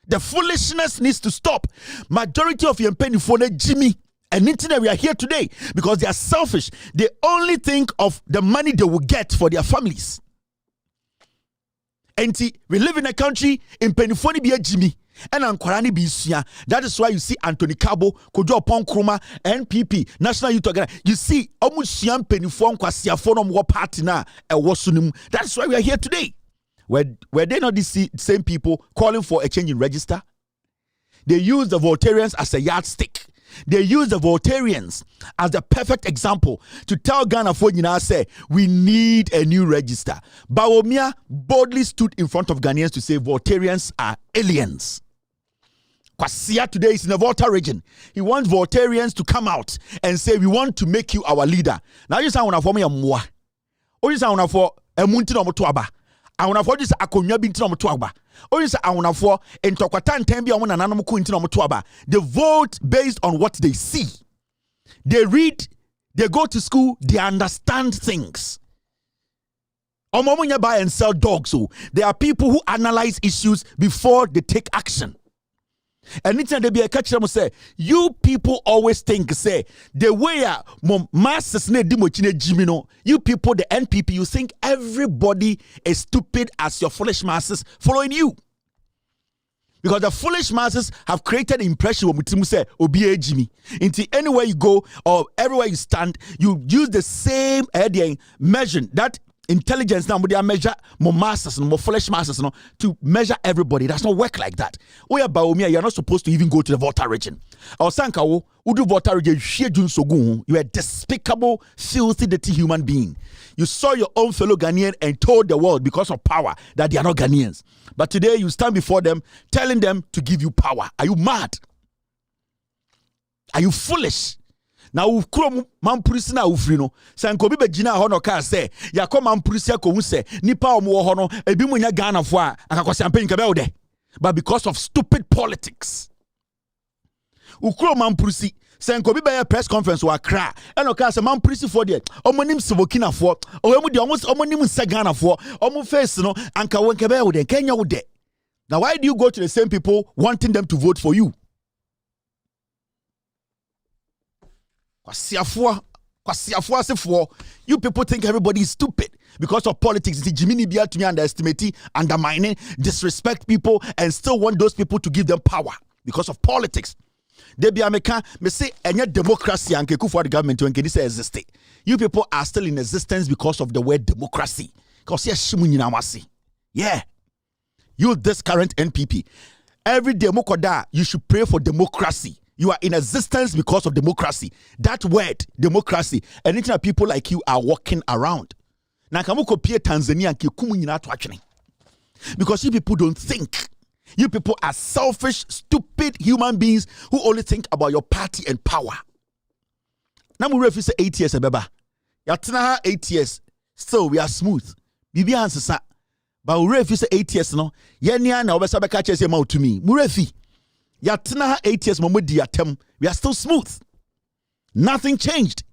The foolishness needs to stop. Majority of your penny for Jimmy and internet, we are here today because they are selfish. They only think of the money they will get for their families. And we live in a country in Penifoni be a Jimmy and Ankorani be Sia. That is why you see Anthony Cabo, Kojo Ponkruma, NPP, National Youth Organization. You see almost Siam Penifon Kwasia Forum War Party na a Wasunum. That's why we are here today. Were they not the same people calling for a change in register? They use the Voltarians as a yardstick. They use the Voltarians as the perfect example to tell Ghana for say we need a new register. Bawumia boldly stood in front of Ghanaians to say Voltarians are aliens. Kwasia today is in the Volta region. He wants Voltarians to come out and say we want to make you our leader. Now you sound for me a mwa. Or you sound for a muntin or motuaba. I want to this akonya binti no motoaba. Or is I want for entokwatan tembi amon ananamu ku inti no motoaba. They vote based on what they see. They read, they go to school, they understand things. Omomunya buy and sell dogs. So there are people who analyze issues before they take action. And it's they be a catch them say, you people always think say the way masses ne dimochine jimino, you people the NPP, you think everybody is stupid as your foolish masses following you. Because the foolish masses have created the impression of Mutimu say Obi Jimmy. Into anywhere you go or everywhere you stand, you use the same measure that intelligence now they measure more masses and more foolish masses to measure everybody. That's not work like that. You're not supposed to even go to the Volta region. Or Sankawo, Udu Volta region, you are a despicable, filthy, dirty human being. You saw your own fellow Ghanaian and told the world because of power that they are not Ghanaians. But today you stand before them telling them to give you power. Are you mad? Are you foolish? Now we krom mampurisi na ufri no sankobi begina ho no ka say yakọ mampurisi akowu say nipa omo ho no ebi munya Ghana fo a akakwasi ampen ka be wo de, but because of stupid politics ukro mampurisi sankobi be press conference wa kra e no ka say mampurisi fo de omonim sivokina fo owemu de omonim se Ghana fo omo face no anka won ka be wo de Kenya wo de. Now why do you go to the same people wanting them to vote for you? You people think everybody is stupid because of politics. The Jiminy Bia to me underestimate, undermining, disrespect people, and still want those people to give them power because of politics. They be American, me say any democracy and for the government to this exist. You people are still in existence because of the word democracy. Because yeah, you this current NPP. Every demokoda, you should pray for democracy. You are in existence because of democracy. That word, democracy, and it's people like you are walking around. Tanzania because you people don't think. You people are selfish, stupid human beings who only think about your party and power. Now we say 8 years, beba. Yatna 8 years. Still, we are smooth. Bibi answer. But we refuse 8 years no. Yenya na obesa beka chese ma to me. Murefi. Yatna 8 years momodi yatem. We are still smooth. Nothing changed.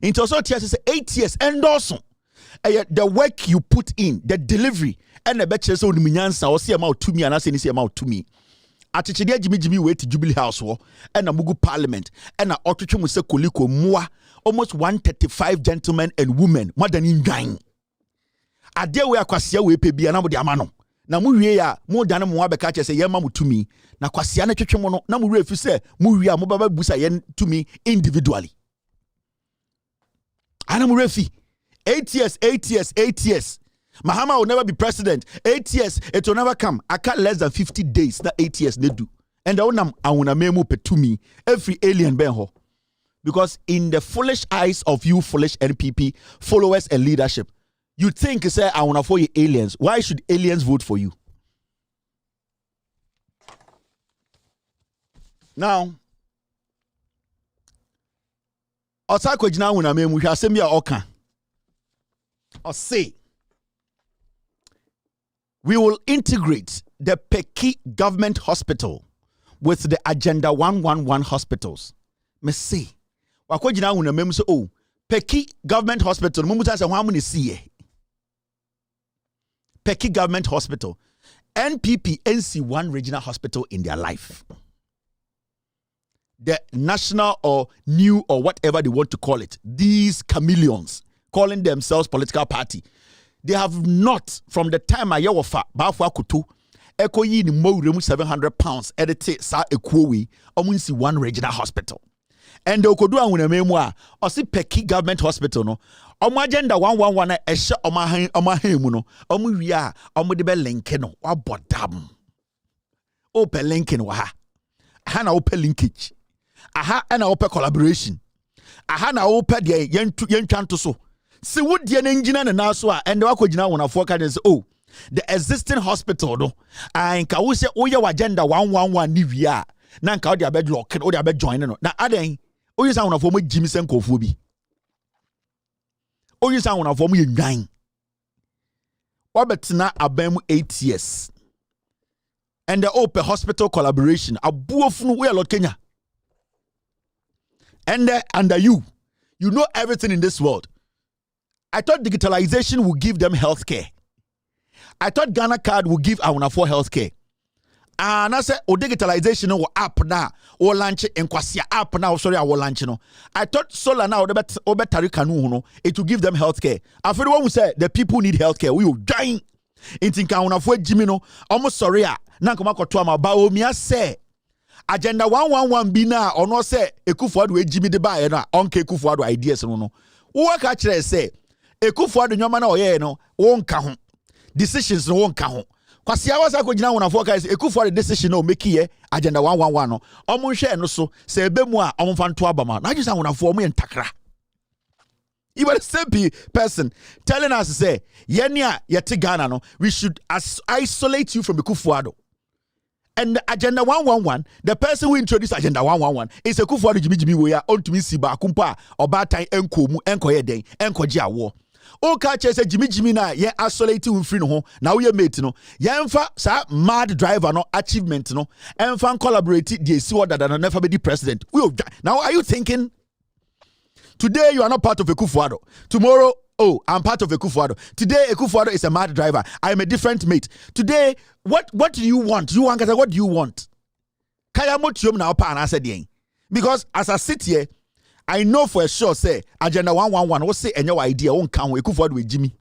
Into also 8 years and also the work you put in, the delivery, and the betche so the minyansa or see amount to me and I say see amount to me. Atichide Jimmy way to Jubilee House war and a Mugu Parliament and a Otuchu Muse Koliko Mua, almost 135 gentlemen and women, more than in dying. A dear way Aquasia we pay be another amano. Na muria more than Muabeka say Yamamu to me. Na Quasiana Chuchumono, Namu if you say Muria Mobaba Busayen to me individually. Anamurefi 8 years, 8 years, 8 years. Mahama will never be president. 8 years, it will never come. I can't less than 50 days. That 8 years they do. And I want memu to me every alien benho. Because in the foolish eyes of you foolish NPP followers and leadership, you think, say, I want to for you aliens. Why should aliens vote for you? Now, Osako jina wuna me mu hwasem ya oka. Or say, we will integrate the Peki government hospital with the Agenda 111 hospitals. Me say, wako jina wuna me mu say, oh, Peki government hospital, mu muta say hwa mu ne siye. Peki government hospital. NPP NC one regional hospital in their life. The national or new or whatever they want to call it, these chameleons calling themselves political party, they have not, from the time I yawafa bafwa kutu eko yi ni mo remu £700 edite sa ekuowi omunsi one regional hospital. And the okodu anwuna memu a osi Peki government hospital no omo agenda 111 na ehye omahan mu no omo wi a omo de be link no wabodam open link no ha na open linkage aha na open collaboration aha na open de yentwanto so si wodie na ngina na so a ende wakogina wonafo ka dey say oh the existing hospital no nka wo se oye agenda 111 ni wi a na nka wo de abed lock wo de abed join no na aden oye sa wonafo mo jimi se nkofo bi oye sa wonafo mo yenwan wabetena abam 8 years and the open hospital collaboration abuofunu we Lord Kenya. And under you know everything in this world. I thought digitalization would give them healthcare. I thought Ghana card would give our for healthcare. And I said, digitalization or app now, or launch in Kwasia app now. Sorry, I will launch no. I thought solar now, it will give them healthcare. I feel one who said the people need healthcare. We will dying. In Tinka for Jimino, almost sorry. Nankoma Kotwama Baomia say. Agenda 111 bi na ono se Ekufuado ejimi de ba na onka Ekufuado ideas no wo ka kire se Ekufuado nyoma na oye no wo nka ho decisions no wo nka ho kwase awasa ko gina wonafo ka se Ekufuado decision no make ye agenda 111 no omo hwe no so se ebemu a omo fa nto abama na agisa wonafo omo yentakra. You were the same person telling us say yenia yete Ghana no we should isolate you from Ekufuado. And the Agenda 111, the person who introduced Agenda 111 is a Kufuado Jimmy Weya on to me Siba Kumpa or Batai Enkomu Enkoye Day Enkoja War. O catches a Jimmy na ye isolated with free no now ye mate no Yanfa sa mad driver no achievement no and fan collaborated the see what that never be the president. Now are you thinking today you are not part of a Kufuado? Tomorrow, oh, I'm part of a Ekufuado. Today, Ekufuado is a mad driver. I'm a different mate. Today, what do you want? What do you want? Because as I sit here, I know for a sure, say, Agenda 111, what say any idea won't count Ekufuado with Jimmy.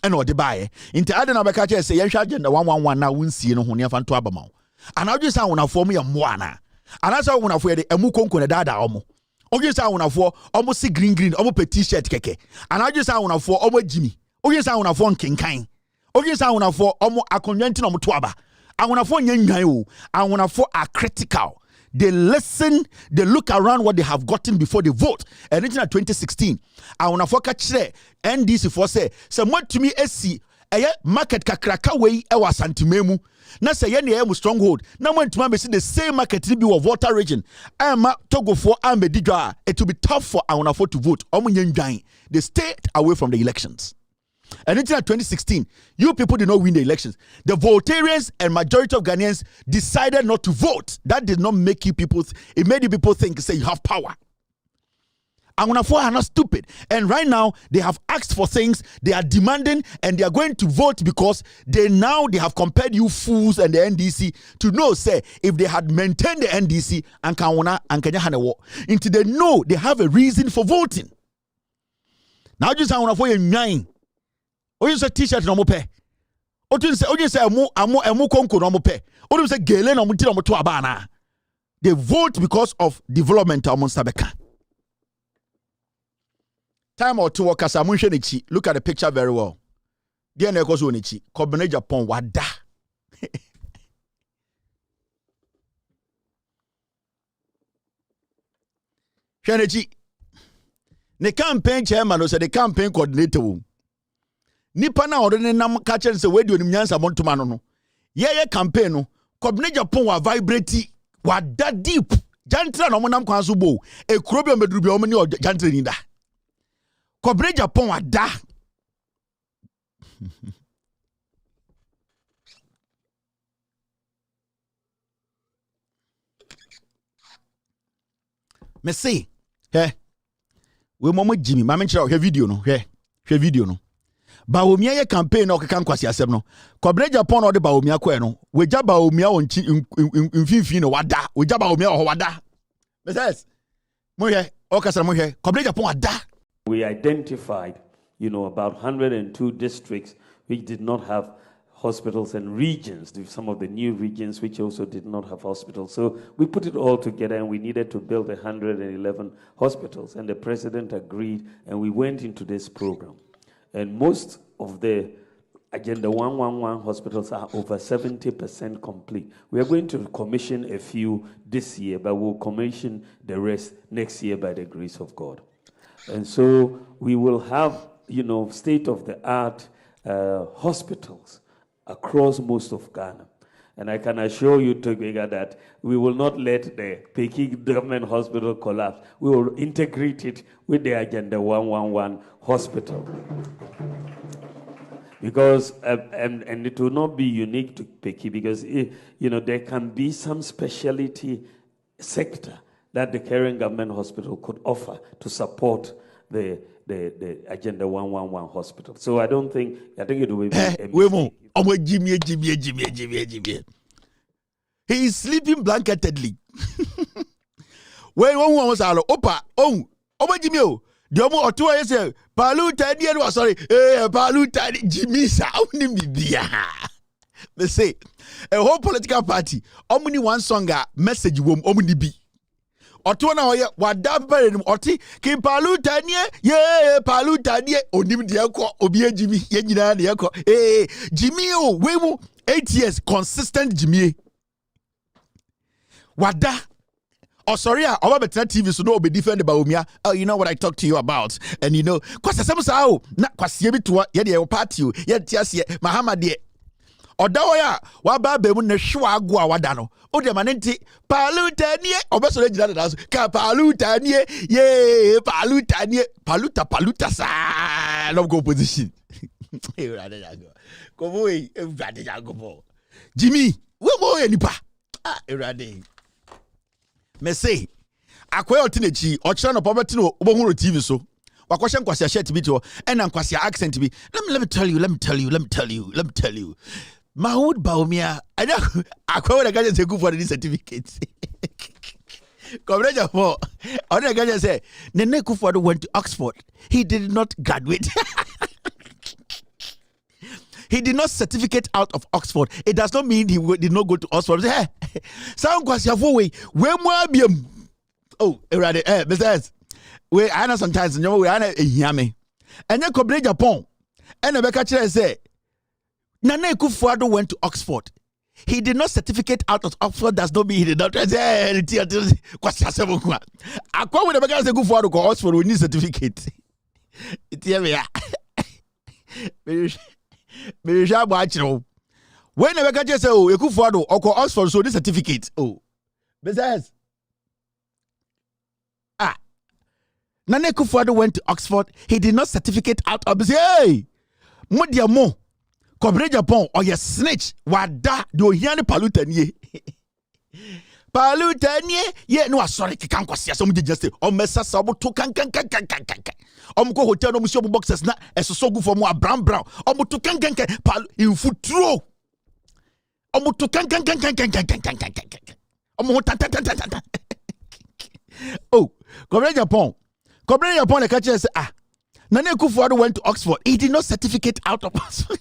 And what they buy. Into Adana Bakacha say, Agenda 111 now won't see no Hunia Fanto Abamo. And I just want to form me a moana. And that's how I want to wear the Emukonko dada omo. Oje sa wona for almost see green almost pet t-shirt keke. And I just wona for almost Jimmy. Oje sa wona for nkenkan. Oje sa wona for almost akonwenti no mto aba. I wanna for nyanyan o. I wanna for are critical. They listen, they look around what they have gotten before they vote. And in 2016, I wanna for catch NDC for say to me SC market kakraka way ewa santimemu. Na say ye na stronghold na mwantuma be see the same market be of water region ama Togo for ambe didwa. It will be tough for Aunafo to vote. They stayed away from the elections. And in 2016, you people did not win the elections. The Voltarians and majority of Ghanaians decided not to vote. That did not make you people, it made you people think, say you have power. Aunafo are not stupid. And right now, they have asked for things, they are demanding, and they are going to vote because they have compared you fools and the NDC to know, say, if they had maintained the NDC, and Kawana and Kenya Hanewo, until they know they have a reason for voting. Now just Aunafo are nine. Or you say t-shirt no mope. Or you say emu konko no mope. Or you say gele no muti no mutu abana. They vote because of development amongst Sabeka. Time or two workers are munchenichi. Look at the picture very well. Dear Nekozo Nichi, Kobene Japan wada. Hwenechi. Ne campaign chairman o say the campaign coordinator wo. Nipa na ode ne nam ka kire say we di onim nyansa montoma no. Ye campaign no, Kobne Japan wa vibrate wa da deep. Jantra no monam kwan so bo. E kuro bi o meduru bi o mani o jantra ni da. Kobne Japan wa da. Me say, we momo Jimmy, ma menchira o video no, hwe video no. Baomia ye campaign no keka nkwasi asem no. Kobne Japan no de Baomia ko no. We ja Baomia on mfimfini no wada. We ja Baomia o wada. Me says, mo hwe, o kasara mo hwe. Kobne Japan wada. We identified, about 102 districts which did not have hospitals and regions, some of the new regions which also did not have hospitals. So we put it all together and we needed to build 111 hospitals. And the president agreed and we went into this program. And most of the Agenda 111 hospitals are over 70% complete. We are going to commission a few this year, but we'll commission the rest next year by the grace of God. And so we will have, state-of-the-art hospitals across most of Ghana. And I can assure you, Togwega, that we will not let the Peking government hospital collapse. We will integrate it with the Agenda 111 hospital. Because, and it will not be unique to Peking, because, there can be some specialty sector that the current government hospital could offer to support the Agenda 111 hospital. So I think it will be Jimmy. He is sleeping blanketedly. When one was all opa, Jimmy, the omo otua say, Paluta, sorry, Paluta, Jimmy, they say, a whole political party, omni one song, message wom, omni be. Otua na oye wada bare nim oti ki paluta nie paluta nie onim de ekọ obi Jimmy ye nyina de ekọ Jimmy o we mu 8 years consistent Jimmy wada sorry oba betra TV so no obe defend Baomia. Oh, you know what I talked to you about, and kwasa sem sa o na kwasie bi to ye de party o ye tiase Mahama de Odaoya waba bemu ne hwa ago a wada no o de manenti paluta nie obeso le jira da so ka paluta nie ye paluta nie paluta sa no go position e rade jago ko boy e rade jago bo Jimmy we mo enipa e rade me say akoya otinechi o kira no poverty no obohuru TV so wakoshe nkwasi shirt bi to and nkwasi accent bi let me tell you Mahoud Baomia, I know I can't say good for this certificate. Comrade Japan, I can't say Nene Kufuor went to Oxford. He did not graduate. He did not certificate out of Oxford. It does not mean he did not go to Oxford. Sound kwasiafo we mo abiem. Oh, erade Mr. We I know sometimes we are ehia and then Comrade Japan. And Rebecca Chere say Nana Kufuor went to Oxford. He did not certificate out of Oxford. Does not mean he did not. Akwa we never say Kufuor go Oxford. We need certificate. When never catch say Kufuor or Oxford so this certificate. Oh, besides, Nana Kufuor went to Oxford. He did not certificate out of. Hey, Modiamo. Kobne Japan or your snitch wada do hiane palutanie ye no sorry kan kwase asom just o messa sabo to kan go hotel no musio boxes na esoso gu for mo brown o to kan in futuro o to kan o mo tan oh Kobne Japan the catch say Nana Kufuor went to Oxford. He did not certificate out of Oxford.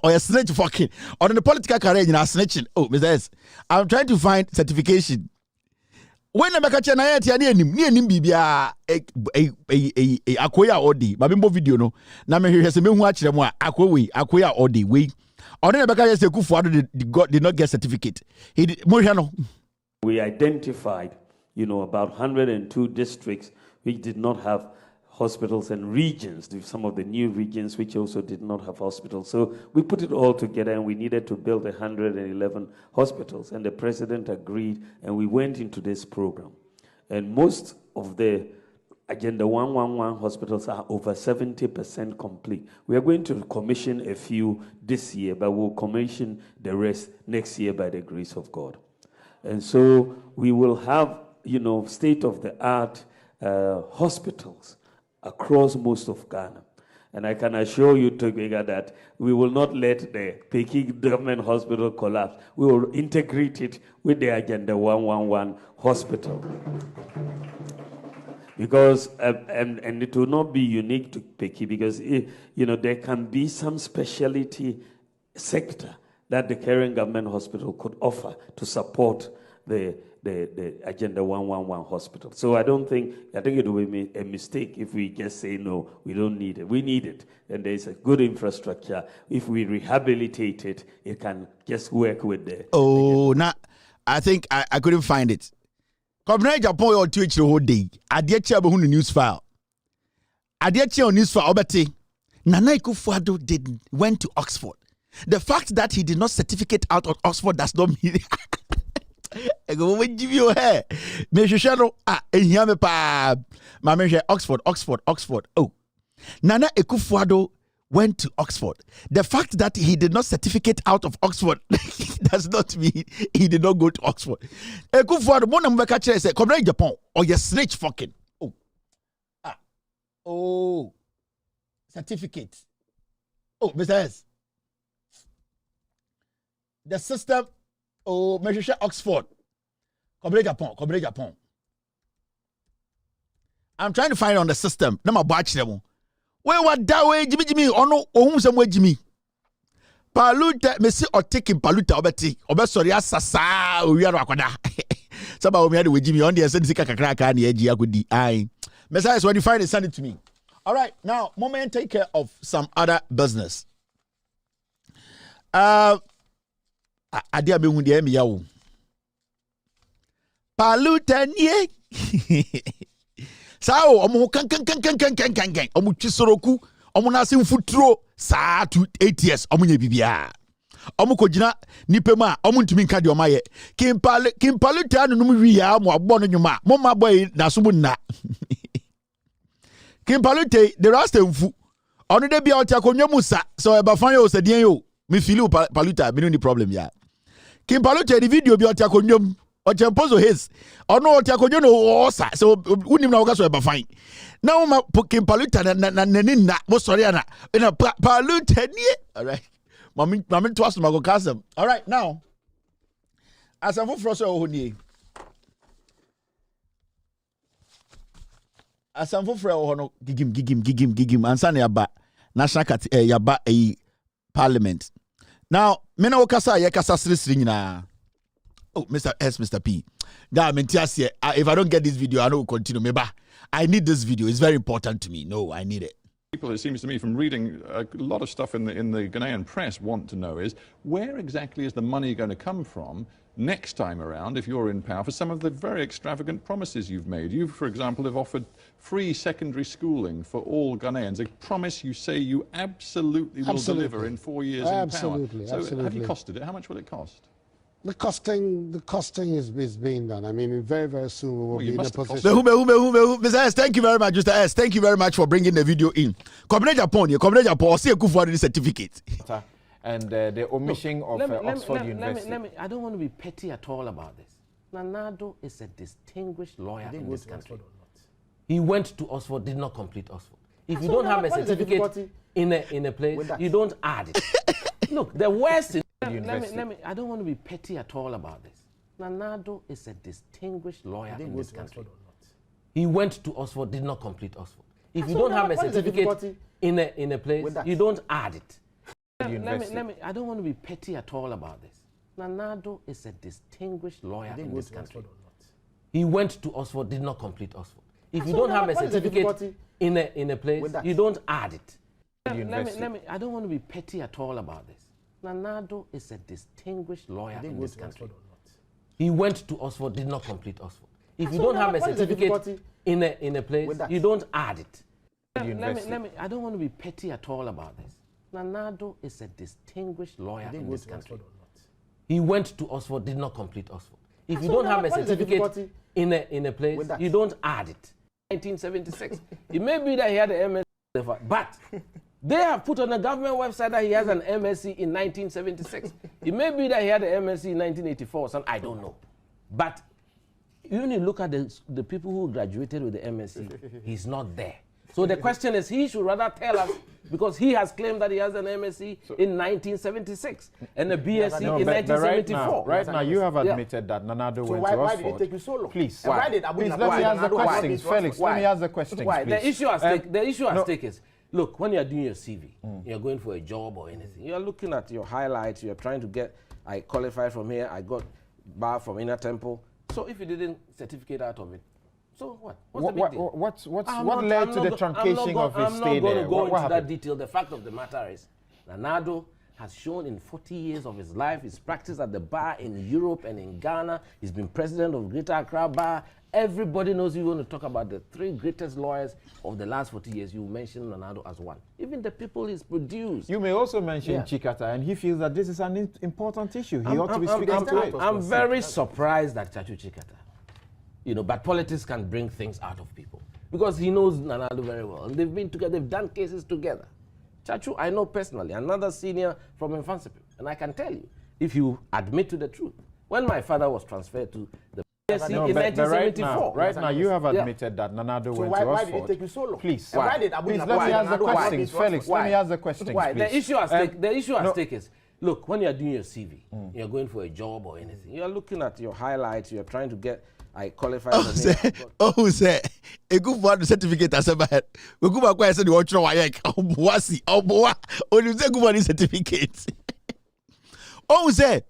Or a snitch fucking. Or in the political career, snitching. Oh, Mr. S. I'm trying to find certification. When I catch an ayat, near him, Bibia, Akoya Odi, Babimbo video, no. Now, me hear some watch them, Akoya Odi, we. Or then the Kufuor did not get certificate. He did, Moriano. We identified, about 102 districts which did not have hospitals, and regions, some of the new regions which also did not have hospitals. So we put it all together, and we needed to build 111 hospitals, and the president agreed, and we went into this program. And most of the Agenda 111 hospitals are over 70% complete. We are going to commission a few this year, but we'll commission the rest next year by the grace of God. And so we will have, state-of-the-art hospitals across most of Ghana. And I can assure you, Togega, that we will not let the Peking government hospital collapse. We will integrate it with the Agenda 111 hospital. Because, and it will not be unique to Peking, because, there can be some specialty sector that the current government hospital could offer to support the Agenda 111 hospital. So I think it will be a mistake if we just say, no, we don't need it. We need it. And there's a good infrastructure. If we rehabilitate it, it can just work with the... Oh, now, I think I couldn't find it. Come Japan or Twitch the whole day. I did check the news file. I did check on news file. Obete Nana Akufo-Addo went to Oxford. The fact that he did not certificate out of Oxford does not mean... I go with give you hair. Me shano here me pa. Mama Oxford. Oh, Nana Akufo-Addo went to Oxford. The fact that he did not certificate out of Oxford does not mean he did not go to Oxford. Akufo-Addo, mo na mbeka chere say come Japan or you snitch fucking. Oh, certificate. Oh, Mr. S. The system. Oh, Monsieur Oxford. Come Japan. I'm trying to find on the system. No, my batch them. Where what that way, Jimmy? Oh no, oh, some way, Jimmy. Paluta, me see or taking Paluta, sorry, sasa, we are Rakwada. Somebody had with Jimmy on the Sensika Crack and the edge. I could die. Messiah, when you find it, send it to me. All right, now, moment, take care of some other business. Adia be wundi emi yawo. Paluta nie. Sao omo kan. Omo chisoroku, omo na sim futuro saa to 8 years omo nye bibia. Omo kojina nipema omo ntumi nka de omaye. Kimpaluta no num wiya mo agbo no nwuma. Mo ma boy na so mu na. Kimpaluta the rest mfu. Ono de bia oti akonwa musa. So e ba fan yo se den yo. Me feel Paluta me no the problem ya. Kim Paluta the video bi oti akonyom o tempozo his ono oti akonyo no osa so unim na so e ba fine now ma Kim Paluta na mo sorry na Paluta nie. All right mami to ask ma go kasem. All right now asamfo froso o honie asamfo fro o no gigim ansa na yaba national yaba Parliament. Now, me na okasa ye kasa siri nyina. Oh, Mr. S, Mr. P. Da mentiasie. If I don't get this video, I don't continue. Meba, I need this video. It's very important to me. No, I need it. People, it seems to me, from reading a lot of stuff in the Ghanaian press, want to know is where exactly is the money going to come from next time around, if you're in power, for some of the very extravagant promises you've made. You, for example, have offered free secondary schooling for all Ghanaians. A promise you say you absolutely will deliver in 4 years in power. So have you costed it? How much will it cost? The costing is being done. I mean, very, very soon we will be in a position. Mr. S, thank you very much, Mr. S. Thank you very much for bringing the video in. Come to Japan, see a good for the certificate. And the omission of Oxford University. I don't want to be petty at all about this. Nanado is a distinguished lawyer in this country. He went to Oxford, did not complete Oxford. If you don't have a certificate in a place, you don't add it. Look, the worst is... I don't want to be petty at all about this. Nanado is a distinguished lawyer in this country. He went to Oxford, did not complete Oxford. If you don't have a certificate in a place, you don't add it. I don't want to be petty at all about this. Nanado is a distinguished lawyer in this country. He went to Oxford, did not complete Oxford. If you don't have a certificate in a place, you don't add it. I don't want to be petty at all about this. Nanado is a distinguished lawyer in this country. He went to Oxford, did not complete Oxford. If you don't have a certificate in a place, you don't add it. Let me, I don't want to be petty at all about this. Nanado is a distinguished lawyer in this country. He went to Oxford, did not complete Oxford. If you don't have a certificate in a place, you don't add it. 1976. It may be that he had an MSc, but they have put on the government website that he has an MSc in 1976. It may be that he had an MSc in 1984 or something, I don't know. But you only look at the people who graduated with the MSc, he's not there. So the question is, he should rather tell us, because he has claimed that he has an MSc in 1976 and a BSc in 1974. Right now, you have admitted that Nanado went to Oxford. Why did it take you so long? Please, let me ask the questions, Felix. Let me ask the questions, please. The issue at stake is, look, when you're doing your CV, you're going for a job or anything, you're looking at your highlights, you're trying to get, I qualified from here, I got bar from Inner Temple. So if you didn't certificate out of it, so what? What led to the truncation of his stay there? I'm not going to go into that detail. The fact of the matter is, Nanado has shown in 40 years of his life, he's practiced at the bar in Europe and in Ghana. He's been president of Greater Accra Bar. Everybody knows you want to talk about the 3 greatest lawyers of the last 40 years. You mention Nanado as one. Even the people he's produced. You may also mention Chikata, and he feels that this is an important issue. He ought to be speaking to it. I'm very surprised at Chachu Chikata. You know, but politics can bring things out of people. Because he knows Nanado very well. And they've been together, they've done cases together. Chachu, I know personally, another senior from Infansipi. And I can tell you, if you admit to the truth, when my father was transferred to the BSc in 1974. Right now, you have admitted that Nanado went to Oxford. Why did it take you so long? Please, let me ask the questions. Felix, let me ask the questions, please. The issue at stake is, look, when you're doing your CV, you're going for a job or anything, you're looking at your highlights, you're trying to get, I qualified for say a good one certificate as a man. We go back and the watcher Wayek. Only say good one certificate. Say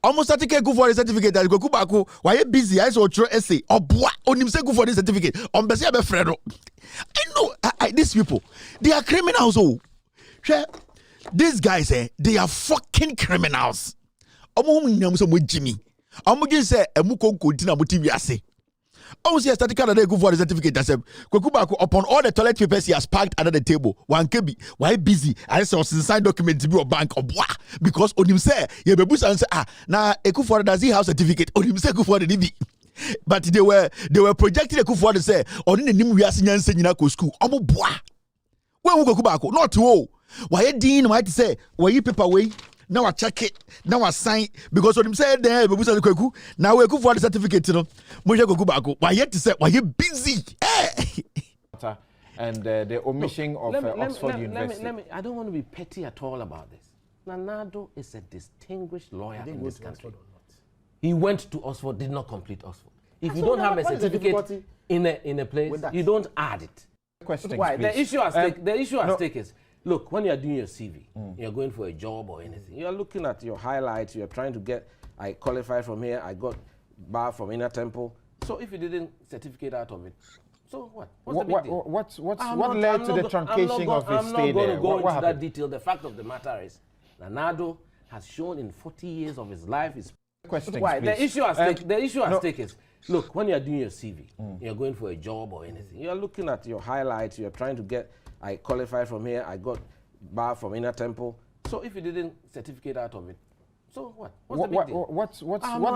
almost a good for the certificate that go back. Why you busy? I saw your essay. Only say good for the certificate. On Bessia Befredo. I know these people, they are criminals. These guys, they are fucking criminals. Jimmy. I'm going to say, oh, yes, that Canada go for the certificate. I said, upon all the toilet papers he has packed under the table. One KB, why busy? I saw some signed document to be a bank of what? Because on him say, you be and say, now a good for does he have certificate? On him say, go for the DB. But they were projecting a good for the say, on the name we are seeing in school. Omo bois. Where we go back? Not to why dean might say, why you paper away? Now I check it. Now I sign because what him said there. Now we go for the certificate. You know, go back. Why yet to say? Why you busy? And the omission of Oxford University. I don't want to be petty at all about this. Nanado is a distinguished lawyer in this country. He went to Oxford, did not complete Oxford. If you don't have a certificate in a place, you don't add it. The issue at stake is, look, when you're doing your CV, you're going for a job or anything, you're looking at your highlights, you're trying to get, I qualified from here, I got bar from Inner Temple. So if you didn't certificate out of it, so what? What led to the truncation of his stay there? I'm not going to go into that detail. The fact of the matter is, Nanado has shown in 40 years of his life, the issue at stake is, look, when you're doing your CV, you're going for a job or anything, you're looking at your highlights, you're trying to get, I qualified from here, I got bar from Inner Temple. So if you didn't certificate out of it, so what? What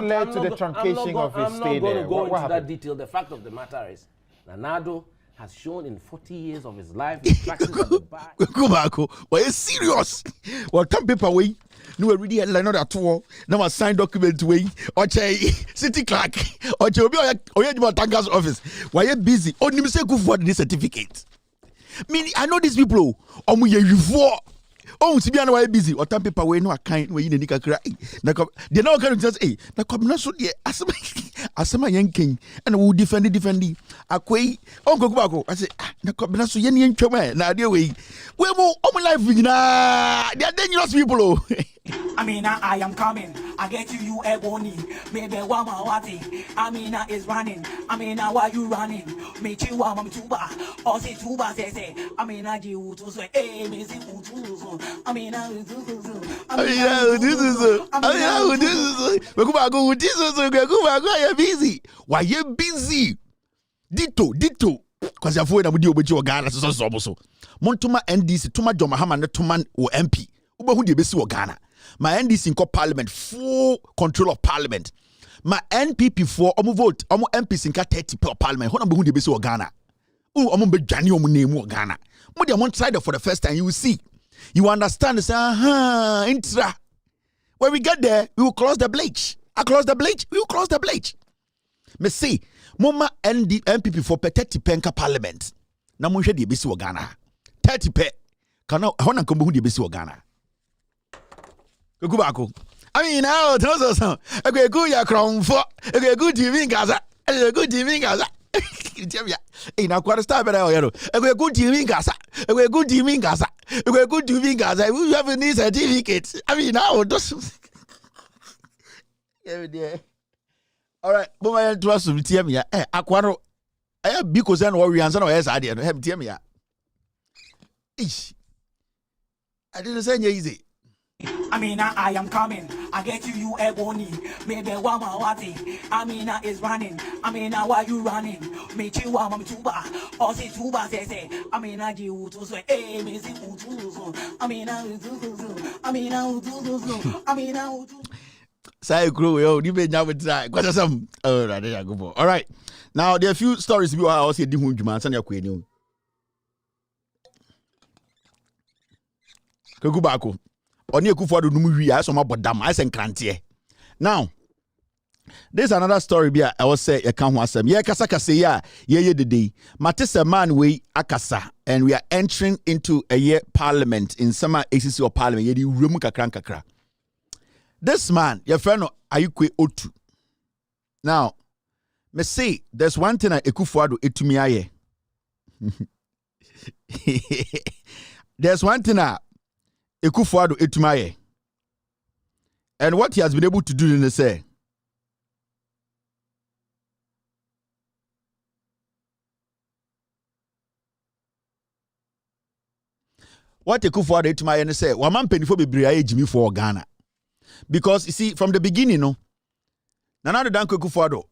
led to the truncation of his stay there? I'm not going to go into that detail. The fact of the matter is, Nanado has shown in 40 years of his life, he practiced at the bar. Go back. Why you serious? Well, come paper away. No, really headline not at all. Now I sign document way. Or city clerk. Or your Tanga's office. Why you busy? Only say go for the certificate. I know these people. You for. Oh, to be why busy. Or time paper way no kind way in the cry. They now kind of just na come na so there. Asema yanking and who defend Akwe. Oh go back. I say na come na so yen twema na dey way. We mo life na they are dangerous people. I am coming. I get you ebony. Maybe one wati. Is running. Why you running? Me chiwa mam tuba. Or say tuba say. Jiu to say. Hey, me see utu. Busy. Why you busy? Ditto. Because you're avoiding with you with your Ghana. So Montuma NDC, Tuma John Mahama, Tuman or MP. Who de besi Ghana. My NDC in Parliament, full control of Parliament. My NPP for vote, MPs in 30 per Parliament. Who de besi Ghana. Be Jani name Ghana. When they want try for the first time, you will see. You understand? Say, intra. When we get there, we will close the bleach. We will close the bleach. Me see, Mama MPP for 30 penka Parliament. Na mo hwe de besi Ghana. 30 pe. Kana hona nkombo hu de besi Ghana. Kukubako. Now, so. Egu ya kromfo. Egu TV Gaza. Egu TV Gaza. Na kwara star bera oyero. Egu TV Gaza. Egu TV Gaza. Egu TV Gaza. You have any certificate. Now, those. All right, but my trust to tell me, Aquaro. I have because I know we answer no yes idea. Have tell me. I didn't say easy. I am coming. I get you ebony. Maybe one wati. Is running. Why you running? Me chiwa mam tuba. Or say tuba say. Jiu to say. Hey, me see utu. Say grow yo, you may never try. Got some. Oh, right there go for. All right. Now there are a few stories we are also di hu djuma san yakwe ni. Kagubako. Oni Akufo-Addo numu wi aso mabodam I sen krante. Now there's another story bia I was say you can ho asem. Ye kasa kasa ya ye dede. Matisa man we akasa and we are entering into a year parliament in summer ACC or parliament ye di wuremu kakra. This man, your friend Ayukwe Otu. Now, me say there's one thing Akufo-Addo etumi aye. There's one thing Akufo-Addo etumi aye. And what he has been able to do in the say. What Akufo-Addo etumi aye say, wa man penifo bebre aye jimi for Ghana. Because you see, from the beginning, no, Nana Danko Akufo-Addo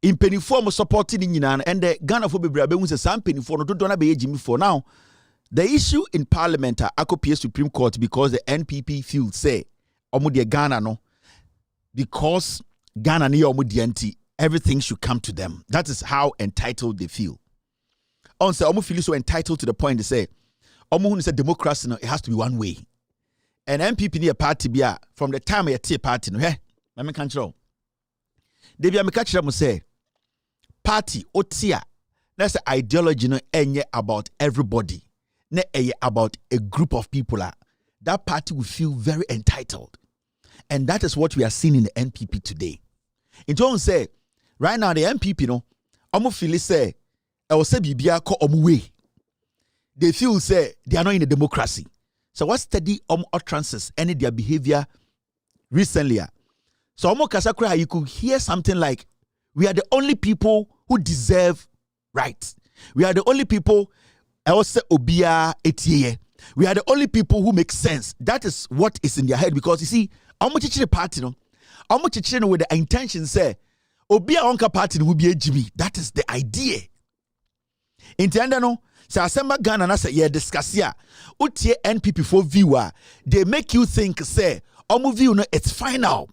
in penifo supporting in and the Ghana for Bibra Be was some penifo no don't be Jimmy for now. The issue in Parliament Akopia Supreme Court because the NPP feel say Omudia Ghana no because Ghana ni Omudianti everything should come to them. That is how entitled they feel. On say Omu feel so entitled to the point they say Omu say democracy no it has to be one way. And MPP near party bia from the time I tea party no let me control. They be catch them say party otia that's the ideology no enye about everybody. Ne about a group of people that party will feel very entitled. And that is what we are seeing in the NPP today. In terms say right now the NPP no omo feel say I will say bibia ko omo way. They feel say they are not in a democracy. So what study utterances and their behavior recently? So Kasakura, you could hear something like, we are the only people who deserve rights. We are the only people else obia etiye. We are the only people who make sense. That is what is in their head because you see, the party no, with the intention say, obia onka party will be a Jimmy. That is the idea. Intenda no. So Asemba Ghana na say yeah discuss ya. Utie NPP for viewer. They make you think say omu view no it's final.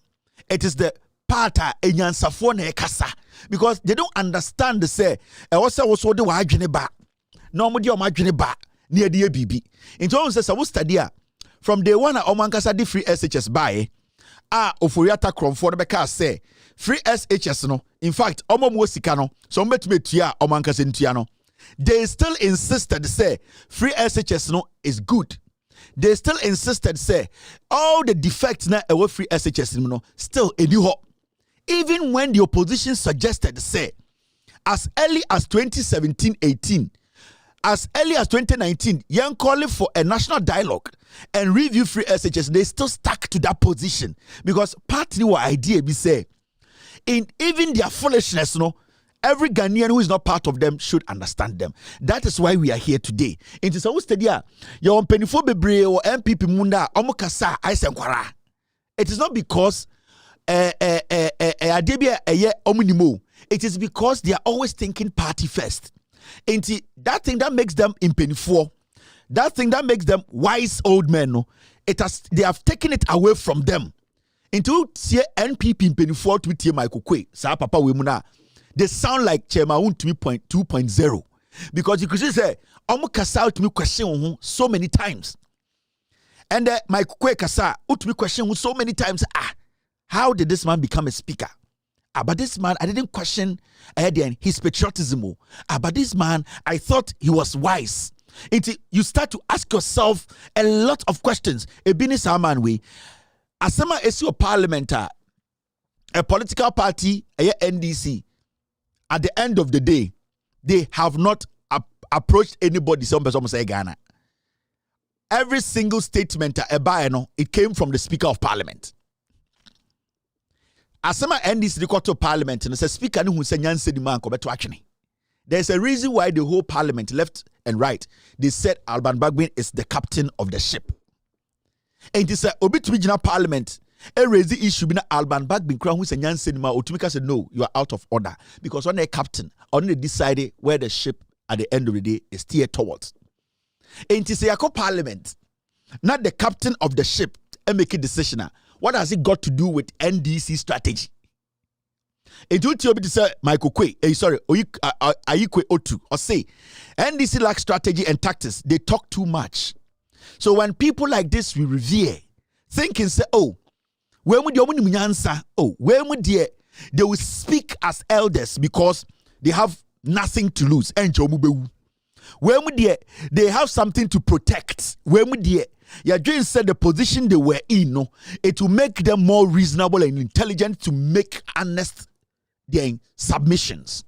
It is the parta enyansafo na ekasa because they don't understand the say e wo de wa adwene ba. Na omu de omu adwene ba na de bibi. Into on say we study from day one omu ankasa di free SHS buy oforiata kromfo de beka say free SHS no in fact omu mo sika no so mbetime tua omu ankasa ntua no. They still insisted say free SHS no is good. They still insisted say all the defects na ewe free SHS no still a new hope. Even when the opposition suggested say as early as 2017-18 as early as 2019, young calling for a national dialogue and review free SHS, they still stuck to that position because part of our idea be say, in even their foolishness, every Ghanaian who is not part of them should understand them. That is why we are here today. It is always study your penifo or MPP munda omukasa aisenkwara. It is not because it is because they are always thinking party first. And that thing that makes them in penifo, that thing that makes them wise old men, they have taken it away from them. Into NPP in penifo to tie Michael Kwe, sa papa wemuna. They sound like Chemaun 2.0 because you could say, "Omo kasa out me question so many times," and my Kwe kasa out me question so many times. How did this man become a speaker? But this man, I didn't question his patriotism. But this man, I thought he was wise. You start to ask yourself a lot of questions. Ebini Saman way, asema esi parliamentar, a political party, a NDC. At the end of the day, they have not approached anybody. Some person say Ghana. Every single statement, it came from the Speaker of Parliament. Asema NDC the court of Parliament and says Speaker who say Nyanse di man to action. There's a reason why the whole Parliament, left and right, they said Alban Bagbin is the captain of the ship. And it said Obi Regional Parliament. A raise the issue bina Alban Bagbin Crown who said Nyanse di man Otumika said no, you are out of order because on a captain only decided where the ship at the end of the day is steered towards. And it say Yako Parliament, not the captain of the ship, and make a decision. What has it got to do with NDC strategy? It would be to say Michael Kwe, Ayikwe Otu, or say NDC lack strategy and tactics. They talk too much. So when people like this we revere, thinking say, oh, where would you answer? Oh, where would they will speak as elders because they have nothing to lose. Where would they have something to protect? Where would Yadrin said the position they were in, it will make them more reasonable and intelligent to make honest their submissions.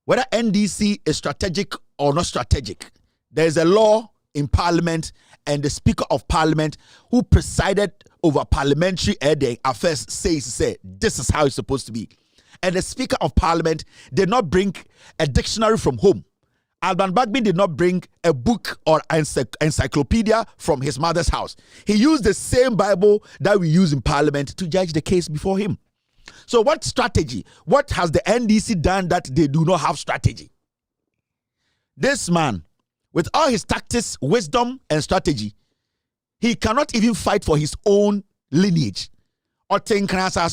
Whether NDC is strategic or not strategic, there is a law in Parliament and the Speaker of Parliament who presided over parliamentary affairs says, this is how it's supposed to be. And the Speaker of Parliament did not bring a dictionary from home. Alban Bagbin did not bring a book or encyclopedia from his mother's house. He used the same Bible that we use in Parliament to judge the case before him. So what strategy? What has the NDC done that they do not have strategy? This man, with all his tactics, wisdom, and strategy, he cannot even fight for his own lineage. Or think, why are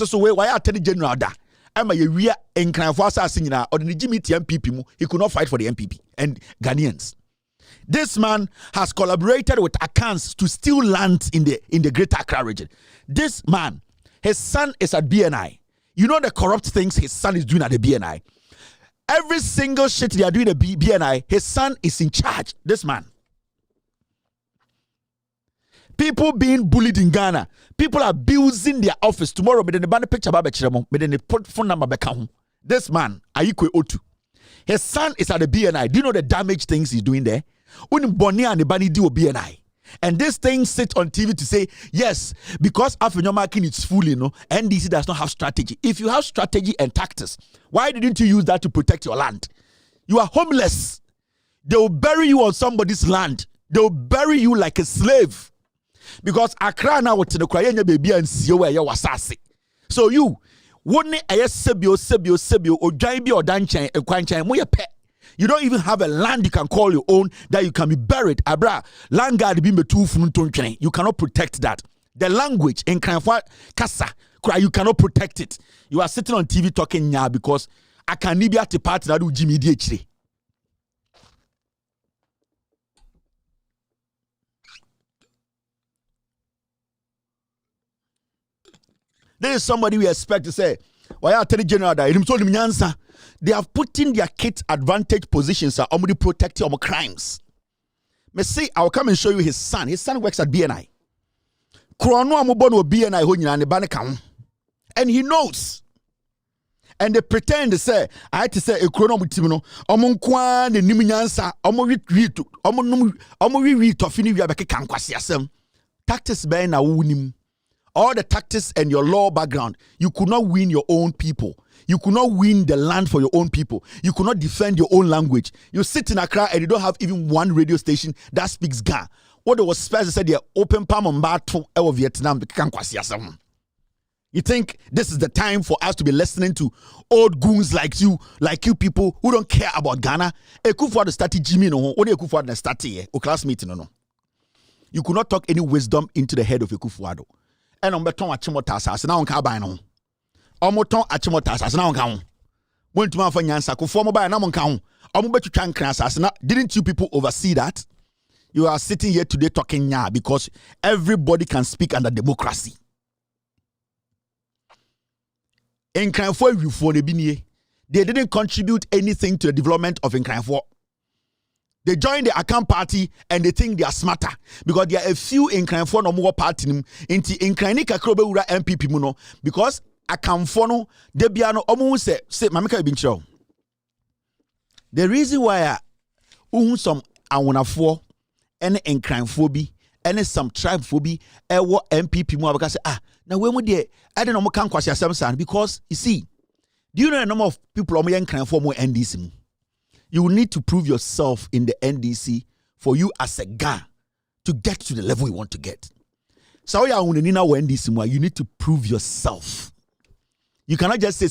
you general da? He could not fight for the MPP and Ghanaians. This man has collaborated with Akans to steal land in the Greater Accra region. This man, his son is at BNI. You know the corrupt things his son is doing at the BNI. Every single shit they are doing at the BNI, his son is in charge. This man. People being bullied in Ghana. People are abusing their office. Tomorrow, me the banner picture me the phone number back home. This man, Ayikwe Otu. His son is at the BNI. Do you know the damage things he's doing there? BNI. And this thing sits on TV to say, yes, because African is full, NDC does not have strategy. If you have strategy and tactics, why didn't you use that to protect your land? You are homeless. They will bury you on somebody's land. They will bury you like a slave. Because Accra now to the Krayanya baby and see where you was. So you wouldn't a sebio or giant or danchan and quanchan mo pet. You don't even have a land you can call your own that you can be buried. Abra land guard be me you cannot protect that. The language in Kranfa Kasa cry you cannot protect it. You are sitting on TV talking now because I can be at the party that do Jimmy DHD. There is somebody we expect to say, why are Attorney General that? They have put in their kid advantage positions are only protecting our crimes. Me say, I'll come and show you his son. His son works at BNI. BNI and he knows. and they pretend to say I had to say a chrono mutimino omonkwa the niminyansa omo to fini wi abeke kankwase asem tactics be na wunim all the tactics and your law background you could not win your own people. You could not win the land for your own people. You could not defend your own language. You sit in Accra and you don't have even one radio station that speaks Ga. What they was supposed to say, they open palm on battle of Vietnam. You think this is the time for us to be listening to old goons like you people who don't care about Ghana? Ekufuado started Jimmy no. What Ekufuado started here? O classmate no. You could not talk any wisdom into the head of Ekufuado. And on beton achimota asase na onka ban no. Omoton achimota asase na onka ho. Wentuma fa nyansa ko fo mo ban na monka ho. Omo betwitwa nkran asase na didn't you people oversee that? You are sitting here today talking nya because everybody can speak under democracy. Nkranfo awifo ne binie. They didn't contribute anything to the development of Nkranfo. They join the Akam party and they think they are smarter because there are a few Nkranfo no more party inti Nkrani kakro be wura MPP mu no because Akamfo no de bia no omo say mameka bi nchiro. The reason why some awonafo and Nkranfo bi and some tribe fo bi ewo MPP mu abaka say na we mu de I don't know mo kan kwase asem because you see, do you know the number of people omo Nkranfo mo NDC mu? You will need to prove yourself in the NDC for you as a guy to get to the level you want to get. So you need to prove yourself. You cannot just say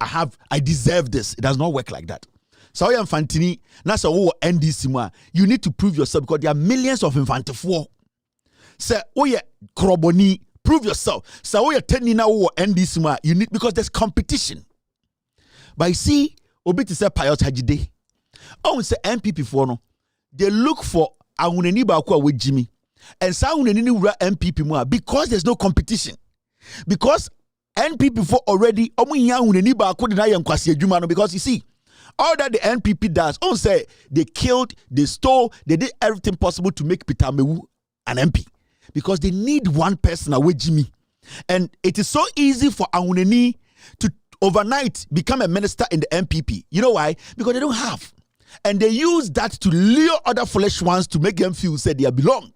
I deserve this. It does not work like that. So Fantini, that's NDC. You need to prove yourself because there are millions of infantifo. Say, Kroboni, prove yourself. So NDC. You need because there's competition. But you see, Obi to say Pius Hajide. Oh, say MPP for no. They look for Awuneni Bakwa with Jimmy. And sa Awuneni wura MPP more because there's no competition. Because NPP for already Awuneni Bakwa deny Yankwasi Ejuma because you see, all that the NPP does, say they killed, they stole, they did everything possible to make Peter Mewu an MP. Because they need one person away Jimmy. And it is so easy for Awuneni to overnight become a minister in the MPP. You know why? Because they don't have. And they use that to lure other foolish ones to make them feel say they belong.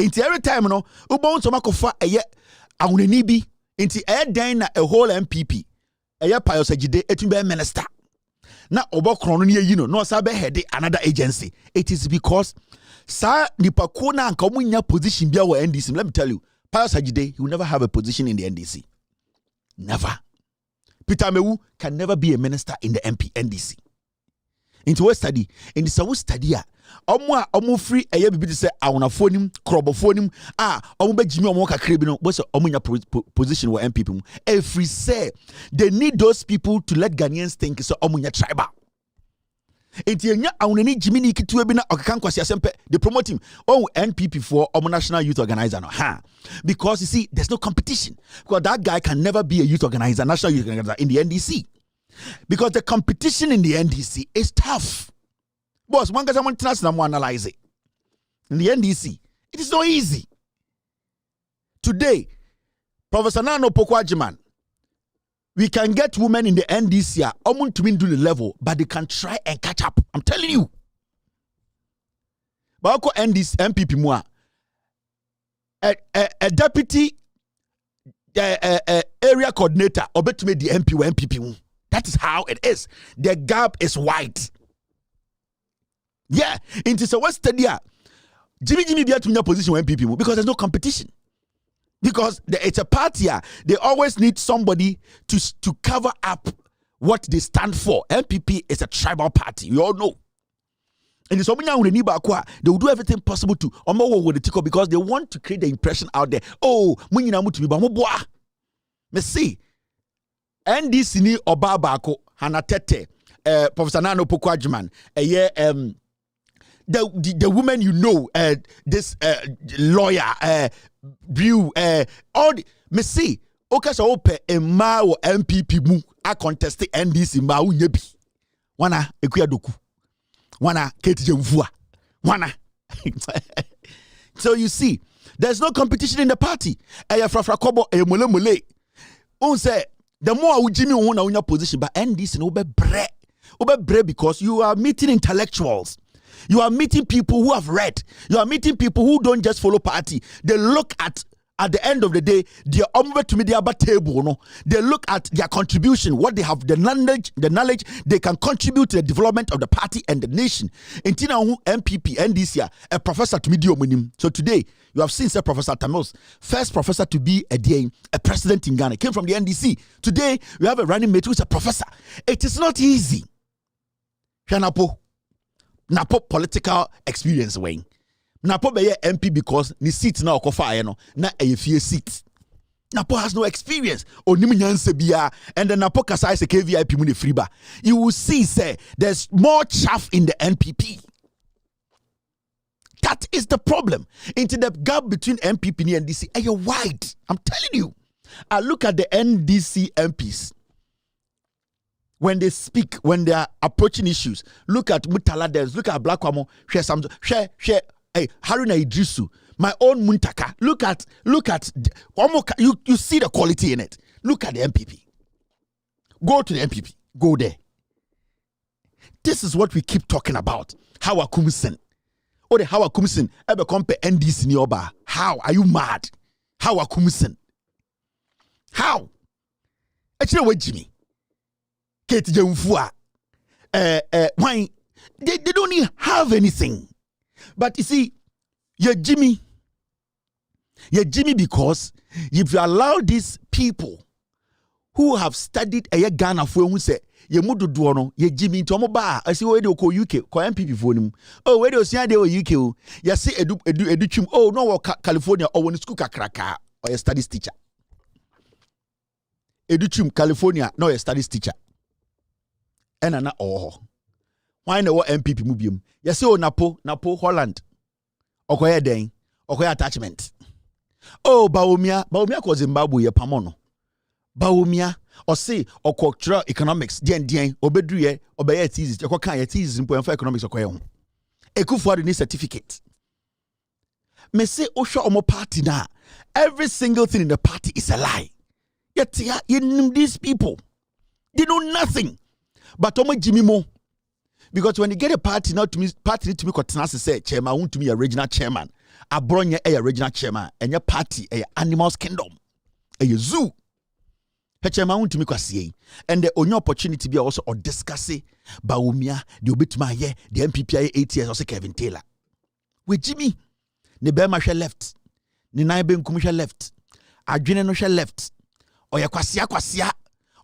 Into every time, ubon somakofa Awuneni bi into a whole MPP. Pius Hajide etumbe minister. Na obokron no sabe head another agency. It is because sa nipako na anka omunya position bia wo NDC. Let me tell you, Pius Hajide, he will never have a position in the NDC. Never. Peter Mewu can never be a minister in the NDC. Into what study? In the Sawu study, omo free a year to say awunafonim, krobofonim, omo be Jimmy omo kakrebi no, what's omunya position where MPP. Every say they need those people to let Ghanaians think so omunya tribal. Enti enya awunani Jimmy ni kitwe bi na okakan kwasi asempe they promote him NPP for national youth organizer no because you see there's no competition because that guy can never be a youth organizer, national youth organizer in the NDC because the competition in the NDC is tough. Boss, one guy someone trust them analyze it. In the NDC it is not easy. Today Professor Nano Pokwajiman, we can get women in the NDC almost to do the level, but they can try and catch up. I'm telling you. But NDC MPP more a deputy area coordinator or better me the MP or MPP. That is how it is. The gap is wide. Yeah, into so what's the Jimmy be at to position MPP because there's no competition. Because it's a party, they always need somebody to cover up what they stand for. MPP is a tribal party, you all know. And it's they will do everything possible to because they want to create the impression out there. Oh, see, NDC ni Obabako Hanatete, Professor Nano Pokwajiman, the woman you know, this lawyer, Brew, all the see, okay, so open a Mao MPP mu a contest NDC Mao Yebi. Wana Ekuyadoku. Wana Ketije Mvua. Wana. So you see, there's no competition in the party. Eya Frafra Kobo, Mole Mole. On say, The more Jimmy won a winner position, but NDC no be bre because you are meeting intellectuals. You are meeting people who have read. You are meeting people who don't just follow party. They look at the end of the day, their to media table. No, they look at their contribution, what they have, the knowledge they can contribute to the development of the party and the nation. In Tina MPP NDC, a professor to media minim. So today you have seen Professor Tanos, first professor to be a president in Ghana, came from the NDC. Today we have a running mate who's a professor. It is not easy. Napo political experience weighing. Napo be MP because ni seat na okofa no na efie seat. Napo has no experience. Onim nyanse bia and the Napo kasa is a KVIP mu ne friba. You will see say there's more chaff in the NPP. That is the problem. Into the gap between MPP and NDC are wide. I'm telling you. I look at the NDC MPs. When they speak, when they are approaching issues, look at Mutala Dens, look at Black Wamo, share Haruna Idrisu, my own Muntaka. Look at you see the quality in it. Look at the MPP. Go to the MPP. Go there. This is what we keep talking about. How Akumsen. Or the How Akumsen ever compare NDC Nioba. How are you mad? How Akumsen? How? Actually, what Jimmy? Kate Jemfua. Why? They don't even have anything. But you see, you're Jimmy because if you allow these people who have studied a Ghana for who say you mudu duono ye Jimmy to moba I see where they ko UK ko MPP for him. Oh where they say they were UK you see edu oh no California or when school kakraka or a studies teacher. Edu California no a studies teacher. Enana oh. Why no MPP mubium? You say oh Napo Holland. Okoye den. Okoye attachment. Oh Baumia ko Zimbabwe ye pamono. Baumia or say or cultural economics dien obedruye obeye thesis e kan ye thesis mpo en economics okoye ho. Ekufuado ni certificate. Me say osho omo party na every single thing in the party is a lie. Yet these people they know nothing. But omo Jimmy mo. Because when you get a party now to me party to me kotenase say chairman want to be a regional chairman. Abronye a regional chairman and your party a animals kingdom. A zoo. Her chairman want to me kwasiye. And the only opportunity be also or discuss Baumia, the obituma ye, the MPP 8 years or say Kevin Taylor. With Jimmy, the Bema left, the Naiben Kumisha left, Adrena no left, or ya kwasia,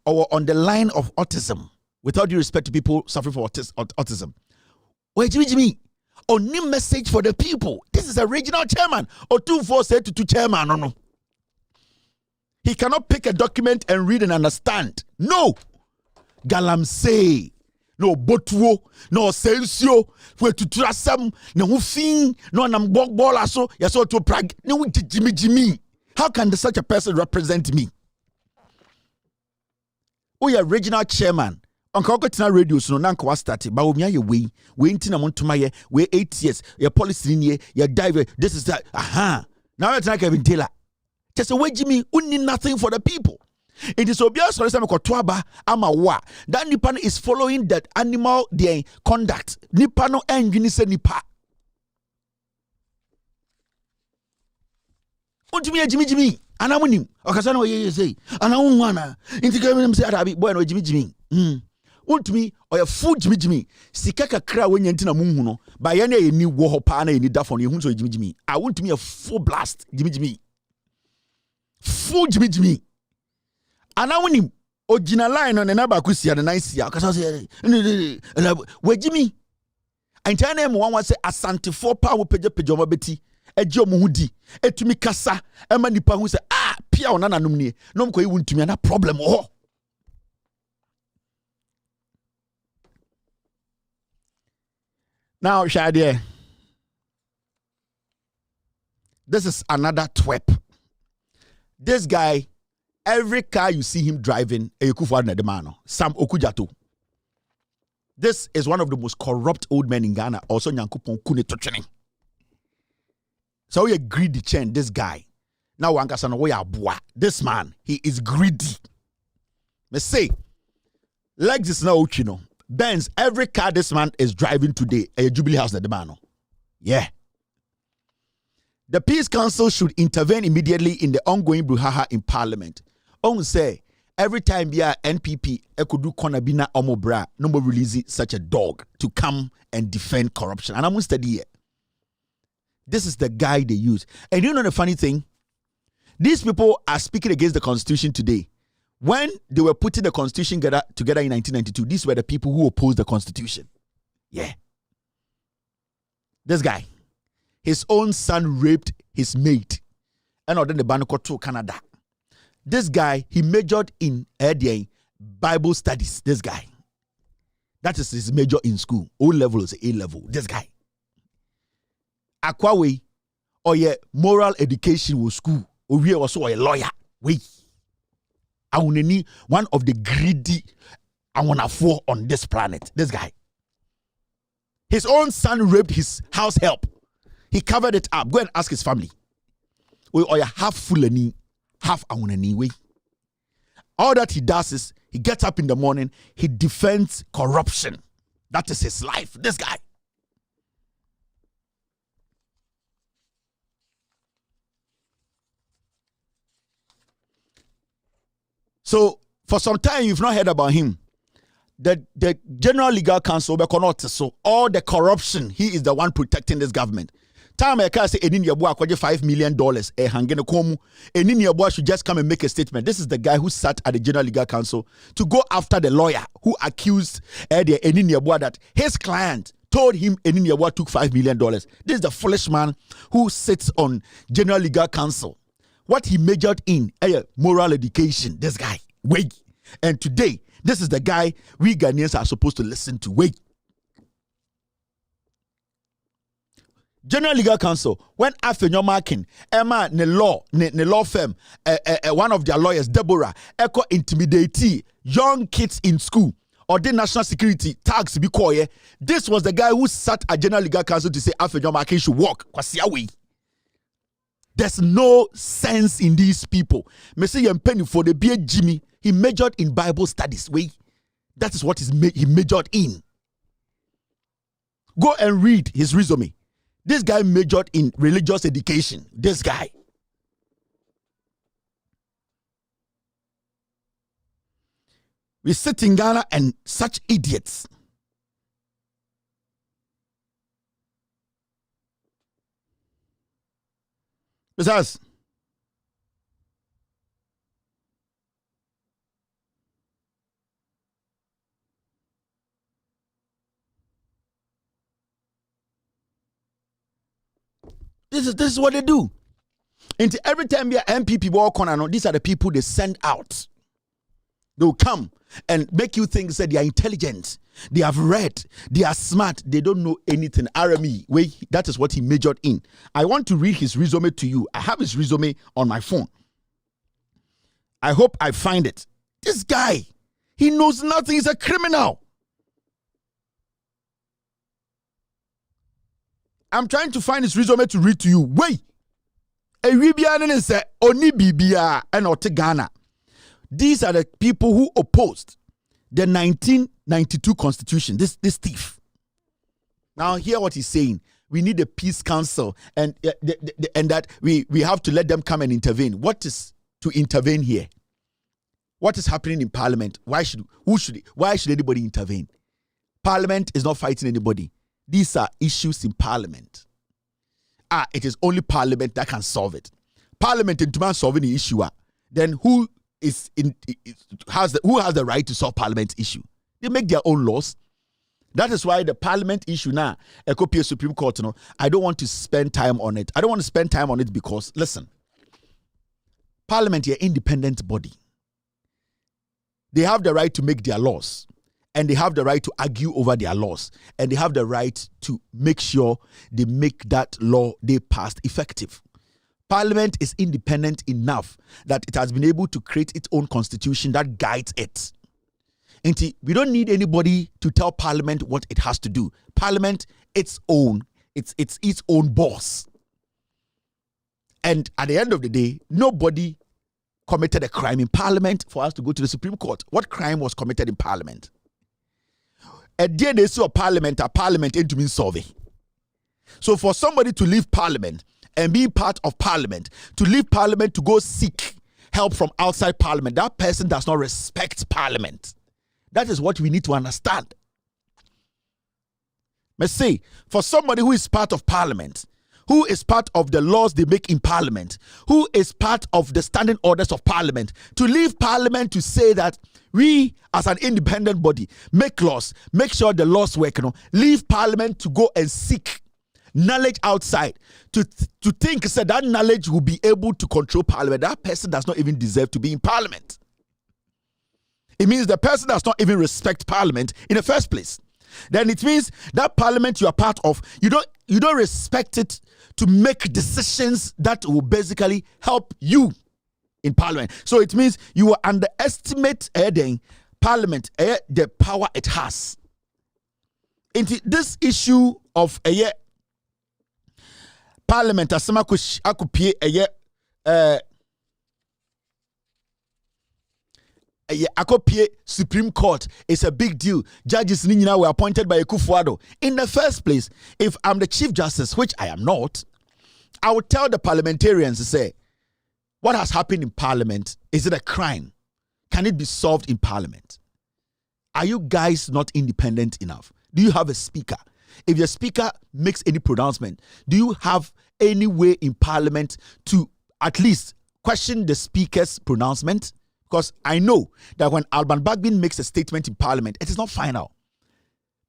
or on the line of autism. Without due respect to people suffering from autism. Wait, Jimmy, only message for the people. This is a regional chairman or 242 chairman. No. He cannot pick a document and read and understand. No. Galamsey. No botuo. No sensio. Where to trasam. No hufin. No nambok bola so. Yaso to prag. No Jimmy. How can such a person represent me? We are regional chairman. Uncle Tina radio so na nka start ba omia ye we ntina montoma ye we 8 years your policy ni ye dive this is that now it's like Kevin Taylor just way Jimmy unni nothing for the people. It is obvious so say ko toaba ama wa that nipa is following that animal their conduct nipa no enwini se nipa untumi Jimmy anamunim okasa na ye say anawu ana intikam say adabi boy no Jimmy Ultimi or a full Jimmy. Sikaka cry when you enter a moon. By any new war pana in the Daphne, who's Jimmy. I want to me a full blast, Jimmy. Full Jimmy. And I want him. Original line on another Kusia and I see. Because I say, where Jimmy? I tell him one was a Santi 4 power pajama betty, a Jomudi, a to me Cassa, a manipa who say, Pia on Ananumni. No, you won't to me a problem. Oh. Now, Shadia, this is another twerp. This guy, every car you see him driving, Sam Okujato. This is one of the most corrupt old men in Ghana. Also, Nyankupon Kune Tochene. So we greedy chain, this guy. Now, this man, he is greedy. Me say, Lexus now, you know, Benz, every car this man is driving today, a Jubilee House at the man. Yeah. The Peace Council should intervene immediately in the ongoing brouhaha in Parliament. On say, every time we are NPP, Ekudu Konabina Omobra, no more release such a dog to come and defend corruption. And I'm going to study it. This is the guy they use. And you know the funny thing? These people are speaking against the Constitution today. When they were putting the Constitution together in 1992, these were the people who opposed the Constitution. Yeah. This guy, his own son raped his mate. And then the Banoko to Canada. This guy, he majored in Bible studies. This guy. That is his major in school. O level is A level. This guy. Akwawe, or moral education was school. Or we also a lawyer. Wait. One of the greedy four on this planet. This guy. His own son raped his house help. He covered it up. Go and ask his family. Or half Fulani, half Awunani. Wait. All that he does is he gets up in the morning, he defends corruption. That is his life. This guy. So, for some time, you've not heard about him. The General Legal Council, so all the corruption, he is the one protecting this government. Time I can say, $5 million, should just come and make a statement. This is the guy who sat at the General Legal Council to go after the lawyer who accused that his client told him Eniniabwa took $5 million. This is the foolish man who sits on General Legal Council. What he majored in, moral education. This guy, wait. And today, this is the guy we Ghanaians are supposed to listen to. Wait. General Legal Council, when Afenyo Markin, Emma, ne law firm, one of their lawyers, Deborah, echo intimidate young kids in school, or the national security tax be quiet. This was the guy who sat at General Legal Council to say Afenyo Markin should walk. There's no sense in these people. Messi Penny for the beer Jimmy, he majored in Bible studies. Wait, that is what he majored in. Go and read his resume. This guy majored in religious education. This guy. We sit in Ghana and such idiots. Besides, this is what they do. And every time your MPP walk on, these are the people they send out. They will come and make you think that they are intelligent, they have read, they are smart, they don't know anything. RME, wait, that is what he majored in. I want to read his resume to you. I have his resume on my phone. I hope I find it. This guy, he knows nothing. He's a criminal. I'm trying to find his resume to read to you. Wait. These are the people who opposed the 1992 Constitution. This thief. Now hear what he's saying. We need a peace council, and that we have to let them come and intervene. What is to intervene here? What is happening in Parliament? Why should anybody intervene? Parliament is not fighting anybody. These are issues in Parliament. It is only Parliament that can solve it. Parliament in demand solving the issue. Then who has the right to solve Parliament issue? They make their own laws. That is why the Parliament issue now, a copy of Supreme Court, I don't want to spend time on it. I don't want to spend time on it because, listen, Parliament is an independent body. They have the right to make their laws, and they have the right to argue over their laws, and they have the right to make sure they make that law they passed effective. Parliament is independent enough that it has been able to create its own constitution that guides it. And we don't need anybody to tell Parliament what it has to do. Parliament, it's its own boss. And at the end of the day, nobody committed a crime in Parliament for us to go to the Supreme Court? What crime was committed in Parliament? A DNA of Parliament, a Parliament into mean survey. So for somebody to leave Parliament and be part of Parliament, to leave Parliament to go seek help from outside Parliament, that person does not respect Parliament. That is what we need to understand. Let's say, for somebody who is part of Parliament, who is part of the laws they make in Parliament, who is part of the standing orders of Parliament, to leave Parliament to say that we as an independent body make laws, make sure the laws work, leave Parliament to go and seek knowledge outside, to think that knowledge will be able to control Parliament. That person does not even deserve to be in Parliament. It means the person does not even respect Parliament in the first place. Then it means that Parliament you are part of, you don't respect it to make decisions that will basically help you in Parliament. So it means you will underestimate Parliament, the power it has. Into this issue of Parliament, as some akupie Akopie Supreme Court is a big deal. Judges Ninyina were appointed by Akufo-Addo. In the first place, if I'm the Chief Justice, which I am not, I would tell the parliamentarians to say, what has happened in Parliament, is it a crime? Can it be solved in Parliament? Are you guys not independent enough? Do you have a speaker? If your speaker makes any pronouncement, do you have any way in Parliament to at least question the speaker's pronouncement? Because I know that when Alban Bagbin makes a statement in Parliament, it is not final.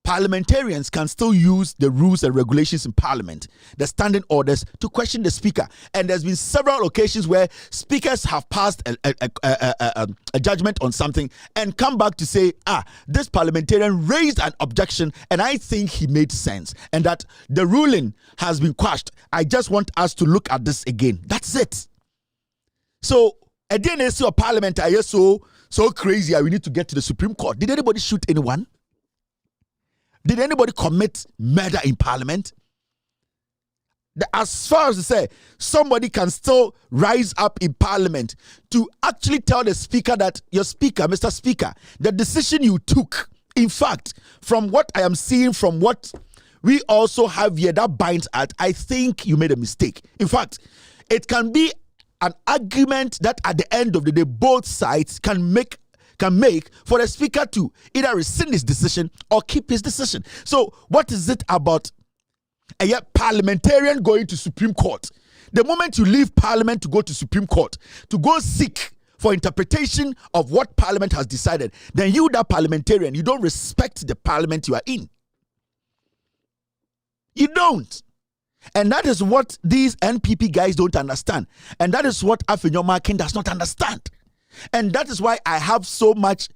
Parliamentarians can still use the rules and regulations in Parliament, the standing orders, to question the speaker. And there's been several occasions where speakers have passed a judgment on something and come back to say, this parliamentarian raised an objection and I think he made sense and that the ruling has been quashed. I just want us to look at this again. That's it. So, a DNC of Parliament are so crazy. We need to get to the Supreme Court. Did anybody shoot anyone? Did anybody commit murder in Parliament? As far as to say, somebody can still rise up in Parliament to actually tell the speaker that, your speaker, Mr. Speaker, the decision you took, in fact, from what I am seeing, from what we also have here that binds at, I think you made a mistake. In fact, it can be an argument that at the end of the day, both sides can make for the speaker to either rescind his decision or keep his decision. So what is it about a parliamentarian going to Supreme Court? The moment you leave Parliament to go to Supreme Court, to go seek for interpretation of what Parliament has decided, then you, that parliamentarian, you don't respect the Parliament you are in. You don't. And that is what these NPP guys don't understand. And that is what Afenyomakin does not understand. And that is why I have so much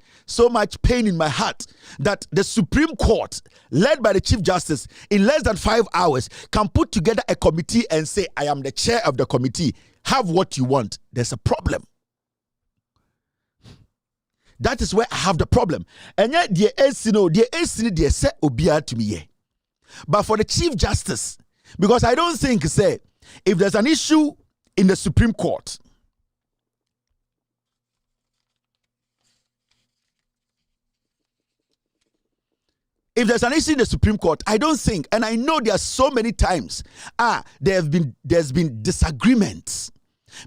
pain in my heart that the Supreme Court, led by the Chief Justice, in less than 5 hours, can put together a committee and say, I am the chair of the committee. Have what you want. There's a problem. That is where I have the problem. And yet, the AC say obia to me. But for the Chief Justice, because I don't think, say, if there's an issue in the Supreme Court, there's think, and I know there are so many times, there's been disagreements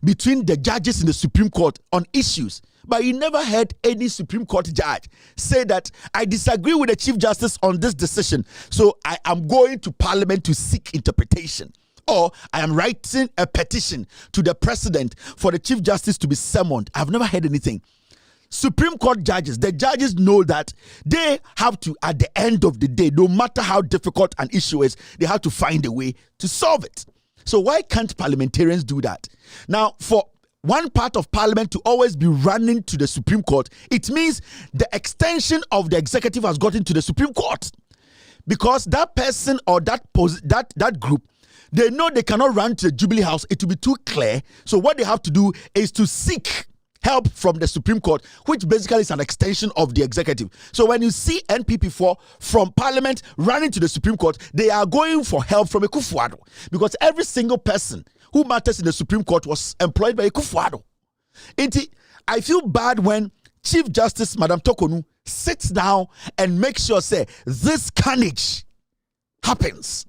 between the judges in the Supreme Court on issues, but you never heard any Supreme Court judge say that I disagree with the Chief Justice on this decision, so I am going to Parliament to seek interpretation, or I am writing a petition to the President for the Chief Justice to be summoned. I've never heard anything. Supreme Court judges, the judges know that they have to, at the end of the day, no matter how difficult an issue is, they have to find a way to solve it. So why can't parliamentarians do that? Now, for one part of Parliament to always be running to the Supreme Court, it means the extension of the executive has gotten to the Supreme Court. Because that person or that group, they know they cannot run to the Jubilee House. It will be too clear. So what they have to do is to seek help from the Supreme Court, which basically is an extension of the executive. So when you see NPP4 from Parliament running to the Supreme Court, they are going for help from Akufo-Addo, because every single person who matters in the Supreme Court was employed by Akufo-Addo. I feel bad when Chief Justice Madam Tokonu sits down and makes sure say this carnage happens.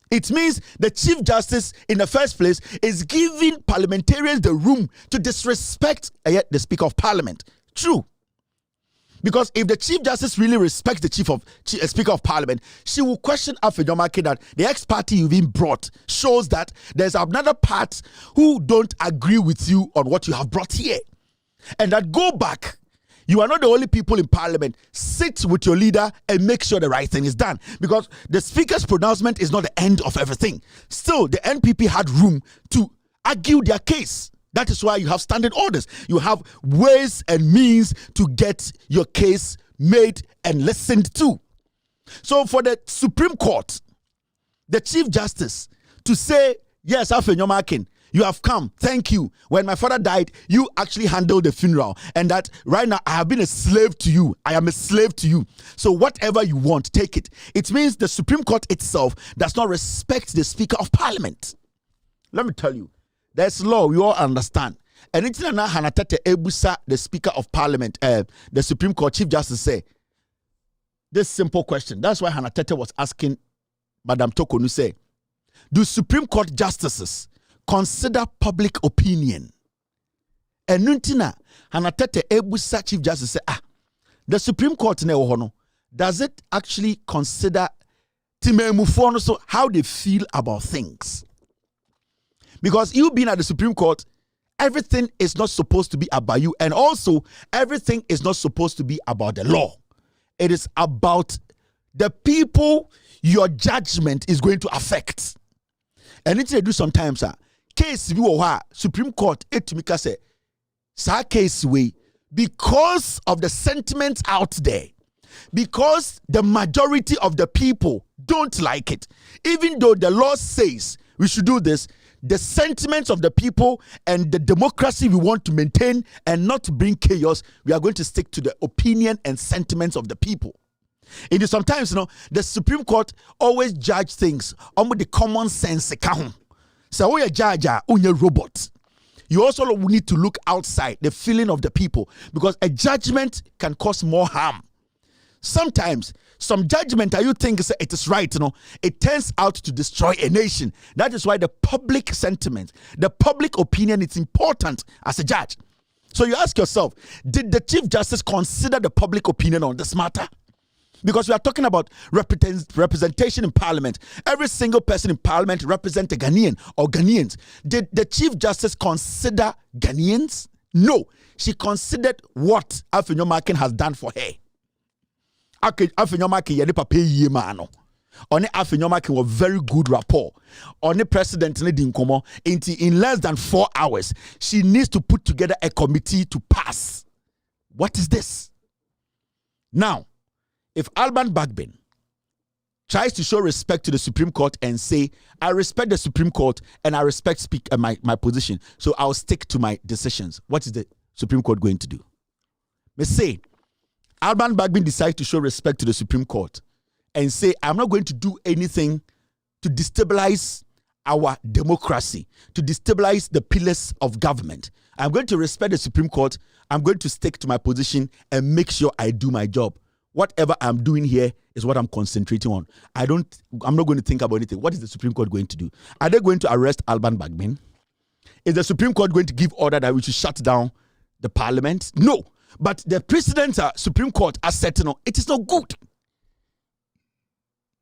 It means the Chief Justice in the first place is giving parliamentarians the room to disrespect the Speaker of Parliament. True. Because if the Chief Justice really respects the Speaker of Parliament, she will question Afenyomarkin that the ex-party you've been brought shows that there's another part who don't agree with you on what you have brought here. And that go back. You are not the only people in Parliament. Sit with your leader and make sure the right thing is done. Because the Speaker's pronouncement is not the end of everything. Still, the NPP had room to argue their case. That is why you have standing orders. You have ways and means to get your case made and listened to. So for the Supreme Court, the Chief Justice, to say, yes, Afenyomarkin, you have come, thank you. When my father died, you actually handled the funeral. And that right now, I have been a slave to you. I am a slave to you. So whatever you want, take it. It means the Supreme Court itself does not respect the Speaker of Parliament. Let me tell you. There's law, we all understand. And it's not Hanatete Ebusa, the Speaker of Parliament, the Supreme Court Chief Justice say this simple question. That's why Hanatete was asking Madam Tokonu say, do Supreme Court justices consider public opinion? And Nuntina Hanatete Ebusa Chief Justice say, the Supreme Court does it actually consider so how they feel about things? Because you being at the Supreme Court, everything is not supposed to be about you. And also, everything is not supposed to be about the law. It is about the people your judgment is going to affect. And it's do sometimes, case Supreme Court, say, case way, because of the sentiments out there, because the majority of the people don't like it, even though the law says we should do this, the sentiments of the people and the democracy we want to maintain and not bring chaos, we are going to stick to the opinion and sentiments of the people. It is sometimes, the Supreme Court always judge things on the common sense. So we are judge, robot. You also need to look outside the feeling of the people, because a judgment can cause more harm. Sometimes some judgment that you think it is right, it turns out to destroy a nation. That is why the public sentiment, the public opinion is important as a judge. So you ask yourself, did the Chief Justice consider the public opinion on this matter? Because we are talking about representation in Parliament. Every single person in Parliament represents a Ghanaian or Ghanaians. Did the Chief Justice consider Ghanaians? No. She considered what Afenyomarkin has done for her. Afenyomarkin yede papa yie ma no. Oni Afenyomarkin was very good rapport. Oni president ne di nkomo. In less than 4 hours, she needs to put together a committee to pass. What is this? Now, if Alban Bagbin tries to show respect to the Supreme Court and say, I respect the Supreme Court and I respect my position, so I'll stick to my decisions, what is the Supreme Court going to do? Let's say Alban Bagbin decides to show respect to the Supreme Court and say, I'm not going to do anything to destabilize our democracy, to destabilize the pillars of government. I'm going to respect the Supreme Court. I'm going to stick to my position and make sure I do my job. Whatever I'm doing here is what I'm concentrating on. I'm not going to think about anything. What is the Supreme Court going to do? Are they going to arrest Alban Bagbin? Is the Supreme Court going to give order that we should shut down the Parliament? No. But the President's Supreme Court has said, it is not good.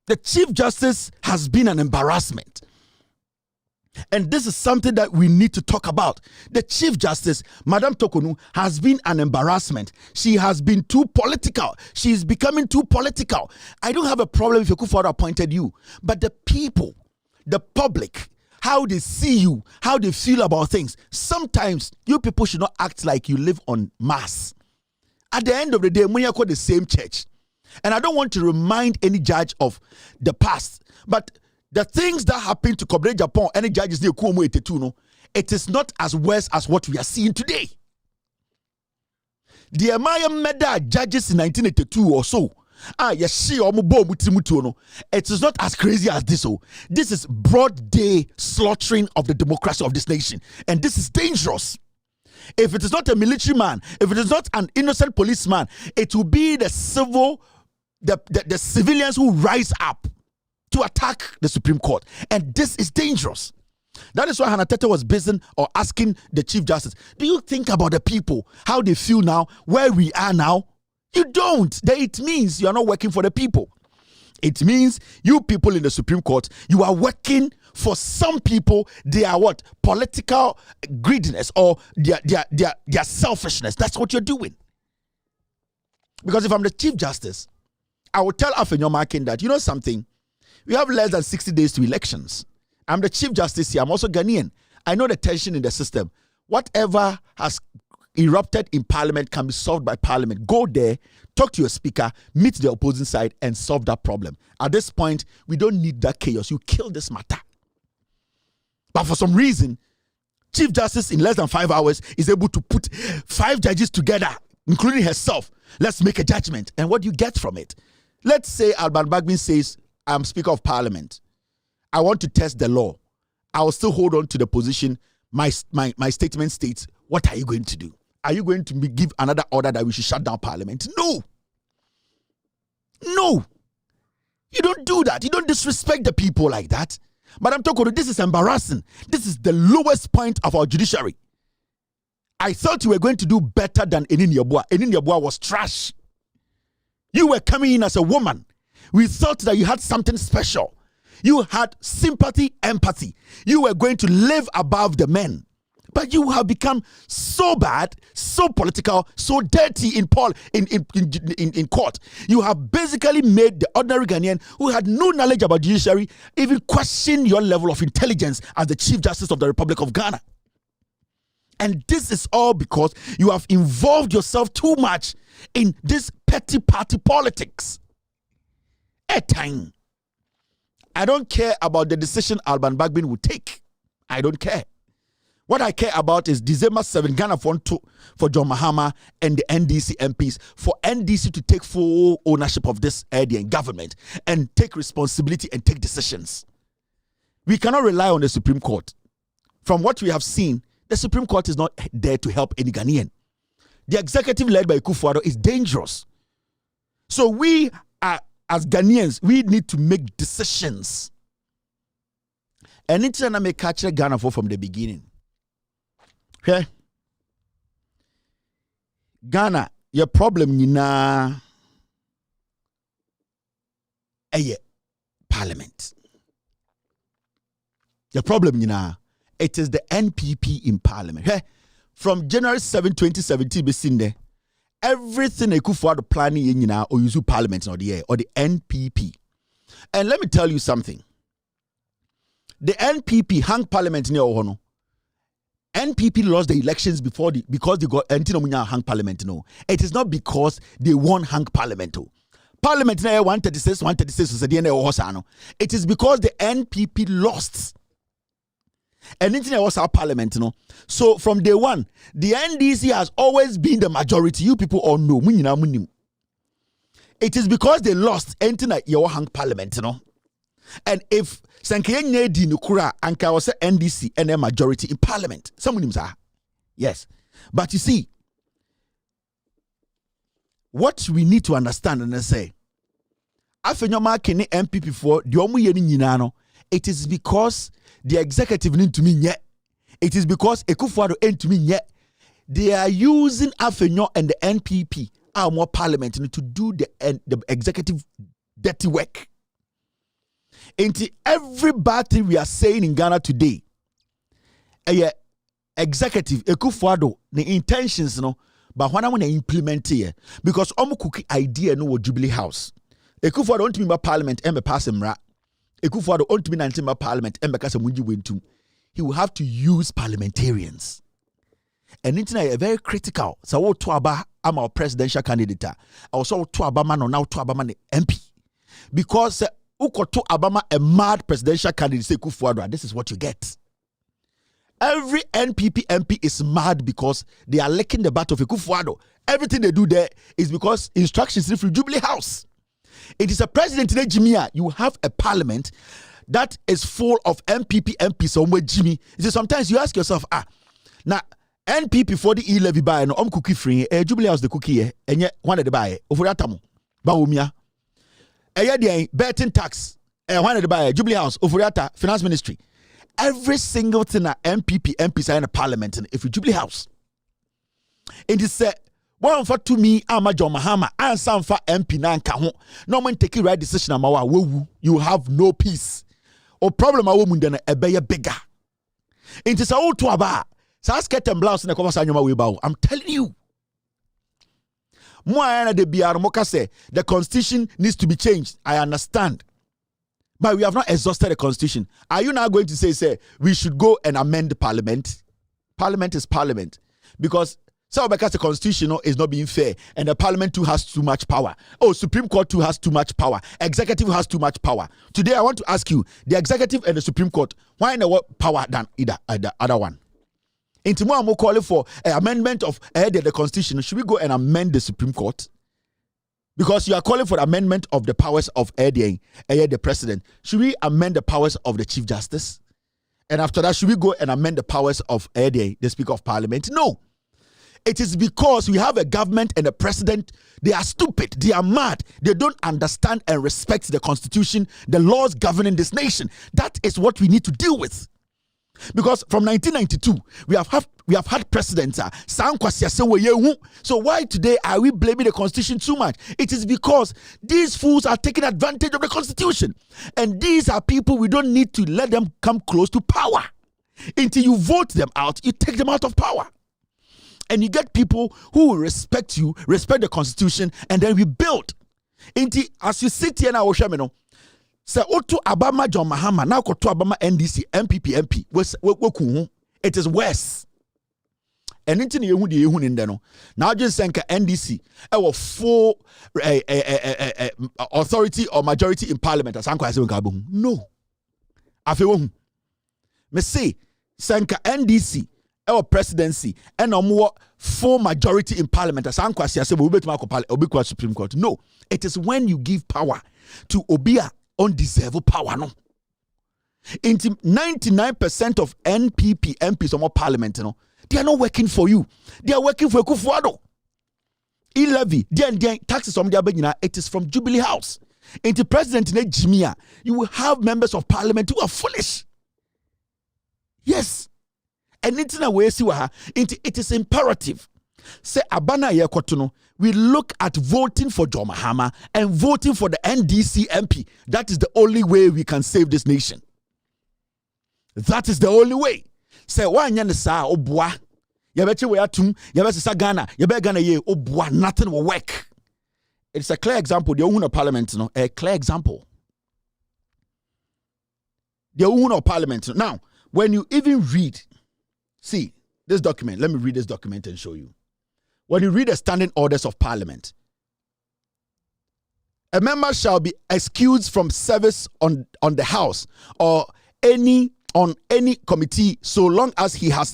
The Chief Justice has been an embarrassment. And this is something that we need to talk about. The Chief Justice, Madam Tokonu, has been an embarrassment. She has been too political. She is becoming too political. I don't have a problem if Akufo-Addo appointed you. But the people, the public, how they see you, how they feel about things, sometimes you people should not act like you live on Mars. At the end of the day, we are called the same church. And I don't want to remind any judge of the past. But the things that happened to Kobre Japan, any judges, it is not as worse as what we are seeing today. The Amaya Meda judges in 1982 or so, it is not as crazy as this. This is broad day slaughtering of the democracy of this nation. And this is dangerous. If it is not a military man, if it is not an innocent policeman, it will be the civilians who rise up to attack the Supreme Court. And this is dangerous. That is why Hannah Tete was busy or asking the Chief Justice, do you think about the people, how they feel now, where we are now? You don't. It means you are not working for the people. It means you people in the Supreme Court, you are working for some people. They are what? Political greediness or their selfishness. That's what you're doing. Because if I'm the Chief Justice, I will tell Afenyomakin that, you know something, we have less than 60 days to elections. I'm the Chief Justice here. I'm also Ghanaian. I know the tension in the system. Whatever has erupted in Parliament can be solved by Parliament. Go there, talk to your speaker, meet the opposing side, and solve that problem. At this point, we don't need that chaos. You kill this matter. But for some reason, Chief Justice in less than 5 hours is able to put 5 judges together, including herself. Let's make a judgment. And what do you get from it? Let's say Alban Bagbin says, I'm Speaker of Parliament. I want to test the law. I will still hold on to the position. My statement states, what are you going to do? Are you going to give another order that we should shut down Parliament? No. No. You don't do that. You don't disrespect the people like that. But I'm talking, this is embarrassing. This is the lowest point of our judiciary. I thought you were going to do better than Enin Yabua. Enin Yabua was trash. You were coming in as a woman. We thought that you had something special. You had sympathy, empathy. You were going to live above the men. But you have become so bad, so political, so dirty in court. You have basically made the ordinary Ghanaian who had no knowledge about judiciary even question your level of intelligence as the Chief Justice of the Republic of Ghana. And this is all because you have involved yourself too much in this petty party politics. At time. I don't care about the decision Alban Bagbin will take. I don't care. What I care about is December 7, Ghana for John Mahama and the NDC MPs, for NDC to take full ownership of this area in government and take responsibility and take decisions. We cannot rely on the Supreme Court. From what we have seen, the Supreme Court is not there to help any Ghanaian. The executive led by Kufuor is dangerous. So we are, as Ghanaians, we need to make decisions. And it's going to make catch Ghana from the beginning. Okay? Ghana, your problem is Parliament. The problem is it is the NPP in Parliament. Hey, from January 7, 2017, everything Kufuor planning or use Parliament or the NPP. And let me tell you something. The NPP hung Parliament near Ohono. NPP lost the elections because they got hung Parliament. No, it is not because they won hung Parliament. Parliament now 136 it is because the NPP lost. And it was our Parliament. No, so from day one, the NDC has always been the majority. You people all know. It is because they lost your hung Parliament. No, and if Sankeye di Nukura Anka was NDC and a majority in Parliament. Some of them are. Yes. But you see, what we need to understand and say, Afenyoma kene MPP for the omu yeni nyinano, it is because the executive need to mean yet. It is because Ekufuor end to mean yet. They are using Afenyo and the NPP, our more Parliament, to do the executive dirty work. Into every bad thing we are saying in Ghana today, executive Ekufuor the intentions no, but when I want to implement it, because cookie idea no Jubilee House. Ekufuor don't mean Parliament and pass him right. Ekufuor don't mean anti Parliament and because he will have to use parliamentarians. And it's a very critical. So what to about I'm our presidential candidate. I also to about man or now to about man MP because. Ukoto Obama a mad presidential candidate say Kufuor, this is what you get. Every NPP MP is mad because they are licking the butt of a Kufuor. Everything they do there is because instructions from Jubilee House. It is a president in Jimia. You have a parliament that is full of MPP MPs somewhere Jimmy. Sometimes you ask yourself, now NPP for the e-levy buy no cookie free Jubilee House the cookie and one of the buy over atamu bawumia the betting tax one of the buy Jubilee House over Finance Ministry. Every single thing that MPs are in the Parliament and if you Jubilee House. It is said one for to me John Mahama and some for MP nanka no man take right decision you have no peace or problem a be bigger. It is all to about Sasket and blouse in the conversation I'm telling you. The constitution needs to be changed. I understand. But we have not exhausted the constitution. Are you now going to say we should go and amend the parliament? Parliament is parliament. Because because the constitution is not being fair and the parliament too has too much power. Oh, Supreme Court too has too much power. Executive has too much power. Today I want to ask you, the executive and the Supreme Court, why no power than either other one? Into more calling for an amendment of the constitution. Should we go and amend the Supreme Court? Because you are calling for the amendment of the powers of the president. Should we amend the powers of the Chief Justice? And after that, should we go and amend the powers of the Speaker of Parliament? No. It is because we have a government and a president. They are stupid. They are mad. They don't understand and respect the constitution, the laws governing this nation. That is what we need to deal with. Because from 1992, we have had presidents. So why today are we blaming the constitution too much? It is because these fools are taking advantage of the constitution. And these are people we don't need to let them come close to power. Until you vote them out, you take them out of power. And you get people who will respect you, respect the constitution, and then we build. As you sit here now, say otu Abama John Mahama now to Abama NDC MP it is worse. And into the yehu in there no. Now just saying NDC our full authority or majority in parliament as anko ase nka no. Afewo me say senka NDC our presidency and more full majority in parliament as anko ase we betuma Supreme Court. No, it is when you give power to Obia undeserved power no. 99% of NPP MPs or more parliament no, they are not working for you. They are working for Kufuado. E-levy, the taxes on the it is from Jubilee House. Into President Jimia, you will have members of parliament who are foolish. Yes. And it is imperative. Say Abana Yekotuno. We look at voting for John Mahama and voting for the NDC MP. That is the only way we can save this nation. That is the only way. Say why sa obwa. Yabeche we atum, yabese sa Ghana, yabe Ghana ye obwa, nothing will work. It's a clear example. The owner of parliament, a clear example. The owner of parliament. Now, when you even read, see this document. Let me read this document and show you. When you read the standing orders of parliament, a member shall be excused from service on the house or on any committee so long as he has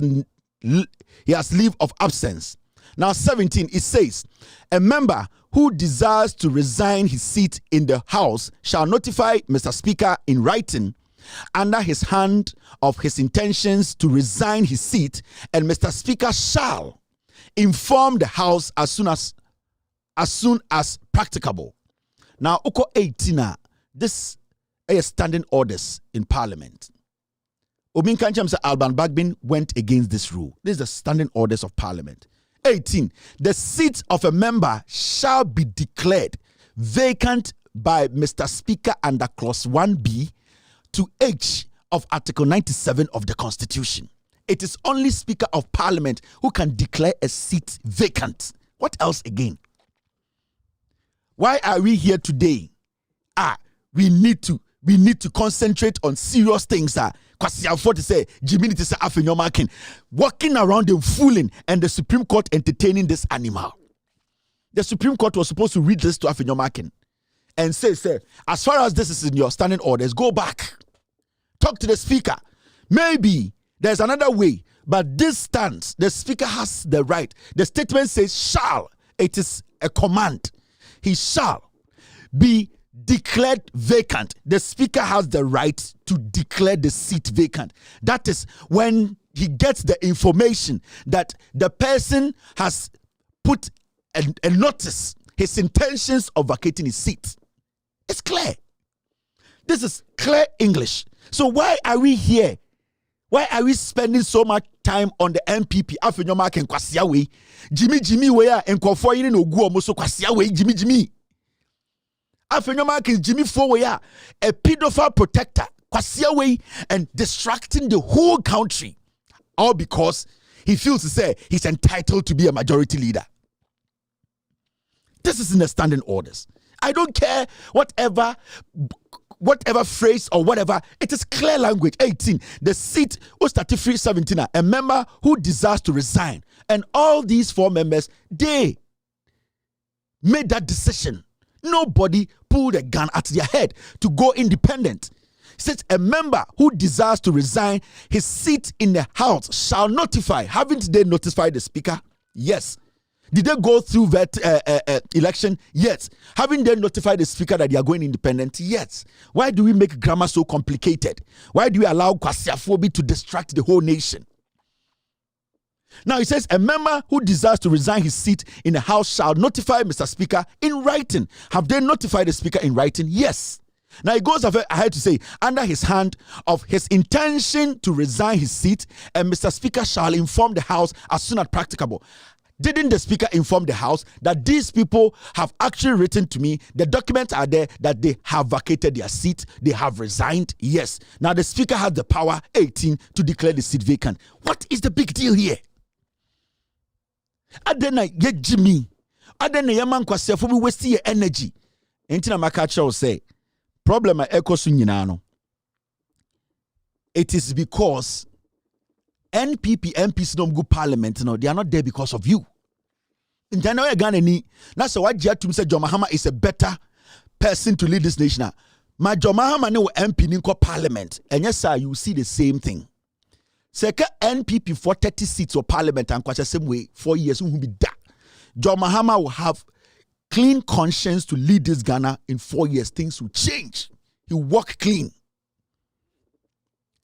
leave of absence. Now 17, it says, a member who desires to resign his seat in the house shall notify Mr. Speaker in writing under his hand of his intentions to resign his seat, and Mr. Speaker shall inform the House as soon as practicable. Now, Uko 18, this is standing orders in Parliament. Obin Kancham said Alban Bagbin went against this rule. This is the standing orders of Parliament. 18, the seat of a member shall be declared vacant by Mr. Speaker under Clause 1B to H of Article 97 of the Constitution. It is only Speaker of Parliament who can declare a seat vacant. What else again? Why are we here today? We need to concentrate on serious things. Because I'm to say, walking around and fooling, and the Supreme Court entertaining this animal. The Supreme Court was supposed to read this to Afenyomakin and say, as far as this is in your standing orders, go back. Talk to the Speaker. Maybe there's another way, but this stands. The Speaker has the right. The statement says shall. It is a command. He shall be declared vacant. The Speaker has the right to declare the seat vacant. That is when he gets the information that the person has put a notice, his intentions of vacating his seat. It's clear. This is clear English. So why are we here? Why are we spending so much time on the MPP? Afenyoma ken kwasia we. Jimmy we ya enkofo yiri no gu omo so kwasia we Jimmy. Afenyoma ken Jimmy fo we ya a pedophile protector kwasia we and distracting the whole country. All because he feels to say he's entitled to be a majority leader. This is in the standing orders. I don't care whatever phrase or whatever. It is clear language. 18. The seat was 33, 17. A member who desires to resign. And all these 4 members, they made that decision. Nobody pulled a gun at their head to go independent. Since a member who desires to resign his seat in the House shall notify. Haven't they notified the Speaker? Yes. Did they go through that election? Yes. Haven't they notified the Speaker that they are going independent? Yes. Why do we make grammar so complicated? Why do we allow kwasiaphobia to distract the whole nation? Now it says, a member who desires to resign his seat in the House shall notify Mr. Speaker in writing. Have they notified the Speaker in writing? Yes. Now it goes ahead to say, under his hand of his intention to resign his seat, and Mr. Speaker shall inform the House as soon as practicable. Didn't the Speaker inform the House that these people have actually written to me? The documents are there that they have vacated their seat, they have resigned. Yes. Now the Speaker has the power, 18, to declare the seat vacant. What is the big deal here? Adena ye Jimmy. Adena yaman kwasiafobi waste your energy. Entina makacha will say, problem eko so nyina no. It is because MPs don't go parliament no, they are not there because of you. In January Ghana ni, that's why Jatum said John Mahama is a better person to lead this nation. My John Mahama no MP ninko parliament. And yes sir, you see the same thing. Seka NPP for 30 seats of parliament and quite the same way 4 years will be that. John Mahama will have clean conscience to lead this Ghana in 4 years. Things will change. He will walk clean.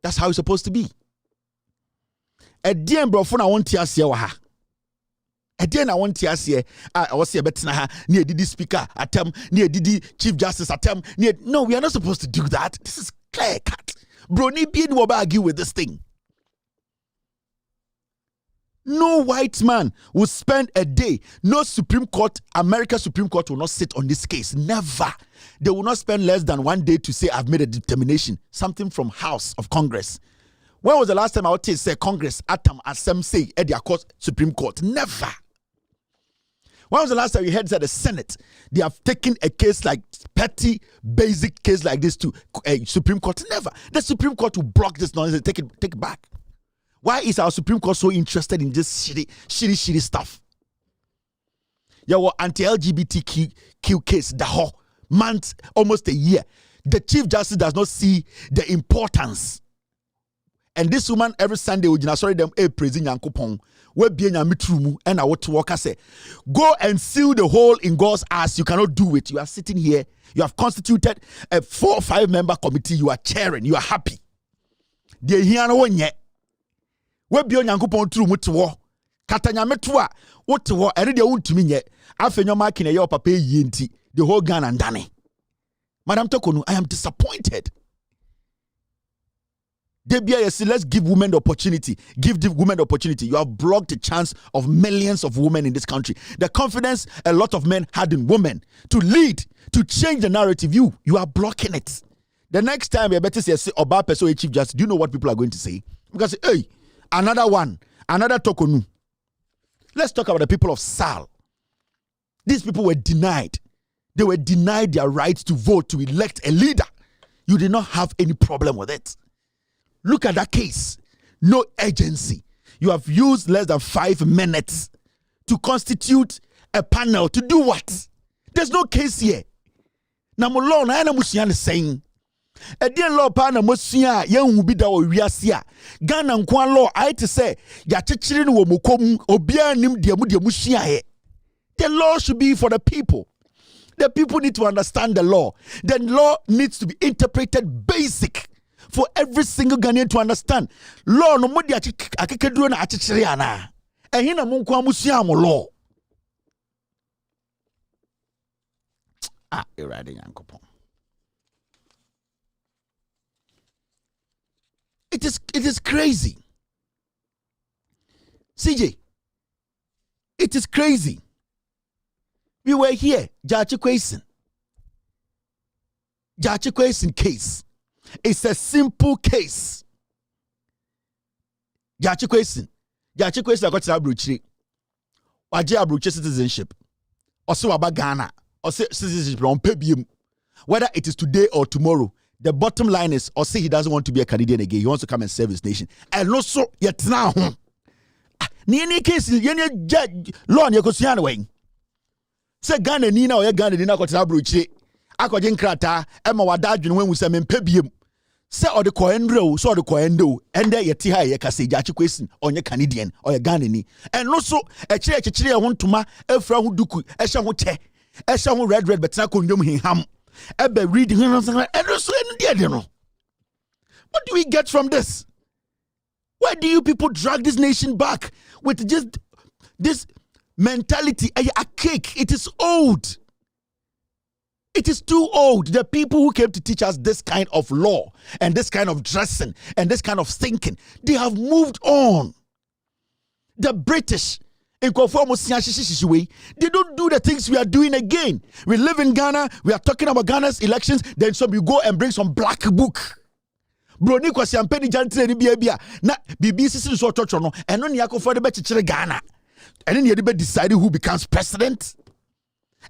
That's how it's supposed to be. Edien brofo na wonti ase wa ha. Edien na wonti ase I was here betina ha na edidi speaker atem na edidi chief justice atem. No, we are not supposed to do that. This is clear cut. Bro, ni bi no argue with this thing. No white man will spend a day. No Supreme Court, America Supreme Court will not sit on this case. Never. They will not spend less than 1 day to say I've made a determination. Something from House of Congress. When was the last time I would say Congress, Atom, Assem say at their court, Supreme Court? Never. When was the last time you heard that the Senate, they have taken a case like petty, basic case like this to a Supreme Court? Never. The Supreme Court will block this nonsense and take it back. Why is our Supreme Court so interested in this shitty stuff? Your anti-LGBTQ case, the whole month, almost a year. The Chief Justice does not see the importance. And this woman every Sunday would them praising Yankopon. We be mitrumu and I want to work. I say, go and seal the hole in God's ass. You cannot do it. You are sitting here. You have constituted a 4 or 5 member committee. You are chairing. You are happy. They here no one yet. We be on Yankopon true mutwo. Katanya metua. What to what? And they won't to me yet. After your marking a your papa yinti. The whole gun and Danny. Madam Tokonu, I am disappointed. Let's give women the opportunity. Give the women the opportunity. You have blocked the chance of millions of women in this country. The confidence a lot of men had in women to lead, to change the narrative. You are blocking it. The next time you better say Oba Peso Chief Justice, do you know what people are going to say? Because hey, another one, another Tokonu. Let's talk about the people of Sal. These people were denied. They were denied their right to vote, to elect a leader. You did not have any problem with it. Look at that case. No agency. You have used less than 5 minutes to constitute a panel to do what? There's no case here. Namulo na yana musian saying. Edian law panel musia yen will be da wiasia. Ghana nkwan law I to say ya chichirin wo mukom obia nim diamu musia he. The law should be for the people. The people need to understand the law. The law needs to be interpreted basic. for every single Ghanaian to understand. Law no modi akekeduro na achichiri ana. Ehi na mo nkwa musua mo law. Erade Yankopon. It is crazy. CJ, it is crazy. We were here, Jachi Kwesen case. It's a simple case. Jachi Kwesen got to Abruchi. Waje Abruchi citizenship. Also about Ghana. Or say citizenship on Pebium. Whether it is today or tomorrow, the bottom line is, or say he doesn't want to be a Canadian again. He wants to come and serve his nation. And also, yet now, ni any case, yeni judge law ni kusiana weng. Say Ghana nina or Ghana nina kwa Abruchi. Ako jinkrata ema wadajun when we say Pebium. Say or the coendro, so the coendo, and there yet here ye kase Jachi Kwesen on your Canadian or your Ghana ni. And also a chile want to ma efra hu duku esha hu che esha hu red but na kondom hin ham ebe read and also what do we get from this? Why do you people drag this nation back with just this mentality? A cake, it is old. It is too old. The people who came to teach us this kind of law and this kind of dressing and this kind of thinking, they have moved on. The British, they don't do the things we are doing again. We live in Ghana, we are talking about Ghana's elections, then some you go and bring some black book. Bro, ni kwasi ampeni jantre ni bia na BBC so torture no eno ni akofo de be chichere Ghana. And then you decide who becomes president.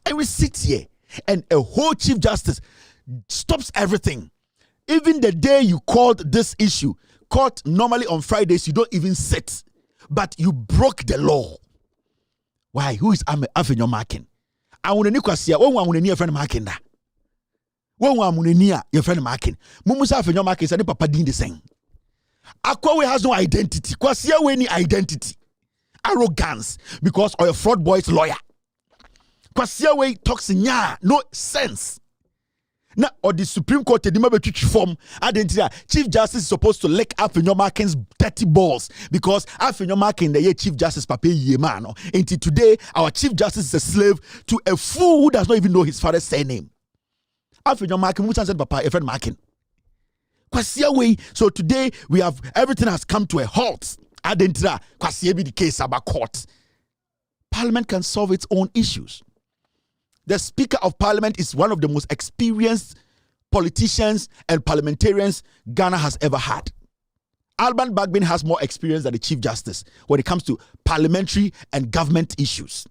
And we sit here and a whole Chief Justice stops everything. Even the day you called this issue, court normally on Fridays, you don't even sit. But you broke the law. Why? Who is Afenyo Markin? I want to know when your friend Markin da. When your friend Markin. Mumusa Afenyo Markin said papa din the same. Akwawe has no identity. Kwasia we any identity. Arrogance because of a fraud boy's lawyer. Kwasia we talks no sense. Now, or the Supreme Court, the form identity. Chief Justice is supposed to lick Afenyo Markin's dirty balls because Afenyo Markin, the Chief Justice, Papa Yemano. Until today, our Chief Justice is a slave to a fool who does not even know his father's surname. Afenyo Markin, who said Papa, a friend Markin. So today, we have everything has come to a halt. Identity, Kwasia be the case about court. Parliament can solve its own issues. The Speaker of Parliament is one of the most experienced politicians and parliamentarians Ghana has ever had. Alban Bagbin has more experience than the Chief Justice when it comes to parliamentary and government issues.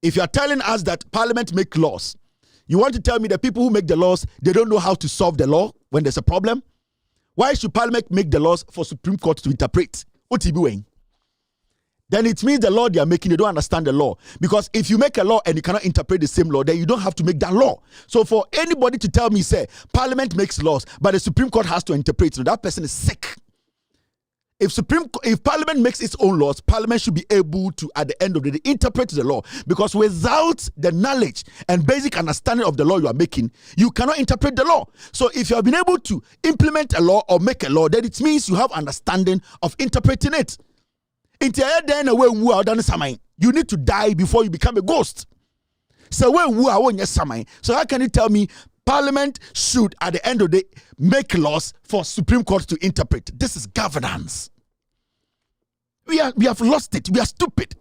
If you are telling us that Parliament make laws, you want to tell me the people who make the laws, they don't know how to solve the law when there's a problem? Why should Parliament make the laws for Supreme Court to interpret? Then it means the law they are making, they don't understand the law. Because if you make a law and you cannot interpret the same law, then you don't have to make that law. So for anybody to tell me, say, Parliament makes laws, but the Supreme Court has to interpret, so that person is sick. If Parliament makes its own laws, Parliament should be able to, at the end of the day, interpret the law. Because without the knowledge and basic understanding of the law you are making, you cannot interpret the law. So if you have been able to implement a law or make a law, then it means you have understanding of interpreting it. You need to die before you become a ghost. So how can you tell me Parliament should, at the end of the day, make laws for Supreme Court to interpret? This is governance. We have lost it. We are stupid.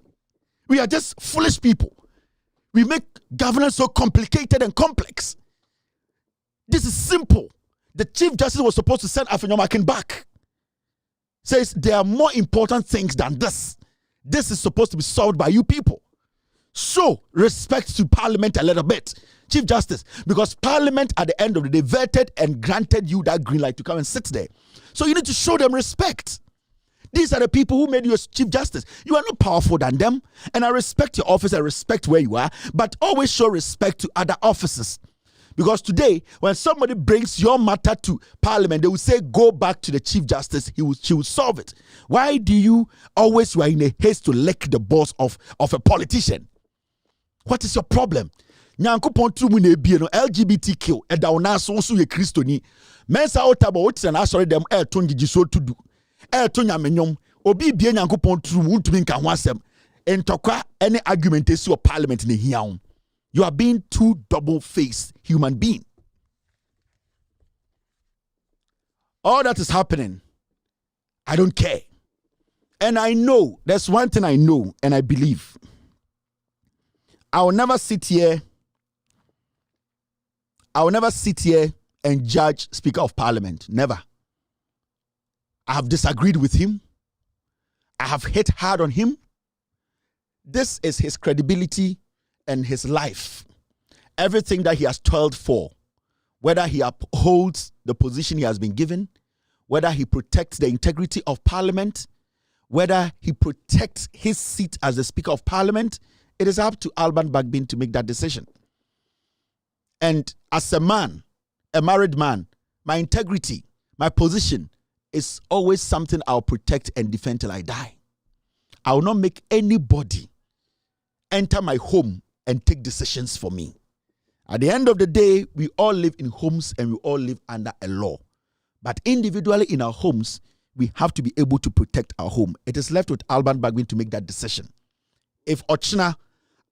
We are just foolish people. We make governance so complicated and complex. This is simple. The Chief Justice was supposed to send Afenyo Markin back. Says there are more important things than this. This is supposed to be solved by you people. Show respect to Parliament a little bit, Chief Justice, because Parliament at the end of the day vetted and granted you that green light to come and sit there. So you need to show them respect. These are the people who made you a Chief Justice. You are not powerful than them, and I respect your office, I respect where you are, but always show respect to other officers. Because today, when somebody brings your matter to Parliament, they will say, go back to the Chief Justice, she will solve it. Why do you always, you are in a haste to lick the balls of a politician? What is your problem? Nyankopon tru mu na ebie no LGBTQ eda wona so ye Kristoni. Mensa otaba wotina na asori dem to ngigiso tudu. To nyamenyom obi bie Nyankopon tru mu ntumi nka ho asem. Entokwa any argument esi of parliament ne hia. You are being too double-faced human being. All that is happening, I don't care. And I know, there's one thing I know and I believe. I will never sit here and judge Speaker of Parliament. Never. I have disagreed with him. I have hit hard on him. This is his credibility and his life. Everything that he has toiled for, whether he upholds the position he has been given, whether he protects the integrity of Parliament, whether he protects his seat as the Speaker of Parliament, it is up to Alban Bagbin to make that decision. And as a man, a married man, my integrity, my position is always something I'll protect and defend till I die. I will not make anybody enter my home and take decisions for me. At the end of the day, we all live in homes and we all live under a law. But individually in our homes, we have to be able to protect our home. It is left with Alban Bagbin to make that decision. If Ochina,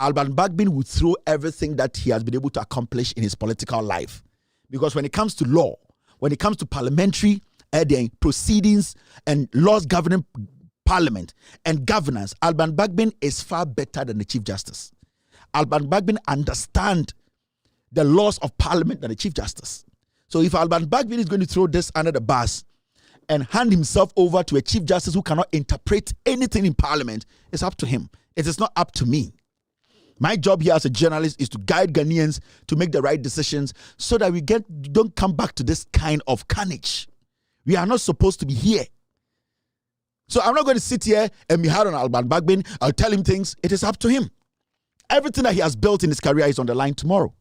Alban Bagbin would throw everything that he has been able to accomplish in his political life. Because when it comes to law, when it comes to parliamentary proceedings and laws governing Parliament and governance, Alban Bagbin is far better than the Chief Justice. Alban Bagbin understands the laws of Parliament than the Chief Justice. So if Alban Bagbin is going to throw this under the bus and hand himself over to a Chief Justice who cannot interpret anything in Parliament, it's up to him. It is not up to me. My job here as a journalist is to guide Ghanaians to make the right decisions so that we don't come back to this kind of carnage. We are not supposed to be here. So I'm not going to sit here and be hard on Alban Bagbin. I'll tell him things. It is up to him. Everything that he has built in his career is on the line tomorrow.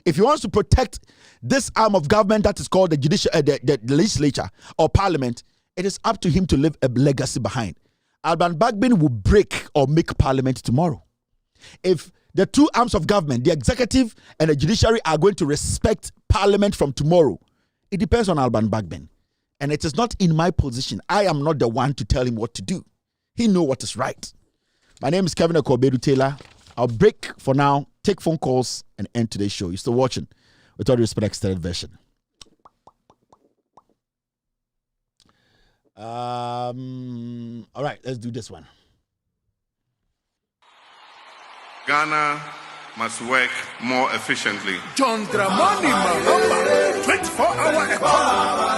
If he wants to protect this arm of government that is called the judiciary, the legislature or Parliament, it is up to him to leave a legacy behind. Alban Bagbin will break or make Parliament tomorrow. If the two arms of government, the executive and the judiciary, are going to respect Parliament from tomorrow, it depends on Alban Bagbin. And it is not in my position. I am not the one to tell him what to do. He knows what is right. My name is Kevin Akobedu Taylor. I'll break for now, take phone calls, and end today's show. You're still watching with all due respect, extended version. All right, let's do this one. Ghana must work more efficiently. John Dramani Mahama, 24-hour economy.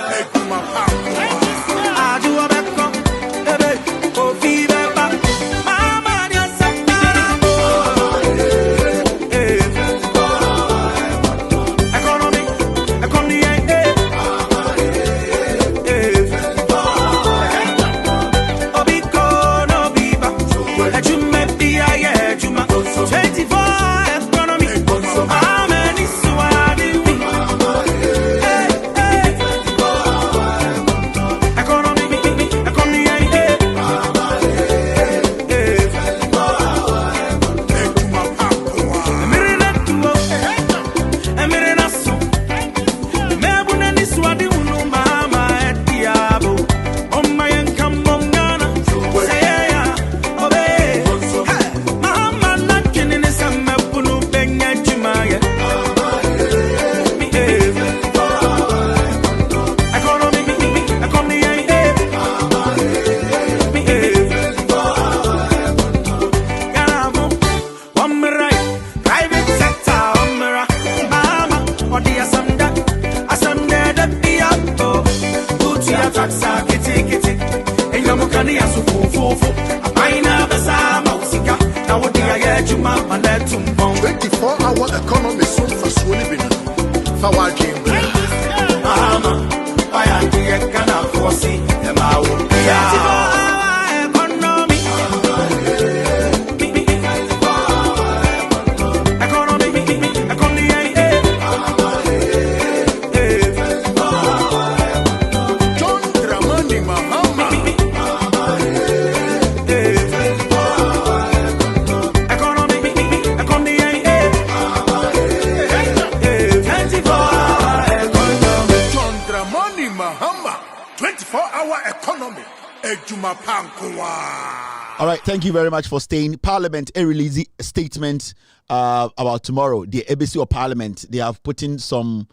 me. Ejuma pankwa. All right, thank you very much for staying. Parliament released a statement about tomorrow. The ABC of Parliament, they have put in some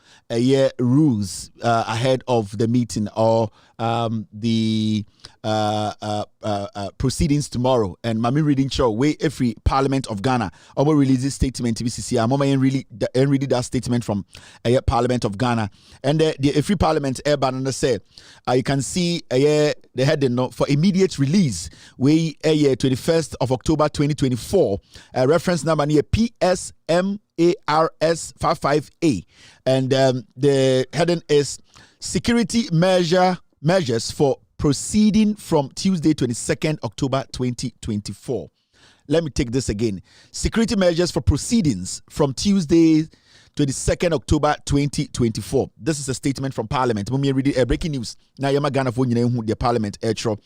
rules ahead of the meeting or the proceedings tomorrow. And Mami reading show way every Parliament of Ghana. I will release this statement to BCC. I'm really that statement from Parliament of Ghana. And the free Parliament banner say you can see the heading for immediate release. We 21st of October 2024. Reference number near PSMARS 55A, and the heading is security measures for proceeding from Tuesday 22nd October 2024. Let me take this again. Security measures for proceedings from Tuesday 22nd October 2024. This is a statement from Parliament. When we read breaking news, now Yama Ghana for the Parliament Electoral.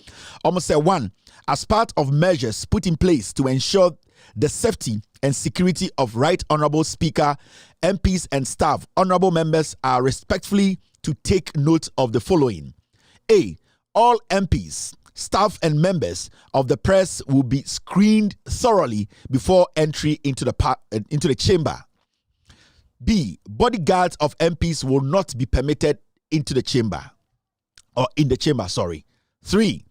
Almost say one, as part of measures put in place to ensure the safety and security of Right Honourable Speaker, MPs and staff, honourable members are respectfully to take note of the following. A. All MPs, staff and members of the press will be screened thoroughly before entry into the chamber. B. Bodyguards of MPs will not be permitted into the chamber. Or in the chamber, sorry. 3.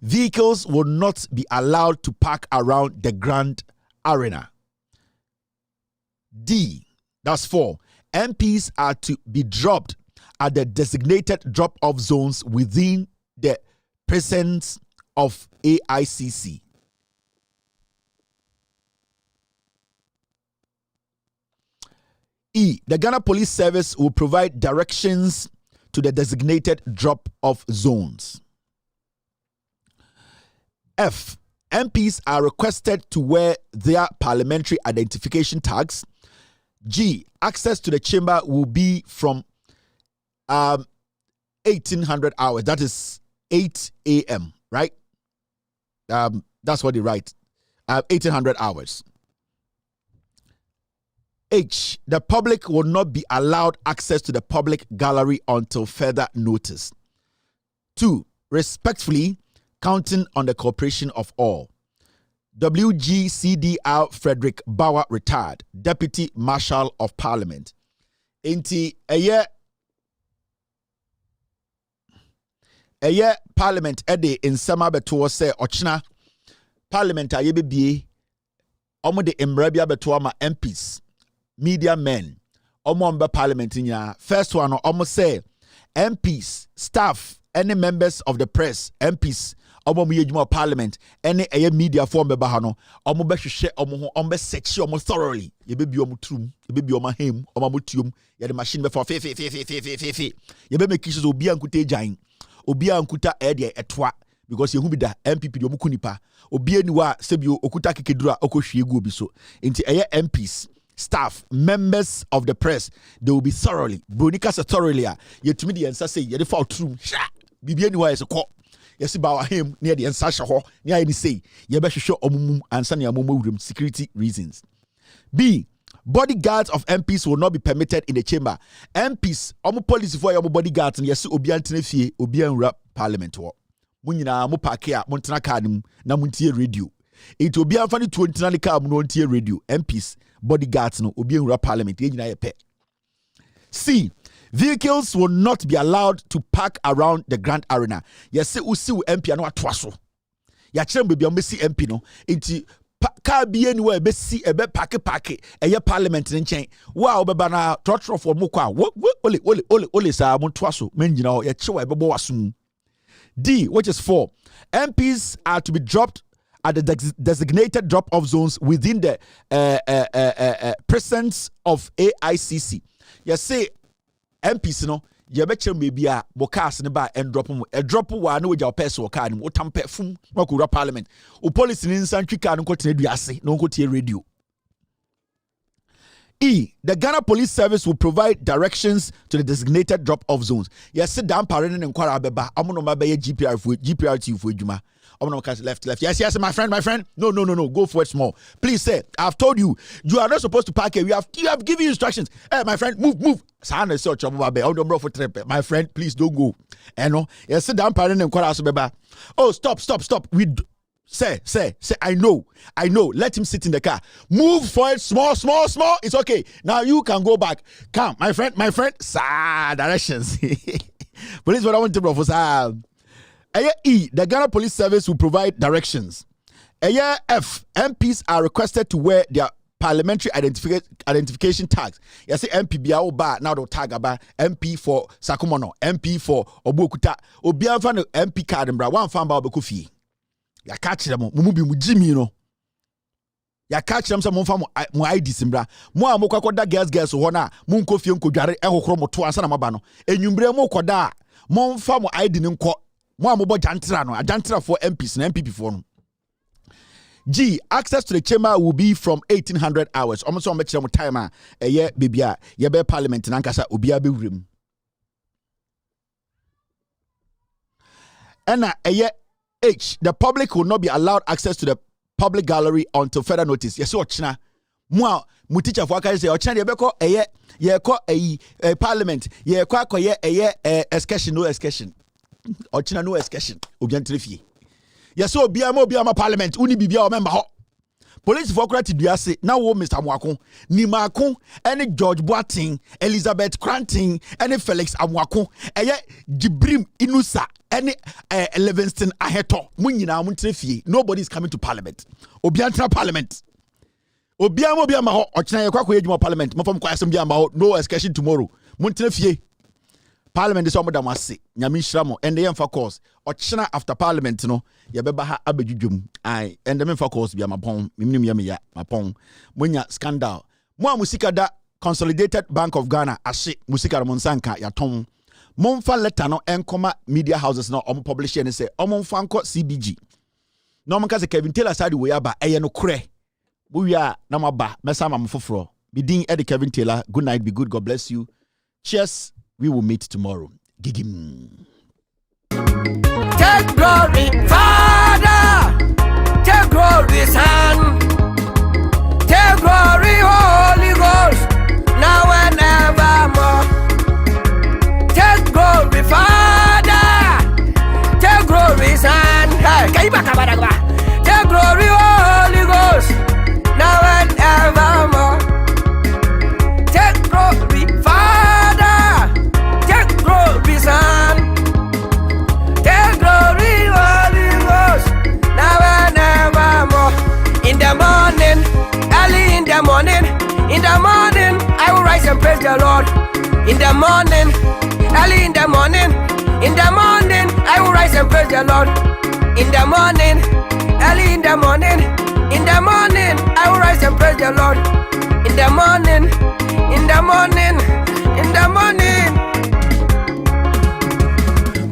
Vehicles will not be allowed to park around the Grand Arena. D. That's 4. MPs are to be dropped at the designated drop-off zones within the presence of AICC. E. The Ghana Police Service will provide directions to the designated drop-off zones. F. MPs are requested to wear their parliamentary identification tags. G. Access to the chamber will be from 1800 hours. That is 8 a.m., right? That's what they write. 1800 hours. H. The public will not be allowed access to the public gallery until further notice. 2. Respectfully, counting on the cooperation of all. WGCDR Frederick Bauer retired, Deputy Marshal of Parliament. Inti a year Parliament ede in summer beto say ochina Parliament ayebie omo de embrabia beto ma MPs, media men, omo mbe Parliament nya. First one omo say MPs, staff, any members of the press, MPs omo yejuma Parliament, any media form be ha no omo be hwehwe omo ho omo be search omo thoroughly. Ye be bi omo trum, ye be bi omo hem, omo motium, ye the machine be for fe ye be make sure obi ankuta agyan, obi ankuta ede etwa, because ye hu bi da MPP de omo kunipa, obi ani wa sebio okuta kekedura okohwie gu obi so. Nti MPs, staff, members of the press, they will be thoroughly. Bronika se thoroughly ye tumi de ensa say ye de fa trum sha bibi ani wa ye se ko. Yes, about him near the Ensasha Ho, near any say, you better show omum and Sanya Momo security reasons. B. Bodyguards of MPs will not be permitted in the chamber. MPs, police for your bodyguards, and yes, Obian Tenefi, Obian rap Parliament. Munina Mopakia, Montana Cardim, Namuntia radio. It will be a funny 20 car Montier radio. MPs, bodyguards, no Obian rap Parliament. C. Vehicles will not be allowed to park around the Grand Arena. Yes, usi MP no atwaso. Ya chem baby omesi MP no. Inti car bi anywhere be si ebe park eye Parliament nchen. Wa obeba na trotro for mo kwa. Ole sa mo twaso. Menjina ya chewa ebebo wasum. D, which is 4. MPs are to be dropped at the designated drop-off zones within the presence of AICC. Yes, say MPs no ye be chem be a bo cars ne ba and drop mu e drop wa na oja person wo car ni wo tampe fum na ko ra Parliament o police ni nsantwi car no ko tena duase no ko tie radio. E. The Ghana Police Service will provide directions to the designated drop-off zones. Yes, sit down parent and kwara beba amono ma be GPRT for adwuma. Amono ka left. Yes, my friend. No. Go for it small. Please say, I've told you, you are not supposed to park here. You have given you instructions. Hey, my friend, move. Sana so trouble be on bro for trip. My friend, please don't go. No, you sit down parent and call beba. Oh, stop. We say, I know. Let him sit in the car. Move forward, small. It's okay. Now you can go back. Come, my friend. Directions. Police, what I want to professor. E, the Ghana Police Service will provide directions. F, MPs are requested to wear their parliamentary identification tags. You see MP biya ba now the tag about MP for Sakumono, MP for Obukuta, Obian fan MP card and bra one fan ba obekufi. Ya catch them mu bi mu Jimmy no. Ya catch them some mo ID simbra. Mo amokwakwoda girls ho na mo nkofie nkodware ehokro mo to ansa na maba no. Enwumbre mo koda mo mfa mo ID ni nko. Mo amobo jantra no, ajantra for MPs na MPP for no. G, access to the chamber will be from 1800 hours. Almost on much time a year, baby. Ye be parliament in Ankasa Ubia be room. And a year H, the public will not be allowed access to the public gallery until further notice. Yes, what China. Moi, mu teacher for say or China beko a year, ye ko a parliament, ye ko a year excursion, no excursion. Or China no excursion. Ubian Trifi. Yes, so Biama Parliament, Uni Bibia member. Police for credit say now Mr. Mwako, Nimako, any George Boating, Elizabeth Cranting, any Felix Amwako, Jibrim Inusa, any Livingston Aheto, Munina Muntrefi. Nobody is coming to Parliament. Obiantra Parliament. Biama or China Kwako Parliament, Mofam Kwasam Biama, no excursion tomorrow. Muntrefi. Parliament is almost damasi. Nyami shramo and the for course. Or China after Parliament, no. Yabeba ha abejujum. I and the for course be a mapong. Mimim yamiya mapong. Munya scandal. Mwa musika da Consolidated Bank of Ghana. Ashe musika monsanka ya tom. Monfa letter no enkoma media houses no publish and say omonfanko CBG. No man kaze Kevin Taylor side we aba eye no kre. Buya na maba mesa mamfofro. Be ding Eddie Kevin Taylor. Good night, be good. God bless you. Cheers. We will meet tomorrow. Gigim. Take glory, Father. Take glory, Son. Take glory, Holy Ghost. Now and evermore. Take glory, Father. Take glory, Son. Take glory, Holy Ghost. Now and evermore. Take glory, Father. Son, take glory, Holy Ghost, now and evermore. In the morning, early in the morning, I will rise and praise the Lord. In the morning, early in the morning, I will rise and praise the Lord. In the morning, early in the morning, I will rise and praise the Lord. In the morning,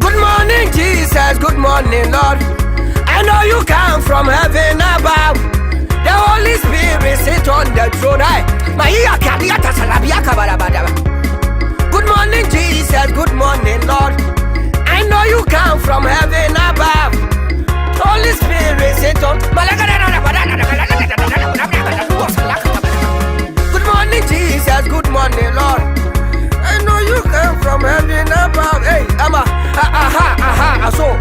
Good morning, Jesus. Good morning, Lord. I know you come from heaven above. The Holy Spirit sit on the throne. Good morning, Jesus. Good morning, Lord. I know you come from heaven above. The Holy Spirit sit on. Good morning, Jesus. Good morning, Lord. I know you come from heaven above. Hey, so